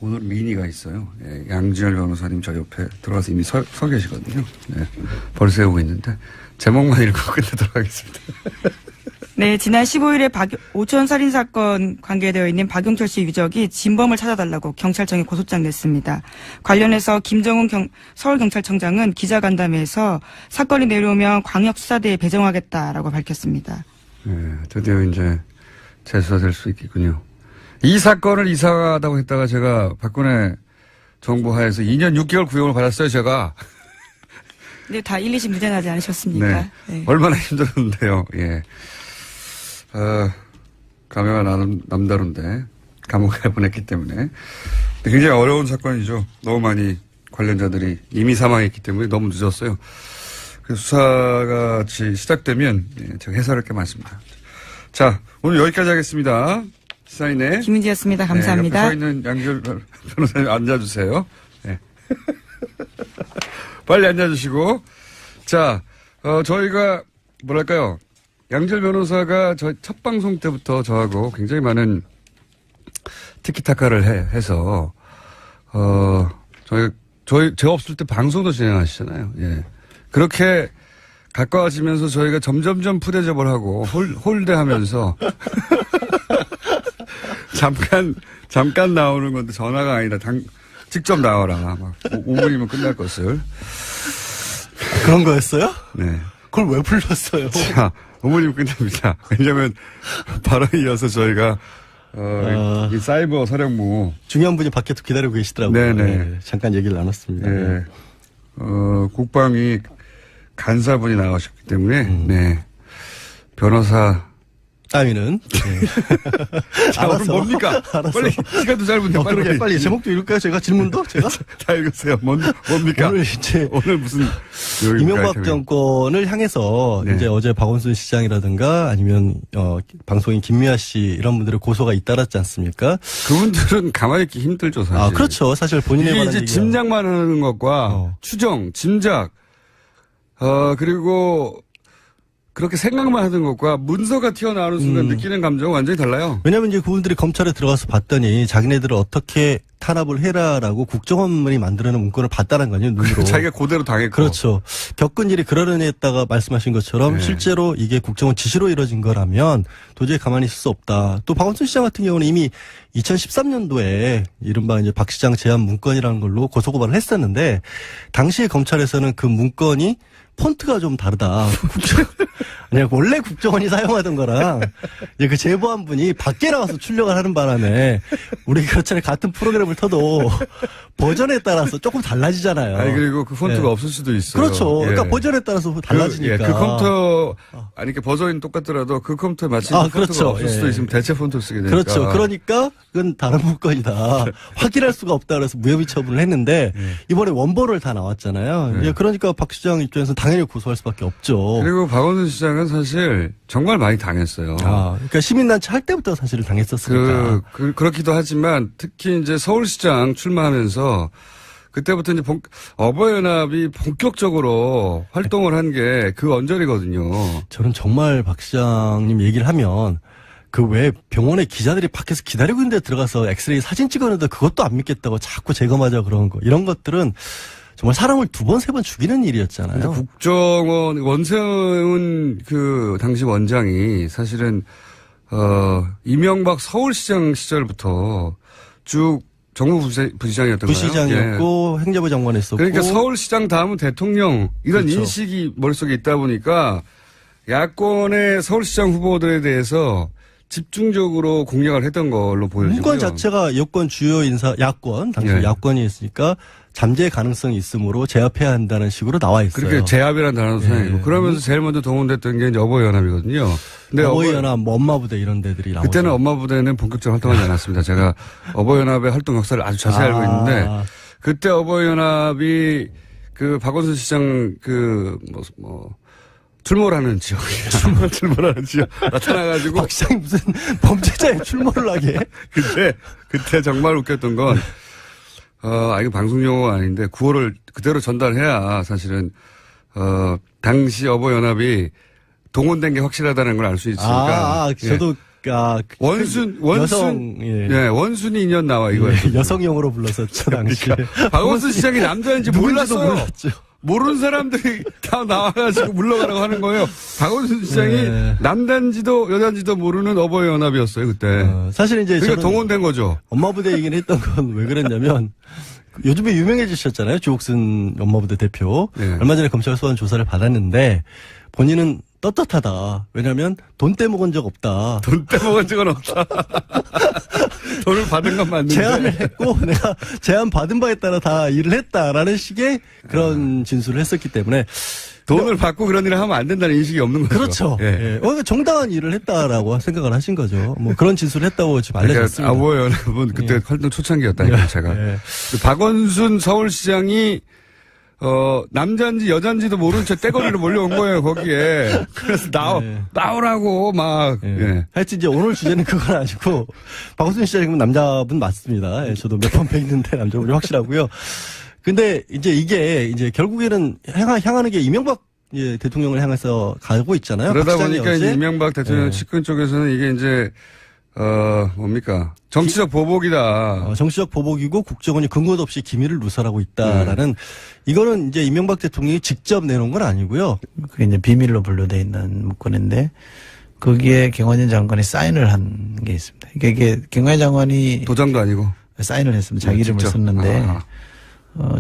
A: 오늘 미니가 있어요. 예, 양지열 변호사님 저 옆에 들어가서 이미 서 계시거든요. 네, 벌 세우고 있는데 제목만 읽고 끝내도록 하겠습니다.
B: 네, 지난 15일에 오천 살인 사건 관계되어 있는 박용철 씨 유족이 진범을 찾아달라고 경찰청에 고소장 냈습니다. 관련해서 김정은 서울경찰청장은 기자간담회에서 사건이 내려오면 광역수사대에 배정하겠다라고 밝혔습니다.
A: 네, 드디어 이제 재수사될 수 있겠군요. 이 사건을 이사하다고 했다가 제가 박근혜 정부 하에서 2년 6개월 구형을 받았어요, 제가.
B: 네, 다 1, 2심 무죄나지 않으셨습니까?
A: 네.
B: 네.
A: 얼마나 힘들었는데요, 예. 감회가 남다른데, 감옥에 보냈기 때문에. 굉장히 어려운 사건이죠. 너무 많이 관련자들이 이미 사망했기 때문에 너무 늦었어요. 그래서 수사가 시작되면 제가 해설할 게 많습니다. 자, 오늘 여기까지 하겠습니다. 시사인의
B: 김은지였습니다. 감사합니다.
A: 네, 옆에 서 있는 양지열 변호사님 앉아주세요. 네. 빨리 앉아주시고. 자, 저희가 뭐랄까요. 양지열 변호사가 저희 첫 방송 때부터 저하고 굉장히 많은 티키타카를 해서, 제가 없을 때 방송도 진행하시잖아요. 예. 그렇게 가까워지면서 저희가 점점점 푸대접을 하고 홀대하면서 잠깐 나오는 건데 전화가 아니라 직접 나와라. 막 5분이면 끝날 것을.
C: 그런 거였어요?
A: 네.
C: 그걸 왜 불렀어요?
A: 자, 5분이면 끝납니다. 왜냐면 바로 이어서 저희가 이 사이버 사령부
C: 중요한 분이 밖에서 기다리고 계시더라고요.
A: 네네.
C: 네, 잠깐 얘기를 나눴습니다.
A: 네. 국방위 간사분이 나오셨기 때문에 네. 변호사
C: 따위는
A: 자, 오늘 뭡니까?
C: 알았어.
A: 빨리 시간도 짧은데
C: 그러게 빨리 제목도 읽을까요? 제가 질문도 제가
A: 다 읽으세요. 뭡니까?
C: 오늘 이제
A: 오늘 무슨
C: 이명박 정권을 향해서
A: 네.
C: 이제 어제 박원순 시장이라든가 아니면 방송인 김미아 씨 이런 분들의 고소가 잇따랐지 않습니까?
A: 그분들은 가만히 있기 힘들죠, 사실.
C: 아 그렇죠. 사실 본인에
A: 이게
C: 관한
A: 이제
C: 얘기가
A: 짐작만 하는 것과 추정, 짐작, 그리고 그렇게 생각만 하는 것과 문서가 튀어나오는 순간 느끼는 감정은 완전히 달라요.
C: 왜냐하면 이제 그분들이 검찰에 들어가서 봤더니 자기네들을 어떻게 탄압을 해라라고 국정원만이 만들어낸 문건을 봤다는 거 아니에요, 눈으로.
A: 자기가 그대로 당했고.
C: 그렇죠. 겪은 일이 그러려니했다가 말씀하신 것처럼
A: 네.
C: 실제로 이게 국정원 지시로 이뤄진 거라면 도저히 가만히 있을 수 없다. 또 박원순 시장 같은 경우는 이미 2013년도에 이른바 이제 박 시장 제안 문건이라는 걸로 고소고발을 했었는데 당시에 검찰에서는 그 문건이 폰트가 좀 다르다. 아니, 원래 국정원이 사용하던 거랑 이제 그 제보한 분이 밖에 나와서 출력을 하는 바람에 우리 그렇잖아요. 같은 프로그램을 터도 버전에 따라서 조금 달라지잖아요.
A: 아니, 그리고 그 폰트가
C: 예.
A: 없을 수도 있어요.
C: 그렇죠.
A: 예.
C: 그러니까 버전에 따라서 달라지니까.
A: 그 컴퓨터, 아니, 그 버전이 똑같더라도 그 컴퓨터에 맞지 폰트가
C: 그렇죠.
A: 없을 수도
C: 예.
A: 있으면 대체 폰트를 쓰게 되니까.
C: 그렇죠. 그러니까 그건 다른 문건이다. 확인할 수가 없다 그래서 무혐의 처분을 했는데 이번에 원본을 다 나왔잖아요.
A: 네.
C: 예, 그러니까 박 시장 입장에서는 당연히 고소할 수밖에 없죠.
A: 그리고 박원순 시장은 사실 정말 많이 당했어요.
C: 그러니까 시민단체 할 때부터 사실은 당했었으니까.
A: 그렇기도 하지만 특히 이제 서울시장 출마하면서 그때부터 이제 어버이연합이 본격적으로 활동을 한 게 그 언저리거든요.
C: 저는 정말 박 시장님 얘기를 하면 그 왜 병원에 기자들이 밖에서 기다리고 있는데 들어가서 엑스레이 사진 찍었는데 그것도 안 믿겠다고 자꾸 재검하자 그런 거. 이런 것들은 정말 사람을 2번, 3번 죽이는 일이었잖아요.
A: 국정원 원세훈 그 당시 원장이 사실은 이명박 서울시장 시절부터 쭉 정무부시장이었던 거예요.
C: 부시장이었고 행정부 장관 했었고.
A: 그러니까 서울시장 다음은 대통령 이런
C: 그렇죠.
A: 인식이 머릿속에 있다 보니까 야권의 서울시장 후보들에 대해서 집중적으로 공략을 했던 걸로 보여지고요.
C: 문건 자체가 여권 주요 인사 야권 당시
A: 예.
C: 야권이 있으니까 잠재 가능성이 있으므로 제압해야 한다는 식으로 나와 있어요.
A: 그렇게 제압이라는 단어도 사용이고
C: 예.
A: 그러면서 제일 먼저 동원됐던 게 이제 어버이연합이거든요. 근데
C: 어버이연합, 뭐 엄마부대 이런 데들이 나오죠.
A: 그때는 엄마부대는 본격적으로 활동하지 않았습니다. 제가 어버이연합의 활동 역사를 아주 자세히 알고 있는데 그때 어버이연합이 그 박원순 시장 출몰하는 지역이야. 출몰하는 지역 나타나가지고
C: 박 시장이 무슨 범죄자의 출몰을 하게.
A: 그때 정말 웃겼던 건 이거 방송 용어가 아닌데 구호를 그대로 전달해야 사실은 당시 어버이연합이 동원된 게 확실하다는 걸 알 수 있으니까.
C: 저도
A: 원순
C: 예.
A: 원순이 인연 나와 이거예요.
C: 여성용어로 불렀었죠 당시에.
A: 박원순 시장이 남자인지
C: 누군지도
A: 몰랐어요.
C: 몰랐죠.
A: 모르는 사람들이 다 나와가지고 물러가라고 하는 거예요. 박원순 시장이
C: 네.
A: 남단지도 여단지도 모르는 어버이연합이었어요 그때.
C: 사실 이제
A: 그러니까
C: 저는
A: 동원된 거죠.
C: 엄마부대 얘기를 했던 건 왜 그랬냐면 요즘에 유명해지셨잖아요. 주옥순 엄마부대 대표.
A: 네.
C: 얼마 전에 검찰 소환 조사를 받았는데 본인은 떳떳하다. 왜냐하면 돈 떼먹은 적 없다.
A: 돈 떼먹은 적은 없다. 돈을 받은 건 맞는데.
C: 제안을 했고 내가 제안 받은 바에 따라 다 일을 했다라는 식의 그런 진술을 했었기 때문에
A: 돈을 받고 그런 일을 하면 안 된다는 인식이 없는 거죠.
C: 그렇죠.
A: 예.
C: 예. 그러니까 정당한 일을 했다라고 생각을 하신 거죠. 뭐 그런 진술을 했다고 지금 알려졌습니다.
A: 그러니까 아버연합은 그때 활동 초창기였다니까 제가.
C: 예.
A: 박원순 서울시장이 남자인지 여자인지도 모르는 채 떼거리로 몰려온 거예요, 거기에. 그래서 나오라고, 막, 예.
C: 하여튼 이제 오늘 주제는 그건 아니고, 박원순 시장은 남자분 맞습니다. 예, 저도 몇 번 뵀는데 남자분이 확실하고요. 근데 이제 이게 이제 결국에는 향하는 게 이명박 대통령을 향해서 가고 있잖아요.
A: 그러다
C: 박 시장이
A: 보니까
C: 어제
A: 이제 이명박 대통령 측근 쪽에서는 이게 이제, 뭡니까? 정치적 보복이다.
C: 정치적 보복이고 국정원이 근거도 없이 기밀을 누설하고 있다라는 이거는 이제 이명박 대통령이 직접 내놓은 건 아니고요.
D: 그게 이제 비밀로 분류되어 있는 문건인데 거기에 김관진 장관이 사인을 한 게 있습니다. 이게 김관진 장관이
A: 도장도 아니고.
D: 사인을 했습니다. 자기 이름을
A: 직접.
D: 썼는데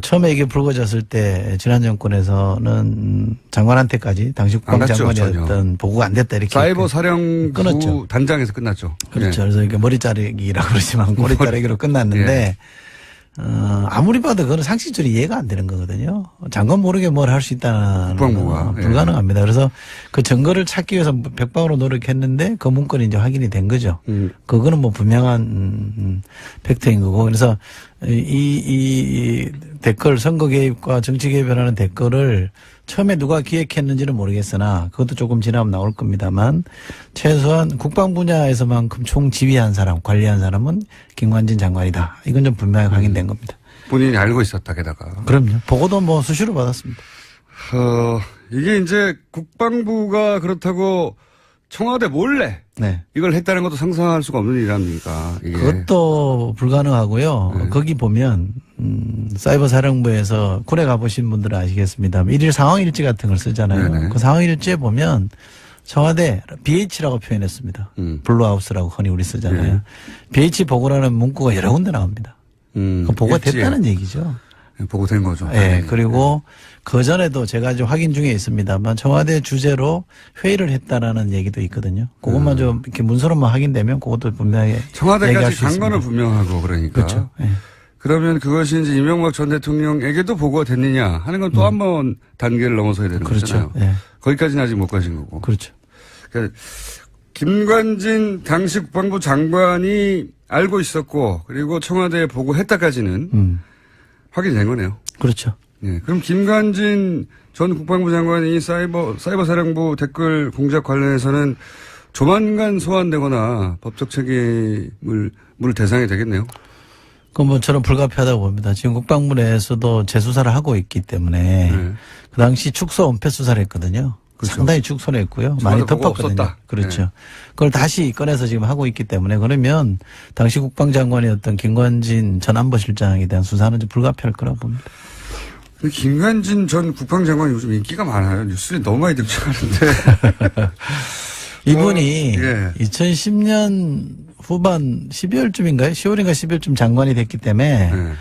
D: 처음에 이게 불거졌을 때 지난 정권에서는 장관한테까지 당시 국방장관이었던 보고가 안 됐다 이렇게
A: 사이버 사령부
D: 끊었죠.
A: 단장에서 끝났죠.
D: 그렇죠.
A: 예.
D: 그래서 이게 머리 자르기라고 그러지만 꼬리 자르기로 끝났는데 아무리 봐도 그거는 상식적으로 이해가 안 되는 거거든요. 장관 모르게 뭘 할 수 있다는
A: 국방부가.
D: 건 불가능합니다. 그래서 그 증거를 찾기 위해서 백방으로 노력했는데 그 문건이 이제 확인이 된 거죠. 그거는 뭐 분명한 팩트인 거고 그래서 이 댓글 선거 개입과 정치 개입을 하는 댓글을 처음에 누가 기획했는지는 모르겠으나 그것도 조금 지나면 나올 겁니다만 최소한 국방 분야에서만큼 총 지휘한 사람, 관리한 사람은 김관진 장관이다. 이건 좀 분명히 확인된 겁니다.
A: 본인이 알고 있었다, 게다가.
D: 그럼요. 보고도 뭐 수시로 받았습니다.
A: 이게 이제 국방부가 그렇다고 청와대 몰래
D: 네.
A: 이걸 했다는 것도 상상할 수가 없는 일 아닙니까? 이게.
D: 그것도 불가능하고요. 거기 보면 사이버 사령부에서 군에 가보신 분들은 아시겠습니다. 일일 상황일지 같은 걸 쓰잖아요.
A: 네네.
D: 그 상황일지에 보면 청와대 BH라고 표현했습니다. 블루하우스라고 흔히 우리 쓰잖아요. BH 보고라는 문구가 여러 군데 나옵니다. 그 보고가
A: 일지에.
D: 됐다는 얘기죠.
A: 보고된 거죠.
D: 네, 그리고 그 전에도 제가 좀 확인 중에 있습니다만 청와대 주재로 회의를 했다라는 얘기도 있거든요. 그것만 좀 이렇게 문서로만 확인되면 그것도 분명히 얘기할
A: 청와대까지
D: 수
A: 간
D: 있습니다.
A: 거는 분명하고 그러니까.
D: 그렇죠. 네.
A: 그러면 그것이 이제 이명박 전 대통령에게도 보고가 됐느냐 하는 건 또 한 번 단계를 넘어서야 되는
D: 그렇죠.
A: 거잖아요.
D: 네.
A: 거기까지는 아직 못 가신 거고.
D: 그렇죠.
A: 그러니까 김관진 당시 국방부 장관이 알고 있었고 그리고 청와대에 보고했다까지는 확인된 거네요.
D: 그렇죠.
A: 예. 그럼 김관진 전 국방부 장관이 사이버 사령부 댓글 공작 관련해서는 조만간 소환되거나 법적 책임을 물 대상이 되겠네요.
D: 그 뭐 저는 불가피하다고 봅니다. 지금 국방부 내에서도 재수사를 하고 있기 때문에
A: 네.
D: 그 당시 축소 은폐 수사를 했거든요.
A: 그렇죠.
D: 상당히 축소를 했고요. 많이
A: 보고
D: 덮었거든요.
A: 없었다.
D: 그렇죠.
A: 네.
D: 그걸 다시 꺼내서 지금 하고 있기 때문에 그러면 당시 국방장관이었던 김관진 전 안보실장에 대한 수사는 좀 불가피할 거라고 봅니다.
A: 김관진 전 국방장관이 요즘 인기가 많아요. 뉴스에 너무 많이 등장하는데.
D: 이분이
A: 예.
D: 2010년 후반 12월쯤인가요? 10월인가 12월쯤 장관이 됐기 때문에
A: 네.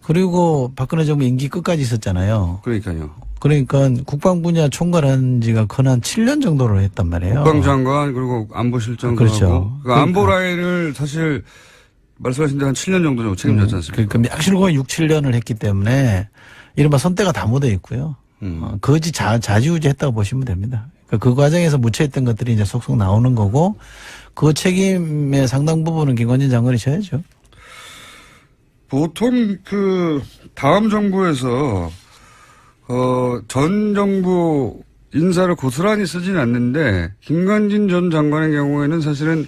D: 그리고 박근혜 정부 임기 끝까지 있었잖아요.
A: 그러니까요.
D: 그러니까 국방 분야 총괄한 지가 거의 한 7년 정도를 했단 말이에요.
A: 국방장관 그리고 안보실장도
D: 그렇죠.
A: 하고. 그러니까 안보 라인을 사실 말씀하신 대로 한 7년 정도 책임졌지 않습니까?
D: 그러니까 약실고 6, 7년을 했기 때문에 이른바 손때가 다 묻어 있고요. 거지 자지우지 했다고 보시면 됩니다. 그러니까 그 과정에서 묻혀있던 것들이 이제 속속 나오는 거고 그 책임의 상당 부분은 김관진 장관이 져야죠.
A: 보통 그 다음 정부에서 전 정부 인사를 고스란히 쓰진 않는데 김관진 전 장관의 경우에는 사실은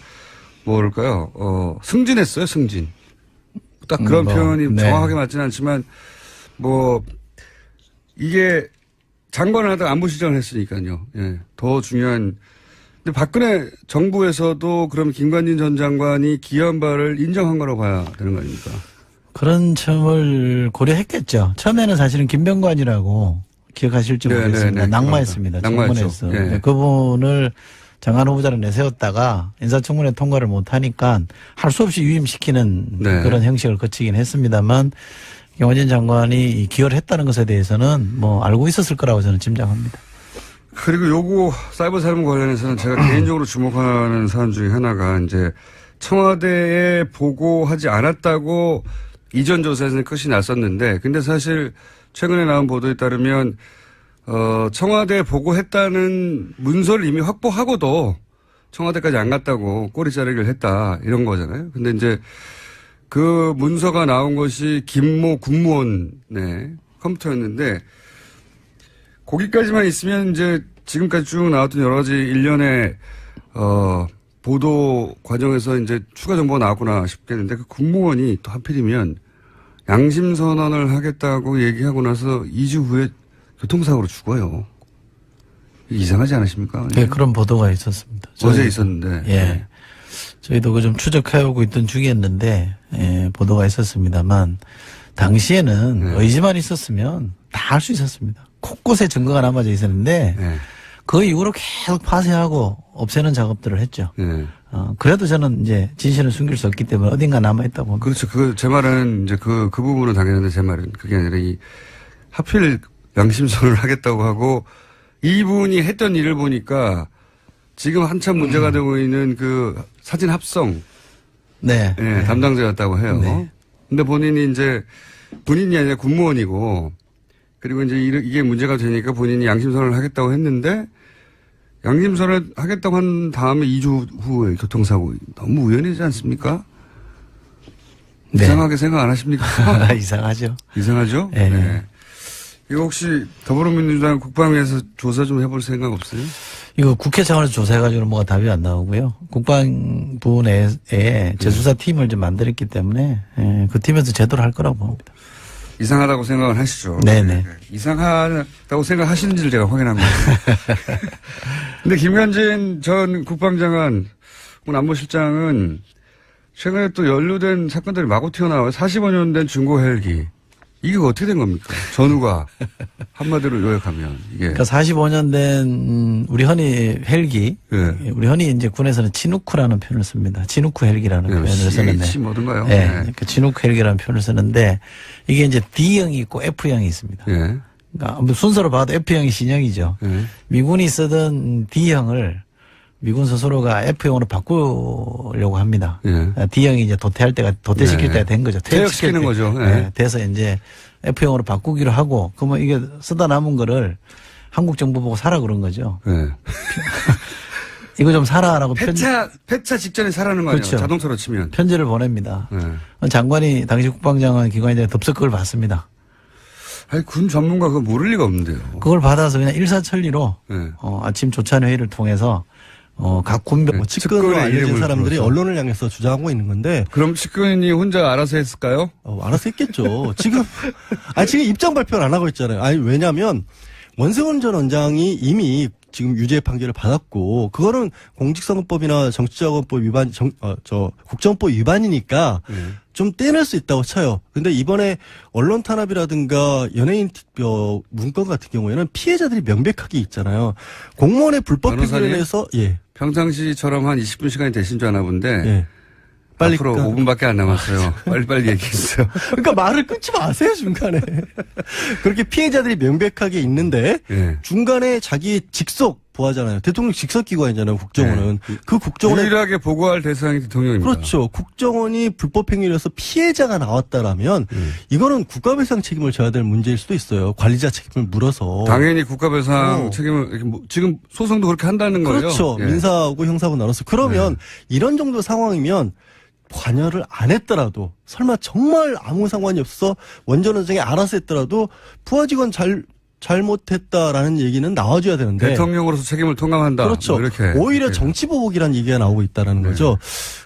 A: 뭐랄까요? 승진했어요, 승진. 딱 그런 표현이
D: 네.
A: 정확하게 맞지는 않지만 뭐 이게 장관을 하다가 안보실장을 했으니까요. 예. 더 중요한. 근데 박근혜 정부에서도 그럼 김관진 전 장관이 기여한 바를 인정한 거라고 봐야 되는 거 아닙니까?
D: 그런 점을 고려했겠죠. 처음에는 사실은 김병관이라고 기억하실지 모르겠습니다.
A: 네네네.
D: 낙마했습니다.
A: 낙마했죠.
D: 청문회에서.
A: 예.
D: 그분을 장관 후보자로 내세웠다가 인사청문회 통과를 못하니까 할 수 없이 유임시키는
A: 네.
D: 그런 형식을 거치긴 했습니다만 김관진 장관이 기여를 했다는 것에 대해서는 뭐 알고 있었을 거라고 저는 짐작합니다.
A: 그리고 요거 사이버 사령부 관련해서는 제가 개인적으로 주목하는 사안 중에 하나가 이제 청와대에 보고하지 않았다고 이전 조사에서는 끝이 났었는데 근데 사실 최근에 나온 보도에 따르면 청와대에 보고했다는 문서를 이미 확보하고도 청와대까지 안 갔다고 꼬리 자르기를 했다 이런 거잖아요. 근데 이제 그 문서가 나온 것이 김모 국무원의 컴퓨터였는데 거기까지만 있으면 이제 지금까지 쭉 나왔던 여러 가지 일련의 보도 과정에서 이제 추가 정보가 나왔구나 싶겠는데 그 국무원이 또 하필이면 양심 선언을 하겠다고 얘기하고 나서 2주 후에 교통사고로 죽어요. 이상하지 않으십니까?
D: 네, 그런 보도가 있었습니다.
A: 어제 있었는데.
D: 예. 저희도 그 좀 추적해오고 있던 중이었는데 보도가 있었습니다만 당시에는
A: 네.
D: 의지만 있었으면 다 할 수 있었습니다. 곳곳에 증거가 남아져 있었는데
A: 네.
D: 그 이후로 계속 파쇄하고 없애는 작업들을 했죠.
A: 네.
D: 그래도 저는 이제 진실은 숨길 수 없기 때문에 어딘가 남아있다고 봅니다.
A: 그렇죠. 제 말은 이제 그 부분은 당연한데 제 말은 그게 아니라 하필 양심선을 하겠다고 하고 이분이 했던 일을 보니까 지금 한참 문제가 되고 있는 그 사진 합성.
D: 네.
A: 네, 담당자였다고 해요.
D: 네.
A: 근데 본인이 이제 본인이 아니라 군무원이고 그리고 이제 이게 문제가 되니까 본인이 양심선을 하겠다고 했는데 양심선을 하겠다고 한 다음에 2주 후에 교통사고 너무 우연이지 않습니까?
D: 네.
A: 이상하게 생각 안 하십니까?
D: 이상하죠.
A: 이상하죠?
D: 네.
A: 네. 이거 혹시 더불어민주당 국방위에서 조사 좀 해볼 생각 없어요?
D: 이거 국회 차원에서 조사해가지고 뭐가 답이 안 나오고요. 국방부 내에 재수사 팀을 좀 만들었기 때문에 그 팀에서 제대로 할 거라고 봅니다.
A: 이상하다고 생각을 하시죠.
D: 네네.
A: 이상하다고 생각하시는지를 제가 확인한 거예요. 근데 김관진 전 국방장관, 안보실장은 최근에 또 연루된 사건들이 마구 튀어나와요. 45년 된 중고 헬기. 이게 어떻게 된 겁니까? 전후가 한마디로 요약하면 이게.
D: 그러니까 45년 된 우리 흔히 헬기,
A: 네.
D: 우리 흔히 이제 군에서는 치누크라는 표현을 씁니다. 치누크 헬기라는 표현을 쓰는데,
A: CH 뭐든가요?
D: 네,
A: 네.
D: 그 치누크 헬기라는 표현을 쓰는데 이게 이제 D형이 있고 F형이 있습니다.
A: 예.
D: 그러니까 순서로 봐도 F형이 신형이죠.
A: 예.
D: 미군이 쓰던 D형을 미군 스스로가 F형으로 바꾸려고 합니다.
A: 예.
D: D형이 이제 도태할 때가, 도태시킬
A: 네.
D: 때가 된 거죠.
A: 퇴역시키는 거죠. 예.
D: 네. 돼서 이제 F형으로 바꾸기로 하고, 그러면 이게 쓰다 남은 거를 한국 정부 보고 사라 그런 거죠.
A: 예.
D: 이거 좀 사라라고
A: 폐차 직전에 사라는 거 아니에요?
D: 그렇죠.
A: 자동차로 치면.
D: 편지를 보냅니다.
A: 예.
D: 장관이, 당시 국방장관 기관이 덥석 그걸 받습니다.
A: 아니, 군 전문가 그거 모를 리가 없는데요.
D: 그걸 받아서 그냥 일사천리로,
A: 예.
D: 아침 조찬 회의를 통해서, 각 군병,
C: 측근으로
A: 측근의
C: 알려진
A: 이름을
C: 사람들이
A: 불러서.
C: 언론을 향해서 주장하고 있는 건데
A: 그럼 측근이 혼자 알아서 했을까요?
C: 알아서 했겠죠. 지금 입장 발표를 안 하고 있잖아요. 아니 왜냐하면 원세훈 전 원장이 이미 지금 유죄 판결을 받았고 그거는 공직선거법이나 정치자금법 위반, 국정법 위반이니까 좀 떼낼 수 있다고 쳐요. 근데 이번에 언론 탄압이라든가 연예인 문건 같은 경우에는 피해자들이 명백하게 있잖아요. 공무원의 불법
A: 변호사님?
C: 행위에서 예.
A: 평상시처럼 한 20분 시간이 되신 줄 아나 본데.
C: 예. 빨리
A: 앞으로 5분밖에 안 남았어요. 빨리빨리 얘기했어요.
C: 그러니까 말을 끊지 마세요 중간에. 그렇게 피해자들이 명백하게 있는데
A: 예.
C: 중간에 자기 직속 보하잖아요. 대통령 직속 기관이잖아요. 국정원은. 그 국정원에
A: 유일하게 보고할 대상이 대통령입니다.
C: 그렇죠. 국정원이 불법 행위를 해서 피해자가 나왔다라면 이거는 국가배상 책임을 져야 될 문제일 수도 있어요. 관리자 책임을 물어서.
A: 당연히 국가배상 책임을 이렇게 지금 소송도 그렇게 한다는 거예요.
C: 그렇죠.
A: 예.
C: 민사하고 형사하고 나눠서 그러면 이런 정도 상황이면 관여를 안 했더라도 설마 정말 아무 상관이 없어 원전 원장이 알아서 했더라도 부하 직원 잘못했다라는 얘기는 나와줘야 되는데
A: 대통령으로서 책임을 통감한다.
C: 그렇죠.
A: 뭐 이렇게.
C: 오히려
A: 예.
C: 정치보복이라는 얘기가 나오고 있다는 거죠.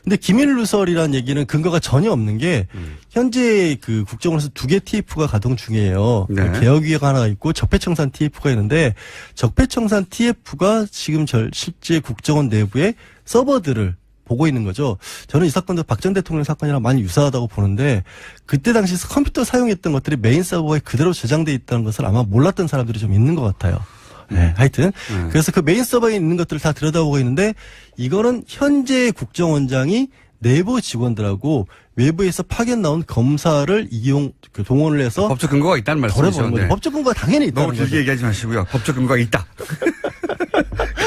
C: 근데 기밀누설이라는 얘기는 근거가 전혀 없는 게 현재 그 국정원에서 2개 TF가 가동 중이에요.
A: 네.
C: 개혁위가 하나 있고 적폐청산 TF가 있는데 적폐청산 TF가 지금 실제 국정원 내부의 서버들을 보고 있는 거죠. 저는 이 사건도 박 전 대통령 사건이랑 많이 유사하다고 보는데 그때 당시 컴퓨터 사용했던 것들이 메인 서버에 그대로 저장돼 있다는 것을 아마 몰랐던 사람들이 좀 있는 것 같아요. 네, 하여튼 그래서 그 메인 서버에 있는 것들을 다 들여다보고 있는데 이거는 현재 국정원장이 내부 직원들하고 외부에서 파견 나온 검사를 동원을 해서
A: 법적 근거가 있다는 말씀이죠.
C: 덜어보는 거죠. 법적 근거가 당연히 있다는
A: 너무 길게
C: 거죠.
A: 얘기하지 마시고요. 법적 근거가 있다.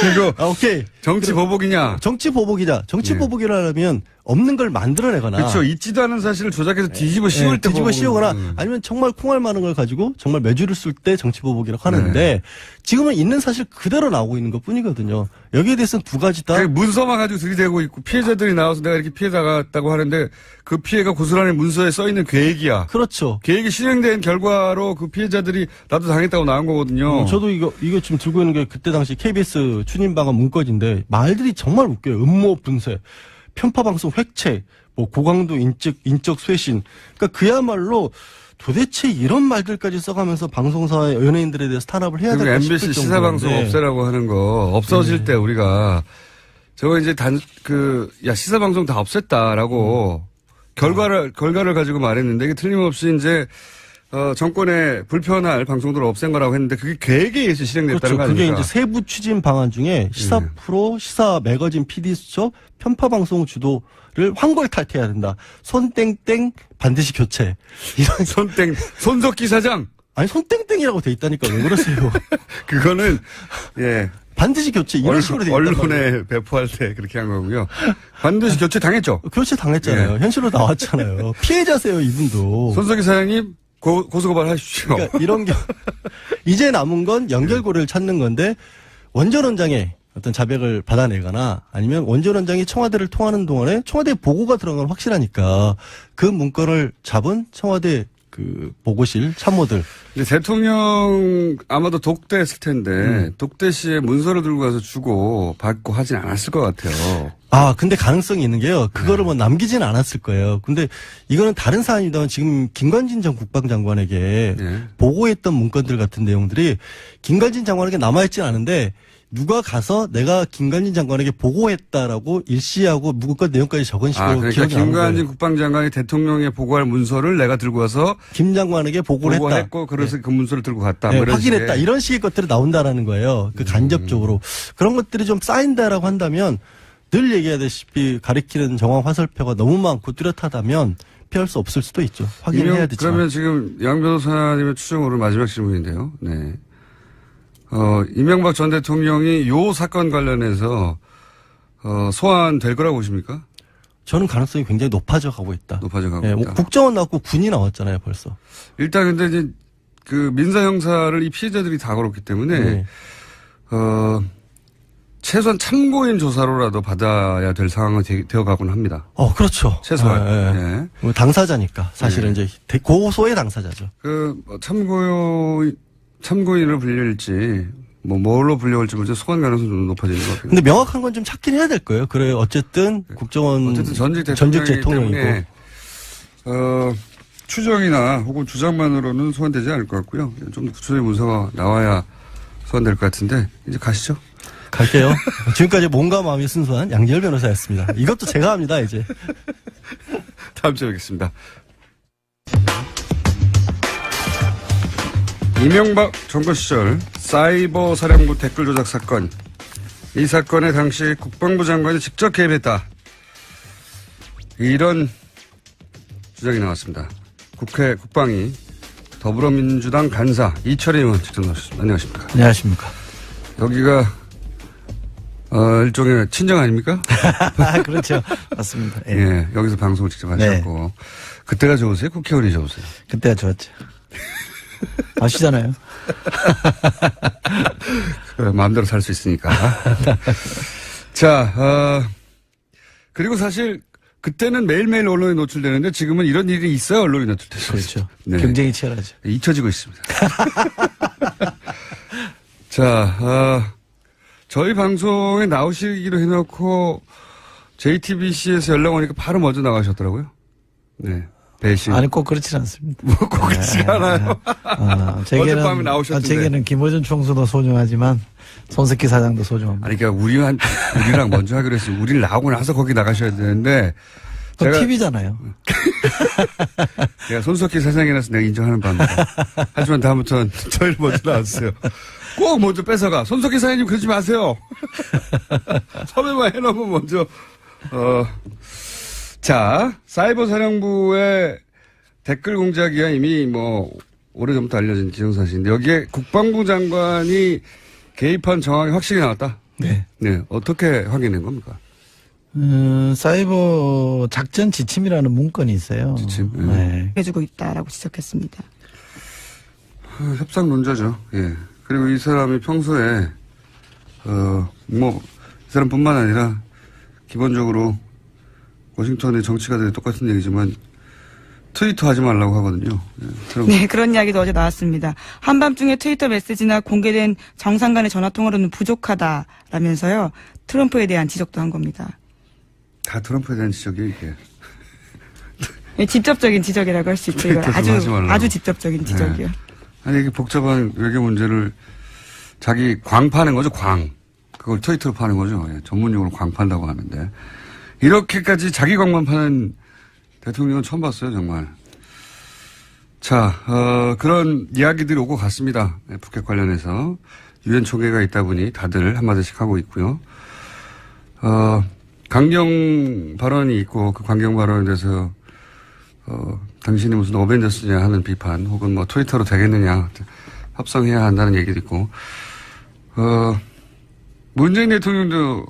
A: 그리고
C: 오케이.
A: 정치 보복이냐?
C: 정치 보복이다. 정치
A: 네.
C: 보복이라면 없는 걸 만들어내거나
A: 그렇죠. 있지도 않은 사실을 조작해서 뒤집어 씌울 때
C: 뒤집어
A: 보복은-
C: 씌우거나 아니면 정말 콩알 많은 걸 가지고 정말 매주를 쓸 때 정치 보복이라고 하는데 지금은 있는 사실 그대로 나오고 있는 것 뿐이거든요. 여기에 대해서는 두 가지 다
A: 그 문서만 가지고 들이대고 있고 피해자들이 나와서 내가 이렇게 피해 당했다고 하는데 그 피해가 고스란히 문서에 써 있는 계획이야.
C: 그렇죠.
A: 계획이 실행된 결과로 그 피해자들이 나도 당했다고 나온 거거든요.
C: 저도 이거 지금 들고 있는 게 그때 당시 KBS 추진방안 문건인데 말들이 정말 웃겨요. 음모 분쇄, 편파 방송 획책, 뭐 고강도 인적 쇄신. 그러니까 그야말로 도대체 이런 말들까지 써가면서 방송사와 연예인들에 대해서 탄압을 해야
A: 그리고
C: 될까 싶을
A: MBC
C: 정도인데.
A: 시사방송 없애라고 하는 거 없어질 때 우리가 저거 이제 시사방송 다 없앴다라고 결과를 가지고 말했는데 이게 틀림없이 이제 정권의 불편할 방송들을 없앤 거라고 했는데 그게 계획에 의해서 실행됐다는
C: 그렇죠.
A: 거
C: 그게
A: 아닙니까?
C: 이제 세부 추진 방안 중에 시사 프로, 시사 매거진 PD 수첩, 편파 방송 주도를 황골탈퇴해야 된다. 손땡땡 반드시 교체. 이런
A: 손석기 사장.
C: 아니 손땡땡이라고 돼 있다니까 왜 그러세요?
A: 그거는 예.
C: 반드시 교체 이런 식으로 돼 있단 말이에요.
A: 언론에 배포할 때 그렇게 한 거고요. 반드시 교체 당했죠.
C: 교체 당했잖아요.
A: 예.
C: 현실로 나왔잖아요. 피해자세요 이분도.
A: 손석희 사장님 고소고발 하십시오.
C: 그러니까 이런 게 이제 남은 건 연결고리를 찾는 건데 원전 원장의 어떤 자백을 받아내거나 아니면 원전 원장이 청와대를 통하는 동안에 청와대 보고가 들어간 건 확실하니까 그 문건을 잡은 청와대 그 보고실 참모들.
A: 근데 대통령 아마도 독대했을 텐데 독대 씨의 문서를 들고 가서 주고 받고 하진 않았을 것 같아요.
C: 아, 근데 가능성이 있는 게요. 그거를 뭐 남기진 않았을 거예요. 근데 이거는 다른 사안입니다만 지금 김관진 전 국방장관에게
A: 네.
C: 보고했던 문건들 같은 내용들이 김관진 장관에게 남아있진 않은데 누가 가서 내가 김관진 장관에게 보고했다라고 일시하고 문건 내용까지 적은 식으로
A: 그러니까
C: 기억이 나는 거예요.
A: 김관진 국방장관이 대통령에 보고할 문서를 내가 들고 와서
C: 김 장관에게 보고를 했다.
A: 보고했고 그래서 그 문서를 들고 갔다.
C: 네,
A: 뭐 이런
C: 확인했다.
A: 식의.
C: 이런 식의 것들이 나온다라는 거예요. 그 간접적으로. 그런 것들이 좀 쌓인다라고 한다면 늘 얘기하다시피 가리키는 정황 화살표가 너무 많고 뚜렷하다면 피할 수 없을 수도 있죠. 확인해야 되지만.
A: 그러면 지금 양 변호사님의 추정으로 마지막 질문인데요. 네. 이명박 전 대통령이 요 사건 관련해서 소환될 거라고 보십니까?
C: 저는 가능성이 굉장히 높아져 가고 있다.
A: 높아져 가고
C: 예,
A: 있다.
C: 국정원 나왔고 군이 나왔잖아요, 벌써.
A: 일단 근데 이제 그 민사 형사를 이 피해자들이 다 걸었기 때문에
C: 네.
A: 최소한 참고인 조사로라도 받아야 될 상황이 되어 가곤 합니다.
C: 그렇죠.
A: 최소한.
C: 예, 예.
A: 예.
C: 뭐 당사자니까 사실은 이제 고소의 당사자죠.
A: 참고인을 불릴지 뭘로 불려올지 모르지 소환 가능성이 좀 높아지는 것 같아요.
C: 근데 명확한 건 좀 찾긴 해야 될 거예요. 그래 어쨌든 국정원
A: 어쨌든 전직
C: 대통령이고
A: 때문에 추정이나 혹은 주장만으로는 소환되지 않을 것 같고요. 좀 구체적인 문서가 나와야 소환될 것 같은데 이제 가시죠.
C: 갈게요. 지금까지 몸과 마음이 순수한 양지열 변호사였습니다. 이것도 제가 합니다, 이제.
A: 다음 주에 뵙겠습니다. 이명박 정권 시절 사이버 사령부 댓글 조작 사건. 이 사건에 당시 국방부 장관이 직접 개입했다. 이런 주장이 나왔습니다. 국회 국방위 더불어민주당 간사 이철희 의원 직접 나오셨습니다. 안녕하십니까.
D: 안녕하십니까.
A: 여기가 일종의 친정 아닙니까?
D: 그렇죠. 맞습니다. 예.
A: 예, 여기서 방송을 직접 하셨고. 그때가 좋으세요? 국회의원이 좋으세요?
D: 그때가 좋았죠. 아시잖아요.
A: 마음대로 살 수 있으니까. 자, 그리고 사실 그때는 매일매일 언론에 노출되는데 지금은 이런 일이 있어야 언론에 노출되죠.
D: 그렇죠.
A: 네.
D: 경쟁이 치열하죠.
A: 잊혀지고 있습니다. 자, 저희 방송에 나오시기로 해놓고 JTBC에서 연락 오니까 바로 먼저 나가셨더라고요. 네. 배신.
D: 아니, 꼭 그렇진 않습니다.
A: 꼭 그렇지 않아요. 어젯밤에 나오셨는데.
D: 제게는 김어준 총수도 소중하지만 손석희 사장도 소중합니다.
A: 아니, 그러니까 우리랑 먼저 하기로 했어요. 우리를 나오고 나서 거기 나가셔야 되는데.
D: 그 TV잖아요.
A: 내가 손석희 사장이라서 내가 인정하는 바입니다. 하지만 다음부터는 저희를 먼저 나왔어요. 꼭 먼저 뺏어가. 손석희 사장님 그러지 마세요. 섭외만 해놓으면 먼저. 자, 사이버 사령부의 댓글 공작이야 이미 오래전부터 알려진 기정사실인데 여기에 국방부 장관이 개입한 정황이 확실히 나왔다.
D: 네.
A: 네. 어떻게 확인된 겁니까?
D: 사이버 작전 지침이라는 문건이 있어요.
A: 지침.
D: 네.
B: 해주고 있다라고 지적했습니다.
A: 협상 논자죠. 예. 그리고 이 사람이 평소에, 이 사람뿐만 아니라, 기본적으로, 워싱턴의 정치가들이 똑같은 얘기지만, 트위터 하지 말라고 하거든요. 예.
B: 네, 그런 이야기도 어제 나왔습니다. 한밤중에 트위터 메시지나 공개된 정상 간의 전화통화로는 부족하다라면서요. 트럼프에 대한 지적도 한 겁니다.
A: 다 트럼프에 대한 지적이에요, 이게.
B: 네, 직접적인 지적이라고 할 수 있죠. 이걸 아주 직접적인 지적이요.
A: 아니, 이게 복잡한 외교 문제를 자기 광 파는 거죠, 광. 그걸 트위터로 파는 거죠. 예, 전문용어로 광판다고 하는데. 이렇게까지 자기 광만 파는 대통령은 처음 봤어요, 정말. 자, 그런 이야기들이 오고 갔습니다. 네, 북핵 관련해서. 유엔 총회가 있다 보니 다들 한마디씩 하고 있고요. 강경 발언이 있고 그 강경 발언에 대해서 당신이 무슨 어벤져스냐 하는 비판 혹은 뭐 트위터로 되겠느냐 합성해야 한다는 얘기도 있고 문재인 대통령도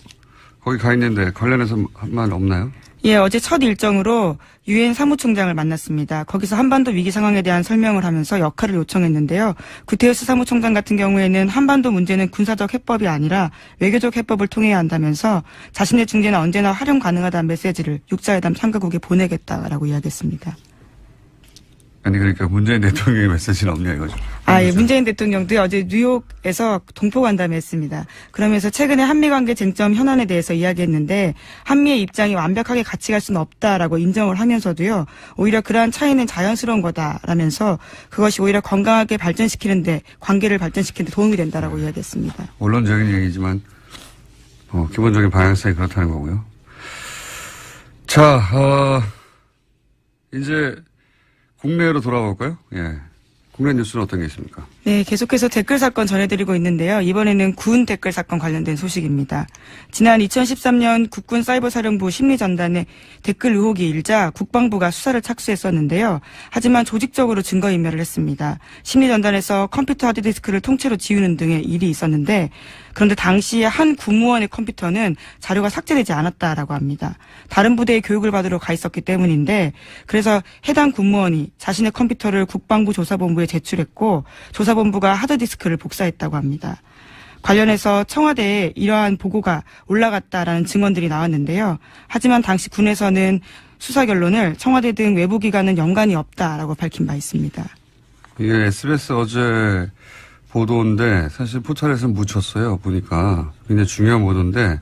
A: 거기 가 있는데 관련해서 한 말 없나요?
B: 예, 어제 첫 일정으로 유엔 사무총장을 만났습니다. 거기서 한반도 위기 상황에 대한 설명을 하면서 역할을 요청했는데요. 구테우스 사무총장 같은 경우에는 한반도 문제는 군사적 해법이 아니라 외교적 해법을 통해야 한다면서 자신의 중재는 언제나 활용 가능하다는 메시지를 6자회담 참가국에 보내겠다라고 이야기했습니다.
A: 아니 그러니까 문재인 대통령의 메시지는 없냐 이거죠.
B: 예, 문재인 대통령도 어제 뉴욕에서 동포간담회 했습니다. 그러면서 최근에 한미관계 쟁점 현안에 대해서 이야기했는데 한미의 입장이 완벽하게 같이 갈 수는 없다라고 인정을 하면서도요. 오히려 그러한 차이는 자연스러운 거다라면서 그것이 오히려 건강하게 발전시키는데 관계를 발전시키는 데 도움이 된다라고 이야기했습니다.
A: 원론적인 얘기지만 기본적인 방향성이 그렇다는 거고요. 자, 이제 국내로 돌아볼까요? 예. 국내 뉴스는 어떤 게 있습니까?
B: 네, 계속해서 댓글 사건 전해드리고 있는데요. 이번에는 군 댓글 사건 관련된 소식입니다. 지난 2013년 국군 사이버사령부 심리전단에 댓글 의혹이 일자 국방부가 수사를 착수했었는데요. 하지만 조직적으로 증거인멸을 했습니다. 심리전단에서 컴퓨터 하드디스크를 통째로 지우는 등의 일이 있었는데 그런데 당시에 한 군무원의 컴퓨터는 자료가 삭제되지 않았다라고 합니다. 다른 부대의 교육을 받으러 가 있었기 때문인데 그래서 해당 군무원이 자신의 컴퓨터를 국방부 조사본부에 제출했고 조사본부가 하드디스크를 복사했다고 합니다. 관련해서 청와대에 이러한 보고가 올라갔다라는 증언들이 나왔는데요. 하지만 당시 군에서는 수사 결론을 청와대 등 외부기관은 연관이 없다라고 밝힌 바 있습니다.
A: 이게 SBS 어제 보도인데 사실 포털에서는 묻혔어요. 보니까 굉장히 중요한 보도인데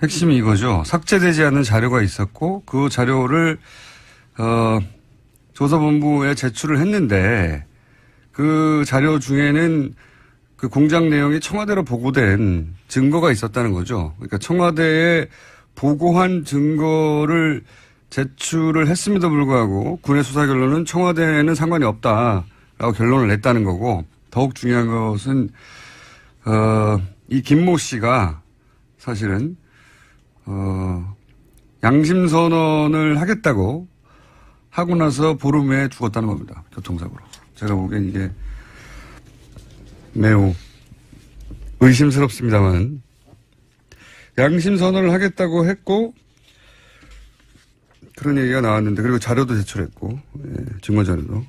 A: 핵심이 이거죠. 삭제되지 않은 자료가 있었고 그 자료를 조사본부에 제출을 했는데 그 자료 중에는 그 공작 내용이 청와대로 보고된 증거가 있었다는 거죠. 그러니까 청와대에 보고한 증거를 제출을 했음에도 불구하고 군의 수사 결론은 청와대에는 상관이 없다라고 결론을 냈다는 거고 더욱 중요한 것은 이 김모 씨가 사실은 양심 선언을 하겠다고 하고 나서 보름 후에 죽었다는 겁니다. 교통사고로. 제가 보기엔 이게 매우 의심스럽습니다만 양심 선언을 하겠다고 했고 그런 얘기가 나왔는데 그리고 자료도 제출했고 증거 자료도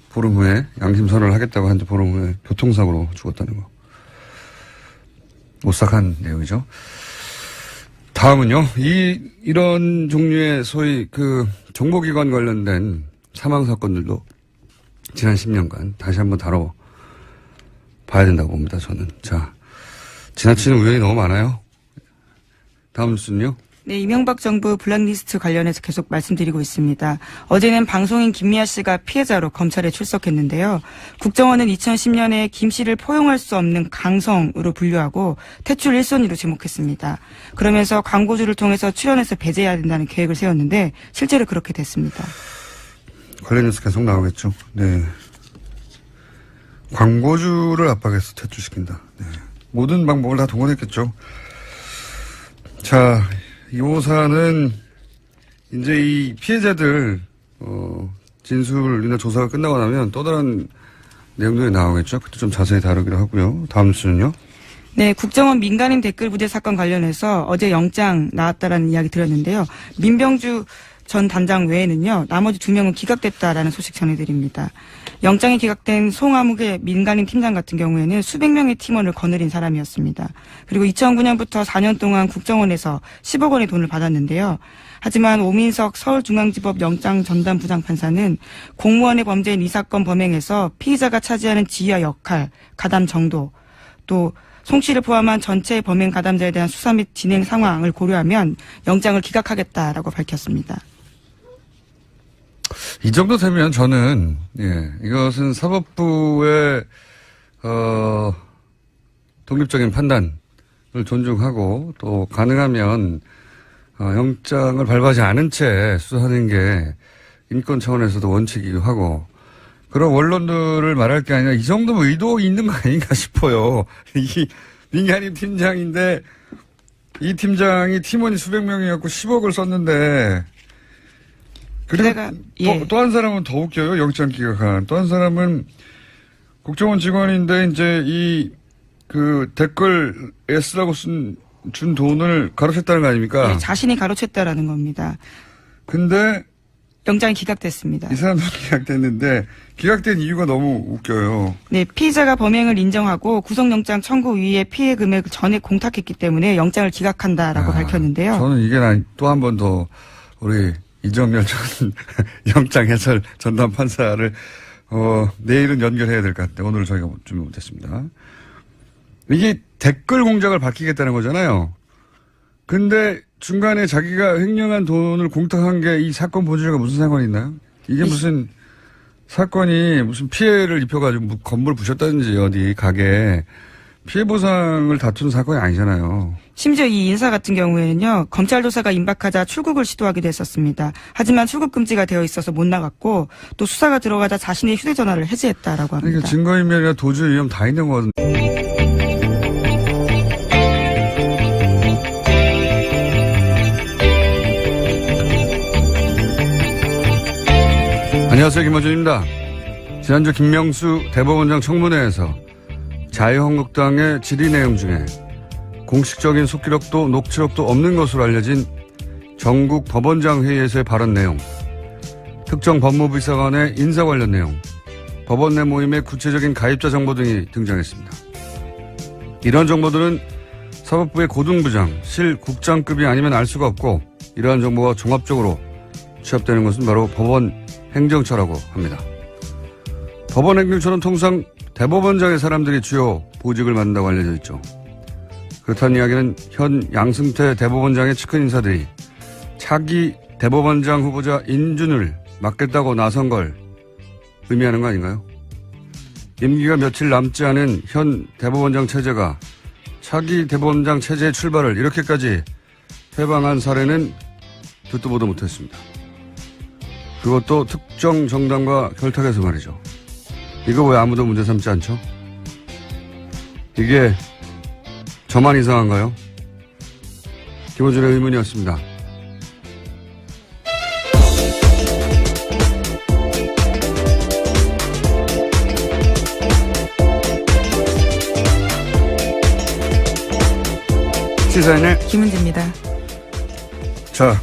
A: 보름 후에 양심 선언을 하겠다고 한 지 보름 후에 교통사고로 죽었다는 거. 오싹한 내용이죠. 다음은요. 이런 종류의 소위 그 정보기관 관련된 사망 사건들도 지난 10년간 다시 한번 다뤄봐야 된다고 봅니다. 저는. 자, 지나치는 우연이 너무 많아요. 다음 뉴스는요.
B: 네, 이명박 정부 블랙리스트 관련해서 계속 말씀드리고 있습니다. 어제는 방송인 김미아 씨가 피해자로 검찰에 출석했는데요. 국정원은 2010년에 김 씨를 포용할 수 없는 강성으로 분류하고 퇴출 1순위로 지목했습니다. 그러면서 광고주를 통해서 출연해서 배제해야 된다는 계획을 세웠는데 실제로 그렇게 됐습니다.
A: 관련 뉴스 계속 나오겠죠. 네. 광고주를 압박해서 퇴출시킨다. 네. 모든 방법을 다 동원했겠죠. 자, 이 사안은 이제 이 피해자들 진술이나 조사가 끝나고 나면 또 다른 내용들이 나오겠죠. 그때 좀 자세히 다루기로 하고요. 다음 뉴스는요.
B: 네, 국정원 민간인 댓글 부대 사건 관련해서 어제 영장 나왔다라는 이야기 드렸는데요. 민병주 전 단장 외에는요, 나머지 2명은 기각됐다라는 소식 전해드립니다. 영장이 기각된 송아묵의 민간인 팀장 같은 경우에는 수백 명의 팀원을 거느린 사람이었습니다. 그리고 2009년부터 4년 동안 국정원에서 10억 원의 돈을 받았는데요. 하지만 오민석 서울중앙지법 영장 전담 부장판사는 공무원의 범죄인 이 사건 범행에서 피의자가 차지하는 지위와 역할, 가담 정도, 또 송 씨를 포함한 전체 범행 가담자에 대한 수사 및 진행 상황을 고려하면 영장을 기각하겠다라고 밝혔습니다.
A: 이 정도 되면 저는 이것은 사법부의 독립적인 판단 존중하고 또 가능하면 영장을 발부하지 않은 채 수사하는 게 인권 차원에서도 원칙이기도 하고 그런 원론들을 말할 게 아니라 이 정도면 의도 있는 거 아닌가 싶어요. 이 민간인 팀장인데 이 팀장이 팀원이 수백 명이었고 10억을 썼는데 그리고 또 한 사람은 더 웃겨요. 영장 기각한. 또 한 사람은 국정원 직원인데 이제 그 댓글 S라고 준 돈을 가로챘다는 거 아닙니까?
B: 네, 자신이 가로챘다라는 겁니다.
A: 근데
B: 영장이 기각됐습니다.
A: 이 사람도 기각됐는데 기각된 이유가 너무 웃겨요.
B: 네, 피의자가 범행을 인정하고 구속영장 청구 이후에 피해 금액을 전액 공탁했기 때문에 영장을 기각한다라고 밝혔는데요.
A: 저는 이게 또 한 번 더 우리 이정열 전 영장 해설 전담 판사를 내일은 연결해야 될 것 같아요. 오늘 저희가 준비 못했습니다. 이게 댓글 공작을 밝히겠다는 거잖아요. 근데 중간에 자기가 횡령한 돈을 공탁한 게 이 사건 본질과 무슨 상관이 있나요? 이게 무슨 사건이 무슨 피해를 입혀가지고 건물 부셨다든지 어디 가게 피해 보상을 다투는 사건이 아니잖아요.
B: 심지어 이 인사 같은 경우에는요. 검찰 조사가 임박하자 출국을 시도하기도 했었습니다. 하지만 출국 금지가 되어 있어서 못 나갔고 또 수사가 들어가자 자신의 휴대전화를 해지했다라고 합니다.
A: 그러니까 증거인멸이나 도주 위험 다 있는 거거든요. 안녕하세요. 김어준입니다. 지난주 김명수 대법원장 청문회에서 자유한국당의 질의 내용 중에 공식적인 속기록도 녹취록도 없는 것으로 알려진 전국 법원장 회의에서의 발언 내용, 특정 법무부비서관의 인사 관련 내용, 법원 내 모임의 구체적인 가입자 정보 등이 등장했습니다. 이런 정보들은 사법부의 고등부장, 실국장급이 아니면 알 수가 없고 이러한 정보가 종합적으로 취합되는 것은 바로 법원 행정처라고 합니다. 법원 행정처는 통상 대법원장의 사람들이 주요 보직을 맡는다고 알려져 있죠. 그렇다는 이야기는 현 양승태 대법원장의 측근 인사들이 차기 대법원장 후보자 인준을 맡겠다고 나선 걸 의미하는 거 아닌가요? 임기가 며칠 남지 않은 현 대법원장 체제가 차기 대법원장 체제의 출발을 이렇게까지 회방한 사례는 듣도 보도 못했습니다. 그것도 특정 정당과 결탁해서 말이죠. 이거 왜 아무도 문제 삼지 않죠? 이게 저만 이상한가요? 김어준의 의문이었습니다. 시사인의
B: 김은지입니다.
A: 자,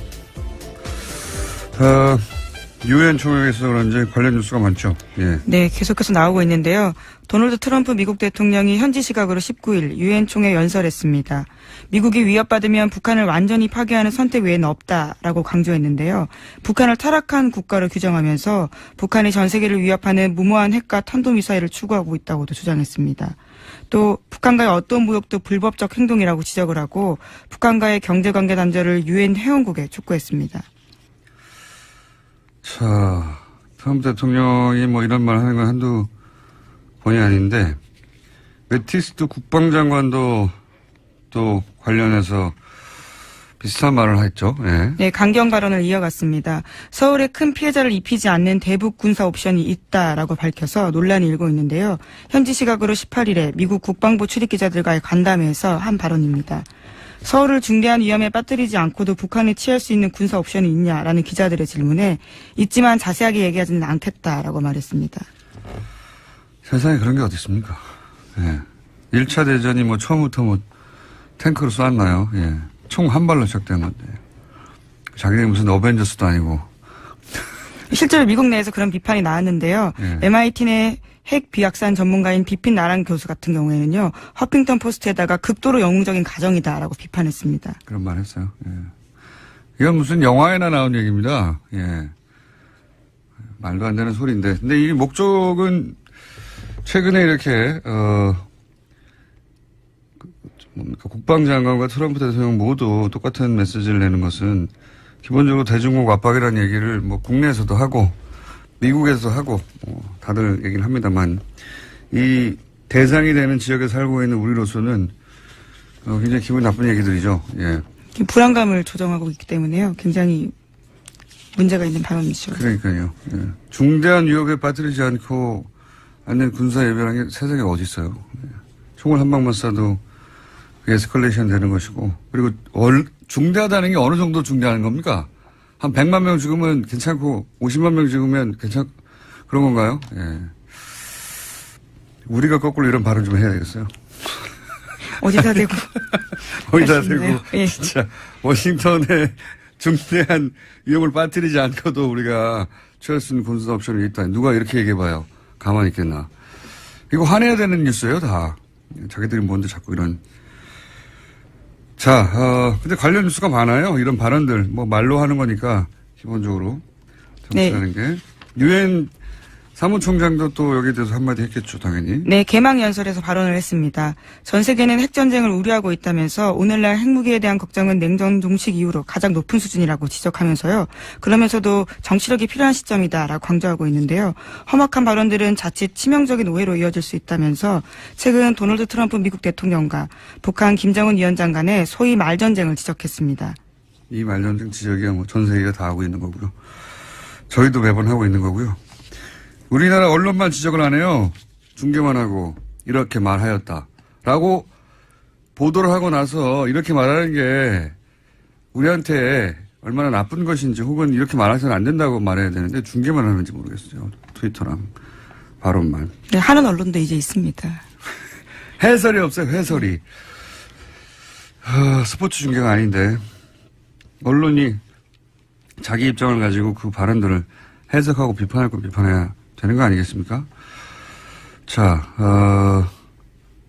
A: 유엔 총회에서 그런지 관련 뉴스가 많죠. 예.
B: 네, 계속해서 나오고 있는데요. 도널드 트럼프 미국 대통령이 현지 시각으로 19일 유엔 총회 연설했습니다. 미국이 위협받으면 북한을 완전히 파괴하는 선택 외에는 없다라고 강조했는데요. 북한을 타락한 국가로 규정하면서 북한이 전 세계를 위협하는 무모한 핵과 탄도미사일을 추구하고 있다고도 주장했습니다. 또 북한과의 어떤 무역도 불법적 행동이라고 지적을 하고 북한과의 경제관계 단절을 유엔 회원국에 촉구했습니다.
A: 자, 트럼프 대통령이 뭐 이런 말 하는 건 한두 번이 아닌데, 매티스 국방장관도 또 관련해서 비슷한 말을 했죠. 예.
B: 네, 강경 발언을 이어갔습니다. 서울에 큰 피해자를 입히지 않는 대북 군사 옵션이 있다라고 밝혀서 논란이 일고 있는데요. 현지 시각으로 18일에 미국 국방부 출입기자들과의 간담회에서 한 발언입니다. 서울을 중대한 위험에 빠뜨리지 않고도 북한에 취할 수 있는 군사 옵션이 있냐라는 기자들의 질문에 있지만 자세하게 얘기하지는 않겠다라고 말했습니다.
A: 세상에 그런 게 어디 있습니까? 예. 1차 대전이 뭐 처음부터 탱크로 쐈나요? 예. 총 한 발로 시작된 건데. 자기네 무슨 어벤져스도 아니고.
B: 실제로 미국 내에서 그런 비판이 나왔는데요.
A: 예.
B: MIT 내 핵 비확산 전문가인 비핀 나랑 교수 같은 경우에는요. 허핑턴 포스트에다가 극도로 영웅적인 가정이다라고 비판했습니다.
A: 그런 말 했어요. 예. 이건 무슨 영화에나 나온 얘기입니다. 예. 말도 안 되는 소리인데. 근데 이 목적은 최근에 이렇게, 국방장관과 트럼프 대통령 모두 똑같은 메시지를 내는 것은 기본적으로 대중국 압박이라는 얘기를 뭐 국내에서도 하고 미국에서도 하고 다들 얘기를 합니다만 이 대상이 되는 지역에 살고 있는 우리로서는 굉장히 기분 나쁜 얘기들이죠. 예.
B: 불안감을 조정하고 있기 때문에요. 굉장히 문제가 있는 발언이죠.
A: 그러니까요. 예. 중대한 위협에 빠뜨리지 않고 않는 군사 예배라는 게 세상에 어디 있어요. 예. 총을 한 방만 쏴도 에스컬레이션 되는 것이고, 그리고 중대하다는 게 어느 정도 중대한 겁니까? 한 100만 명 죽으면 괜찮고 50만 명 죽으면 그런 건가요? 예. 우리가 거꾸로 이런 발언 좀 해야 되겠어요.
B: 어디다 대고.
A: 어디다
B: 하시네요.
A: 대고
B: 예.
A: 진짜 워싱턴에 중대한 위협을 빠뜨리지 않고도 우리가 취할 수 있는 군사 옵션이 있다. 누가 이렇게 얘기해봐요. 가만히 있겠나. 이거 화내야 되는 뉴스예요, 다. 자기들이 뭔데 자꾸 이런. 자, 근데 관련 뉴스가 많아요. 이런 발언들. 뭐 말로 하는 거니까 기본적으로 정치하는 게. 유엔 사무총장도 또 여기에 대해서 한마디 했겠죠, 당연히.
B: 네, 개막 연설에서 발언을 했습니다. 전 세계는 핵전쟁을 우려하고 있다면서 오늘날 핵무기에 대한 걱정은 냉전 종식 이후로 가장 높은 수준이라고 지적하면서요. 그러면서도 정치력이 필요한 시점이다라고 강조하고 있는데요. 험악한 발언들은 자칫 치명적인 오해로 이어질 수 있다면서 최근 도널드 트럼프 미국 대통령과 북한 김정은 위원장 간의 소위 말전쟁을 지적했습니다.
A: 이 말전쟁 지적이야 뭐 전 세계가 다 하고 있는 거고요. 저희도 매번 하고 있는 거고요. 우리나라 언론만 지적을 안 해요. 중계만 하고 이렇게 말하였다라고 보도를 하고 나서 이렇게 말하는 게 우리한테 얼마나 나쁜 것인지 혹은 이렇게 말해서는 안 된다고 말해야 되는데 중계만 하는지 모르겠어요. 트위터랑 발언만.
B: 네, 하는 언론도 이제 있습니다.
A: 해설이 없어요. 해설이. 스포츠 중계가 아닌데 언론이 자기 입장을 가지고 그 발언들을 해석하고 비판할 거 비판해야 되는 거 아니겠습니까? 자,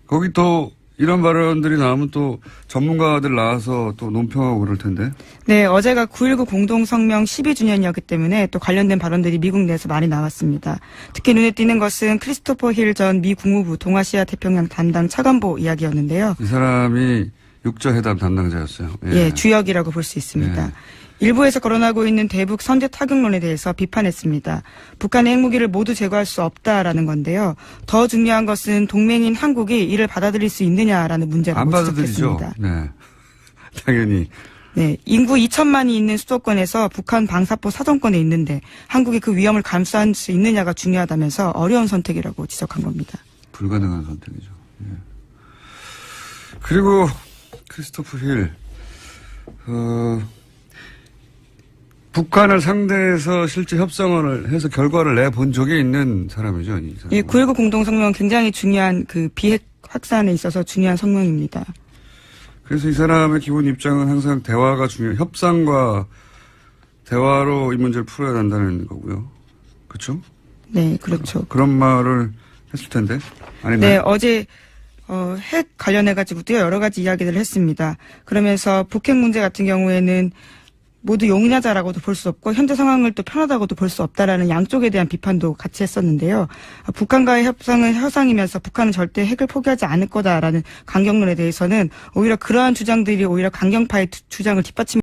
A: 거기 또 이런 발언들이 나오면 또 전문가들 나와서 또 논평하고 그럴 텐데.
B: 네, 어제가 9.19 공동성명 12주년이었기 때문에 또 관련된 발언들이 미국 내에서 많이 나왔습니다. 특히 눈에 띄는 것은 크리스토퍼 힐 전 미 국무부 동아시아 태평양 담당 차관보 이야기였는데요.
A: 이 사람이 육자회담 담당자였어요.
B: 예, 주역이라고 볼 수 있습니다.
A: 예.
B: 일부에서 거론하고 있는 대북 선제 타격론에 대해서 비판했습니다. 북한의 핵무기를 모두 제거할 수 없다라는 건데요. 더 중요한 것은 동맹인 한국이 이를 받아들일 수 있느냐라는 문제라고
A: 안 받아들이죠.
B: 지적했습니다.
A: 네. 당연히.
B: 네, 인구 2천만이 있는 수도권에서 북한 방사포 사정권에 있는데 한국이 그 위험을 감수할 수 있느냐가 중요하다면서 어려운 선택이라고 지적한 겁니다.
A: 불가능한 선택이죠. 예. 그리고 크리스토프 힐, 북한을 상대해서 실제 협상을 해서 결과를 내본 적이 있는 사람이죠. 이 사람은.
B: 예, 9.19 공동성명은 굉장히 중요한 그 비핵 확산에 있어서 중요한 성명입니다.
A: 그래서 이 사람의 기본 입장은 항상 대화가 중요해요. 협상과 대화로 이 문제를 풀어야 한다는 거고요. 그렇죠?
B: 네, 그렇죠.
A: 그런 말을 했을 텐데. 아니면
B: 네, 어제 핵 관련해가지고도 여러 가지 이야기들을 했습니다. 그러면서 북핵 문제 같은 경우에는 모두 용인하자라고도 볼 수 없고 현재 상황을 또 편하다고도 볼 수 없다라는 양쪽에 대한 비판도 같이 했었는데요. 북한과의 협상은 협상이면서 북한은 절대 핵을 포기하지 않을 거다라는 강경론에 대해서는 오히려 그러한 주장들이 오히려 강경파의 주장을 뒷받침